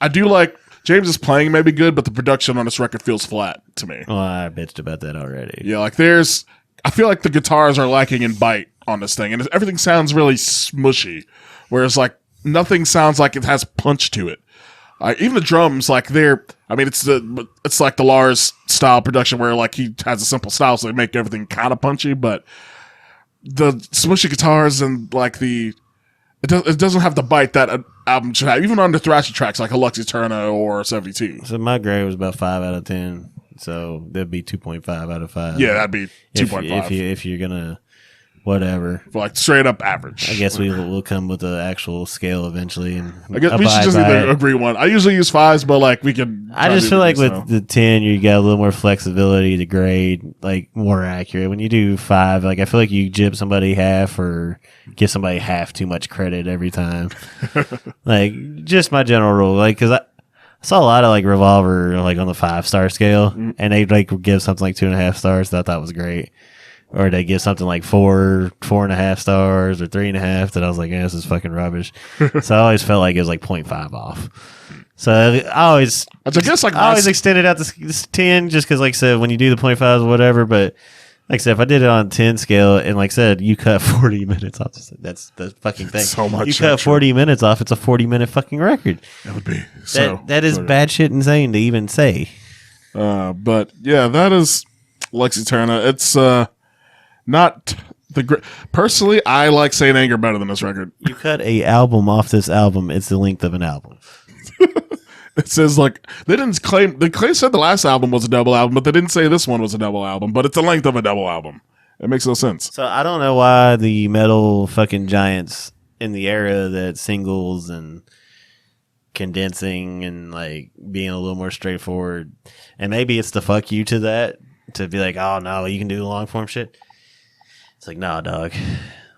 Speaker 2: I do like James' playing may be good, but the production on this record feels flat to me.
Speaker 1: Oh, I bitched about that already.
Speaker 2: Yeah, like I feel like the guitars are lacking in bite on this thing, and everything sounds really smushy. Whereas like nothing sounds like it has punch to it. Even the drums, like it's like the Lars style production where like he has a simple style, so they make everything kind of punchy. But the smushy guitars and like it doesn't have the bite that an album should have, even on the thrashy tracks like a Lux Eterna or 72.
Speaker 1: So my grade was about 5 out of 10, so that'd be 2.5 out of 5.
Speaker 2: Yeah, that'd be 2.5
Speaker 1: if you're gonna. Whatever.
Speaker 2: For like straight up average.
Speaker 1: I guess we'll come with the actual scale eventually. And
Speaker 2: I guess we should just either agree one. I usually use 5s, but like we can.
Speaker 1: I just feel like with the 10, you got a little more flexibility to grade, like more accurate. When you do 5, like I feel like you jib somebody half or give somebody half too much credit every time. Like just my general rule, like because I saw a lot of like Revolver like on the 5-star scale, and they like give something like 2.5 stars. That I thought was great. Or they give something like 4.5 stars, or 3.5. That I was like, this is fucking rubbish. So I always felt like it was like 0.5 off. So I always extended out this 10 just because, like I said, when you do the 0.5s or whatever. But like I said, if I did it on 10 scale, and like I said, you cut 40 minutes off. That's the fucking thing.
Speaker 2: So much.
Speaker 1: You cut 40 minutes off. It's a 40-minute fucking record.
Speaker 2: That would be
Speaker 1: that is bad shit insane to even say.
Speaker 2: But yeah, that is Lux Eterna. It's not Personally, I like Saint Anger better than this record.
Speaker 1: You cut a album off this album, it's the length of an album.
Speaker 2: It says like they said the last album was a double album, but they didn't say this one was a double album. But it's the length of a double album. It makes no sense.
Speaker 1: So I don't know why the metal fucking giants in the era that singles and condensing and like being a little more straightforward, and maybe it's the fuck you to that, to be like, oh no, you can do long form shit. It's like, nah, dog.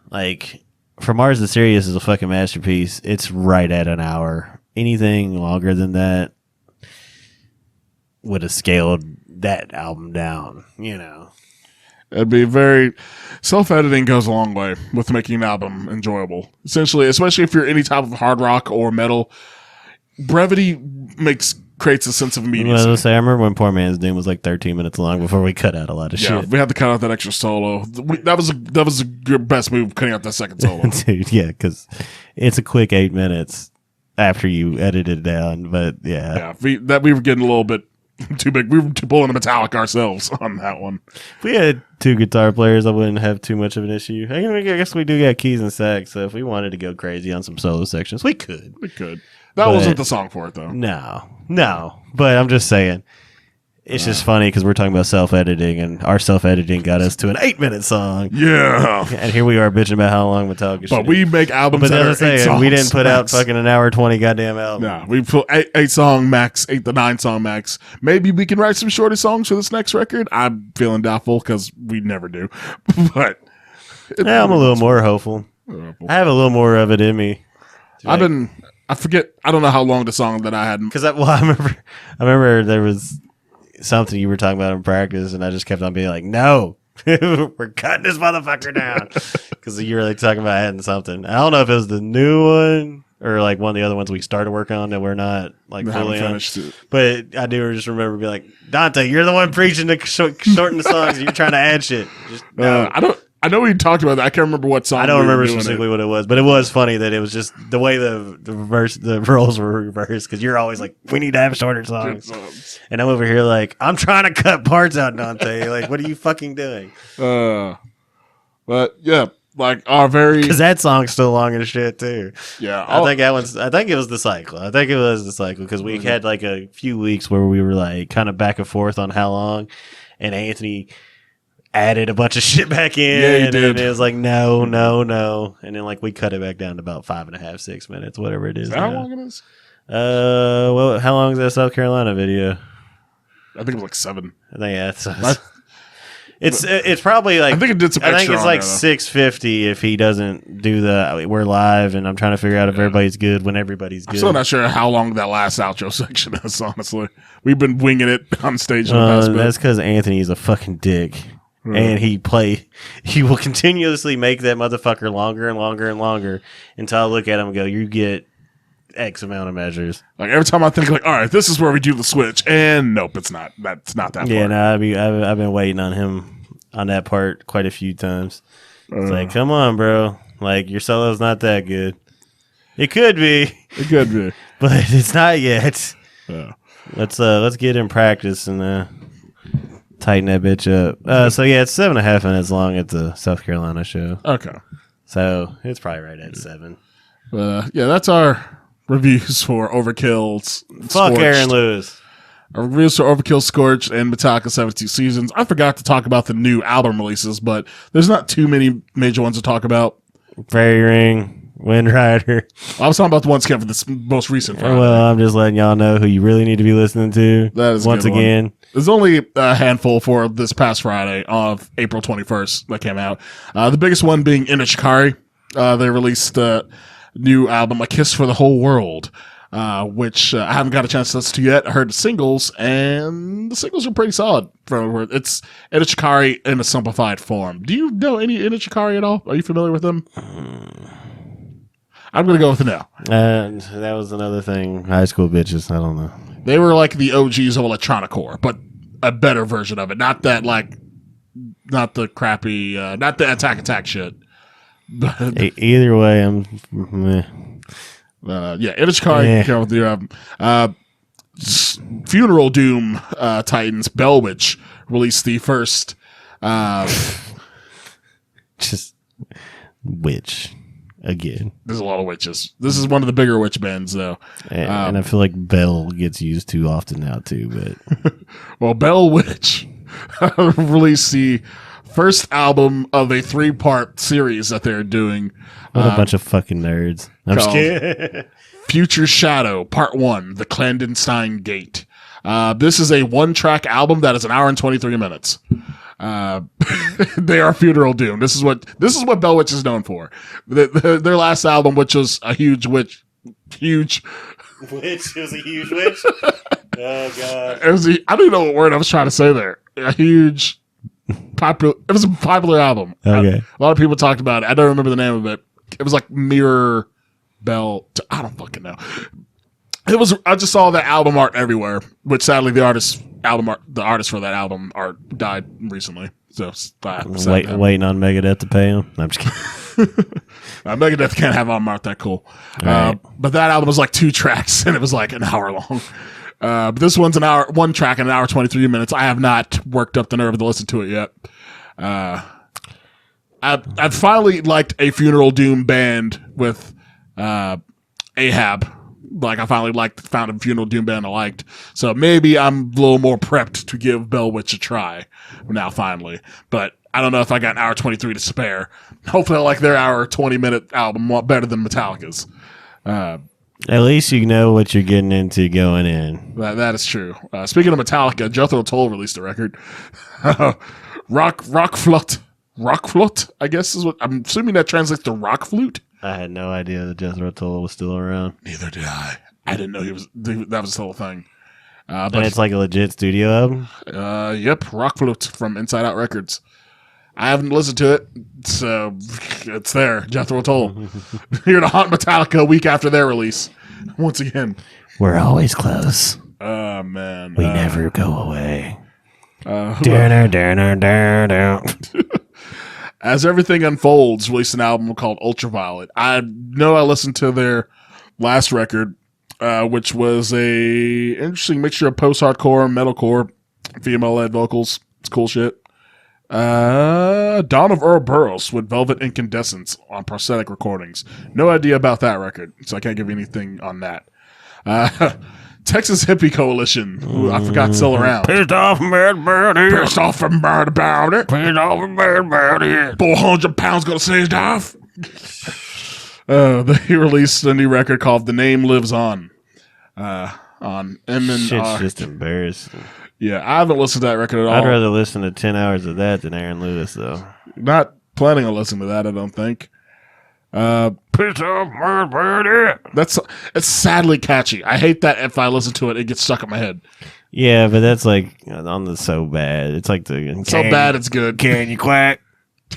Speaker 1: Like, For Mars the Sirius is a fucking masterpiece. It's right at an hour. Anything longer than that would have scaled that album down, you know.
Speaker 2: It'd be very... Self-editing goes a long way with making an album enjoyable. Essentially, especially if you're any type of hard rock or metal, brevity creates a sense of immediacy.
Speaker 1: Well, I remember when Poor Man's Doom was like 13 minutes long before we cut out a lot of shit.
Speaker 2: Yeah, we had to cut out that extra solo. That was a good best move, cutting out that second solo.
Speaker 1: Dude, yeah, because it's a quick 8 minutes after you edit it down, but yeah.
Speaker 2: Yeah, we were getting a little bit too big. We were pulling a Metallica ourselves on that one.
Speaker 1: If we had two guitar players, I wouldn't have too much of an issue. I guess we do got keys and sax, so if we wanted to go crazy on some solo sections, we could.
Speaker 2: That wasn't the song for it, though.
Speaker 1: No. But I'm just saying, it's just funny because we're talking about self-editing, and our self-editing got us to an 8-minute song.
Speaker 2: Yeah.
Speaker 1: And here we are bitching about how long Metallica should.
Speaker 2: But we make albums that are 8 songs.
Speaker 1: We didn't put out fucking an hour 20 goddamn album.
Speaker 2: No, we put 8 song max, 8 to 9 song max. Maybe we can write some shorter songs for this next record. I'm feeling doubtful because we never do. But
Speaker 1: I'm a little more hopeful. I have a little more of it in me.
Speaker 2: I forget. I don't know how long the song that I had.
Speaker 1: Because I remember there was something you were talking about in practice, and I just kept on being like, no, we're cutting this motherfucker down. Because you were like talking about adding something. I don't know if it was the new one or like one of the other ones we started working on that we're not like fully finished. But I do just remember being like, Dante, you're the one preaching to shorten the songs. And you're trying to add shit. Just, no.
Speaker 2: I know we talked about that. I can't remember what song.
Speaker 1: I don't remember specifically what it was, but it was funny that it was just the way the roles were reversed, because you're always like, we need to have shorter songs. And I'm over here like, I'm trying to cut parts out, Dante. Like, what are you fucking doing?
Speaker 2: But yeah, like because
Speaker 1: that song's still long as shit too.
Speaker 2: Yeah,
Speaker 1: I think it was the cycle. Because we had like a few weeks where we were like kind of back and forth on how long, and Anthony added a bunch of shit back in.
Speaker 2: Yeah, he did.
Speaker 1: And it was like, no. And then like we cut it back down to about 5.5, 6 minutes, whatever it is.
Speaker 2: How long it is?
Speaker 1: Well, how long is that South Carolina video?
Speaker 2: I think it was like 7.
Speaker 1: I think it's probably like,
Speaker 2: I think it did some extra.
Speaker 1: I think it's like 650 if he doesn't do we're live, and I'm trying to figure out if everybody's good when everybody's good.
Speaker 2: I'm still not sure how long that last outro section is, honestly. We've been winging it on stage in the past bit.
Speaker 1: That's because Anthony's a fucking dick. And he will continuously make that motherfucker longer and longer and longer until I look at him and go, you get X amount of measures.
Speaker 2: Like every time I think like, all right, this is where we do the switch, and nope, it's not. That's not that.
Speaker 1: Yeah, no, I've been waiting on him on that part quite a few times. It's like, come on, bro, like your solo's not that good. It could be, but it's not yet.
Speaker 2: Yeah.
Speaker 1: Let's get in practice and tighten that bitch up. So yeah, it's 7.5 minutes long at the South Carolina show.
Speaker 2: Okay.
Speaker 1: So it's probably right at 7.
Speaker 2: Yeah, that's our reviews for Overkill's
Speaker 1: Fuck Aaron Lewis.
Speaker 2: Our reviews for Overkill, Scorched, and Metallica 72 Seasons. I forgot to talk about the new album releases, but there's not too many major ones to talk about.
Speaker 1: Fairy Ring, Wind Rider.
Speaker 2: I was talking about the ones kept for this most recent Friday.
Speaker 1: Well, I'm just letting y'all know who you really need to be listening to.
Speaker 2: That is
Speaker 1: once again.
Speaker 2: There's only a handful for this past Friday of April 21st that came out. The biggest one being Inishikari. They released a new album, A Kiss for the Whole World, which I haven't got a chance to listen to yet. I heard the singles, and the singles are pretty solid. It's Inishikari in a simplified form. Do you know any Inishikari at all? Are you familiar with them? I'm going to go with a no.
Speaker 1: That was another thing. High school bitches. I don't know.
Speaker 2: They were like the OGs of electronicore, but a better version of it. Not the crappy, not the attack shit.
Speaker 1: Either way, I'm.
Speaker 2: Inishikari came with the Funeral Doom Titans. Bell Witch released the first
Speaker 1: Just witch again.
Speaker 2: There's a lot of witches. This is one of the bigger witch bands, though.
Speaker 1: And I feel like Bell gets used too often now, too. But
Speaker 2: well, Bell Witch released the first album of a 3-part series that they're doing.
Speaker 1: what a bunch of fucking nerds. I'm just kidding.
Speaker 2: Future Shadow, Part 1, The Clandestine Gate. This is a 1-track album that is an hour and 23 minutes. They are Funeral Doom. This is what Bell Witch is known for. Their last album, which was a huge witch. It was a huge witch? Oh, God. I don't even know what word I was trying to say there. A huge, popular, it was a popular album.
Speaker 1: Okay.
Speaker 2: A lot of people talked about it. I don't remember the name of it. It was like Mirror Bell. I don't fucking know. I just saw that album art everywhere, which sadly the artist for that album art died recently. So
Speaker 1: waiting on Megadeth to pay him. I'm just kidding.
Speaker 2: Megadeth can't have album art that cool.
Speaker 1: Right.
Speaker 2: But that album was like 2 tracks and it was like an hour long. But this one's 1 track and an hour 23 minutes. I have not worked up the nerve to listen to it yet. I've finally liked a Funeral Doom band with Ahab. Like I finally found a Funeral Doom band I liked. So maybe I'm a little more prepped to give Bell Witch a try now finally. But I don't know if I got an hour 23 to spare. Hopefully I like their hour 20-minute album better than Metallica's.
Speaker 1: At least you know what you're getting into going in.
Speaker 2: That is true. Speaking of Metallica, Jethro Tull released a record. Rock Flute, I guess is what I'm assuming that translates to rock flute.
Speaker 1: I had no idea that Jethro Tull was still around.
Speaker 2: Neither did I. I didn't know that was the whole thing.
Speaker 1: But it's like a legit studio album?
Speaker 2: Yep, Rock Flute from Inside Out Records. I haven't listened to it, so it's there. Jethro Tull. Here to haunt Metallica a week after their release. Once again.
Speaker 1: We're always close.
Speaker 2: Oh, man.
Speaker 1: We never go away.
Speaker 2: As Everything Unfolds released an album called Ultraviolet. I know I listened to their last record, which was a interesting mixture of post-hardcore and metalcore, female-led vocals. It's cool shit. Dawn of Ouroboros with Velvet Incandescence on prosthetic recordings. No idea about that record, so I can't give you anything on that. Texas Hippie Coalition, who I forgot still around.
Speaker 1: Pissed off and mad about it.
Speaker 2: Pissed off and mad about it.
Speaker 1: Pissed off and mad about it.
Speaker 2: 400 pounds gonna sneeze off. They released a new record called The Name Lives On. On M&R.
Speaker 1: Shit's just embarrassing.
Speaker 2: Yeah, I haven't listened to that record at all.
Speaker 1: I'd rather listen to 10 hours of that than Aaron Lewis, though.
Speaker 2: Not planning on listening to that, I don't think.
Speaker 1: Piss off, mad about it.
Speaker 2: It's sadly catchy. I hate that if I listen to it, it gets stuck in my head.
Speaker 1: Yeah, but that's like on the so bad. It's like the
Speaker 2: so bad it's good.
Speaker 1: Can you quack?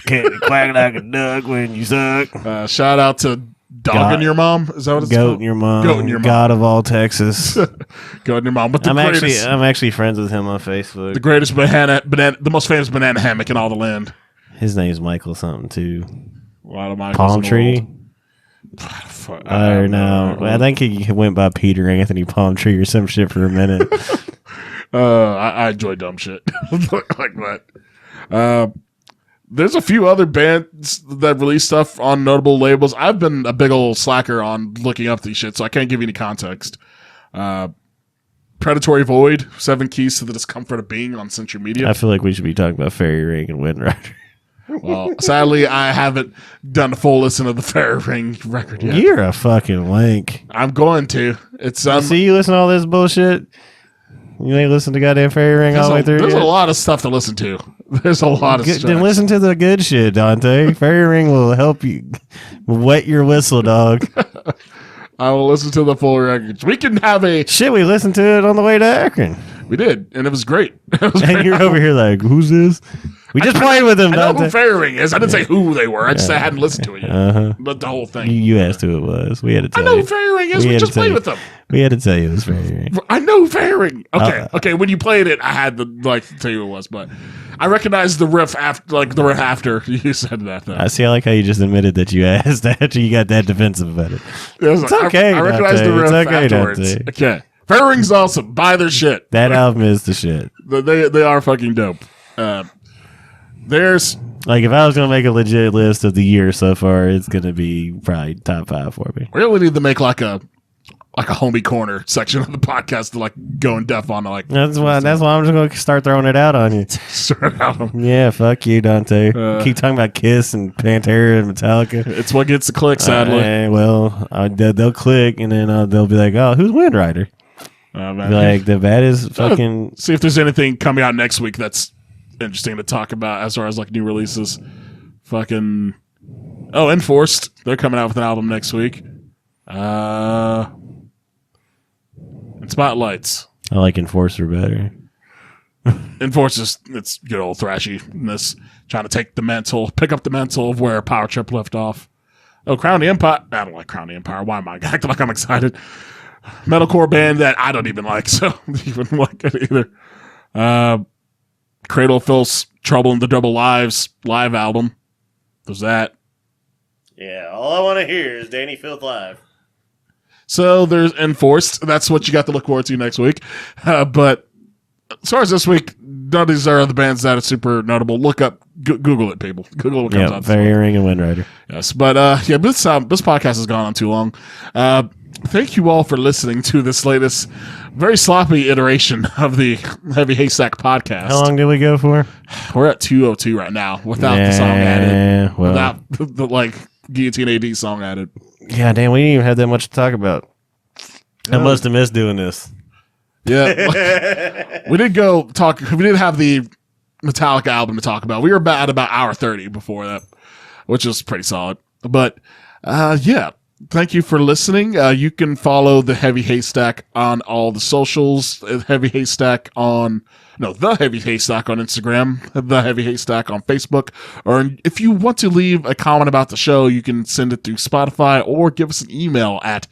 Speaker 1: Can you quack like a duck when you suck?
Speaker 2: Shout out to Dog and Your Mom. Is that what it's
Speaker 1: Goat
Speaker 2: called?
Speaker 1: and Your Mom.
Speaker 2: Goat and Your Mom.
Speaker 1: God of all Texas.
Speaker 2: Goat and Your Mom. But
Speaker 1: I'm actually friends with him on Facebook.
Speaker 2: The greatest the most famous banana hammock in all the land.
Speaker 1: His name's Michael something too.
Speaker 2: A lot of Michaels
Speaker 1: Palm Tree. I think he went by Peter Anthony Palm Tree or some shit for a minute.
Speaker 2: I enjoy dumb shit like that. There's a few other bands that release stuff on notable labels. I've been a big old slacker on looking up these shit, so I can't give you any context. Predatory Void, 7 Keys to the Discomfort of Being on Century Media.
Speaker 1: I feel like we should be talking about Fairy Ring and Wind Rider.
Speaker 2: Well, sadly, I haven't done a full listen of the Fairy Ring record yet.
Speaker 1: You're a fucking wank.
Speaker 2: I'm going to. It's
Speaker 1: see, you listen to all this bullshit? You ain't listen to goddamn Fairy Ring all the way through
Speaker 2: There's
Speaker 1: yet?
Speaker 2: a lot of stuff to listen to. There's a lot of stuff.
Speaker 1: Then listen to the good shit, Dante. Fairy Ring will help you wet your whistle, dog.
Speaker 2: I will listen to the full records. We can have a...
Speaker 1: Shit, we listened to it on the way to Akron.
Speaker 2: We did, and it was great.
Speaker 1: And you're over here like, who's this? We just played with him,
Speaker 2: I know
Speaker 1: Dante.
Speaker 2: who Fairy Ring is. I didn't say who they were. I just said I hadn't listened to it yet. But the whole thing.
Speaker 1: You asked who it was. We had to tell you.
Speaker 2: I know who Fairy Ring is. We just played with them.
Speaker 1: We had to tell you it was Fairy Ring.
Speaker 2: I know Fairy Ring. Okay. When you played it, I had to tell you who it was, but I recognized the riff after you said that. Though.
Speaker 1: I see. I like how you just admitted that you asked after you got that defensive about it.
Speaker 2: It's
Speaker 1: okay.
Speaker 2: I recognized the riff afterwards. Okay. Fairy Ring's awesome. Buy their shit.
Speaker 1: That album is the shit.
Speaker 2: They are fucking dope. There's
Speaker 1: Like, if I was going to make a legit list of the year so far, it's going to be probably top 5 for me.
Speaker 2: We really need to make like a homie corner section of the podcast to like go in depth on like.
Speaker 1: That's why I'm just going to start throwing it out on you.
Speaker 2: Start out.
Speaker 1: Yeah, fuck you, Dante. Keep talking about Kiss and Pantera and Metallica.
Speaker 2: It's what gets the click, sadly.
Speaker 1: They'll click, and then they'll be like, "Oh, who's Wind Rider?" Like the baddest fucking.
Speaker 2: See if there's anything coming out next week that's interesting to talk about as far as like new releases. Fucking Enforced. They're coming out with an album next week. And Spotlights.
Speaker 1: I like Enforcer better.
Speaker 2: Enforcers, it's good old thrashiness, trying to pick up the mantle of where Power Trip left off. Crown the Empire. I don't like Crown the Empire. Why am I acting like I'm excited? Metalcore band that I don't even like, so I don't even like it either. Cradle of Filth's Trouble in the Double Lives live album. There's that.
Speaker 1: Yeah, all I want to hear is Danny Filth live.
Speaker 2: So there's Enforced. That's what you got to look forward to next week. But as far as this week, none of these are the bands that are super notable. Look up, Google it, people. Google what comes out.
Speaker 1: Fairy Ring and Wind Rider.
Speaker 2: Yes, but this podcast has gone on too long. Thank you all for listening to this latest, very sloppy iteration of the Heavy Haystack podcast.
Speaker 1: How long did we go for?
Speaker 2: We're at 2:02 right now without the song added. Without the Guillotine AD song added.
Speaker 1: Yeah, damn, we didn't even have that much to talk about. I must have missed doing this.
Speaker 2: Yeah. We did have the Metallica album to talk about. We were at about hour 30 before that, which is pretty solid. But, yeah. Thank you for listening. You can follow the Heavy Haystack on all the socials. The Heavy Haystack on Instagram, the Heavy Haystack on Facebook. Or if you want to leave a comment about the show, you can send it through Spotify or give us an email at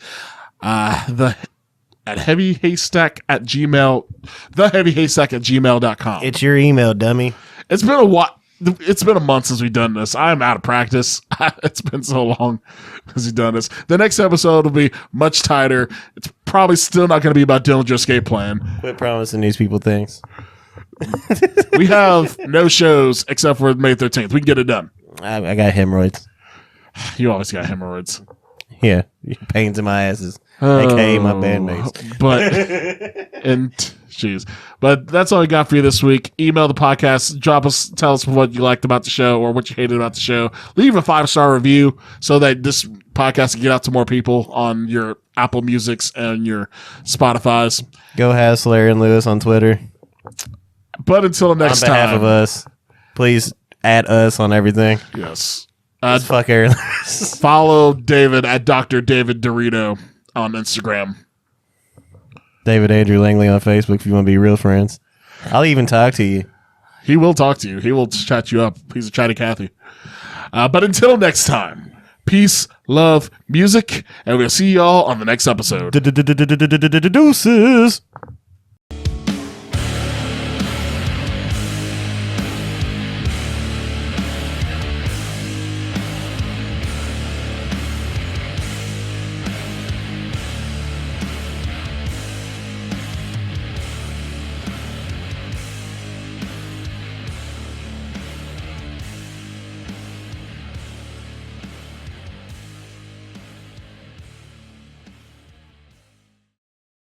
Speaker 2: heavyhaystack@gmail.com.
Speaker 1: It's your email, dummy.
Speaker 2: It's been a while. It's been a month since we've done this. I'm out of practice. It's been so long since we've done this. The next episode will be much tighter. It's probably still not going to be about Dillinger Escape Plan.
Speaker 1: Quit promising these people things.
Speaker 2: We have no shows except for May 13th. We can get it done.
Speaker 1: I got hemorrhoids.
Speaker 2: You always got hemorrhoids.
Speaker 1: Yeah, pains in my asses, aka my bandmates.
Speaker 2: But that's all we got for you this week. Email the podcast, tell us what you liked about the show or what you hated about the show. Leave a 5-star review so that this podcast can get out to more people on your Apple Musics and your Spotify's.
Speaker 1: Go Hassler and Lewis on Twitter.
Speaker 2: But until next time,
Speaker 1: on behalf of us, please add us on everything.
Speaker 2: Yes.
Speaker 1: Fuck Aaron.
Speaker 2: Follow David at Dr. David Dorito on Instagram.
Speaker 1: David Andrew Langley on Facebook if you want to be real friends. I'll even talk to you.
Speaker 2: He will talk to you. He will chat you up. He's a chatty Cathy. But until next time, peace, love, music, and we'll see y'all on the next episode.
Speaker 1: Deuces.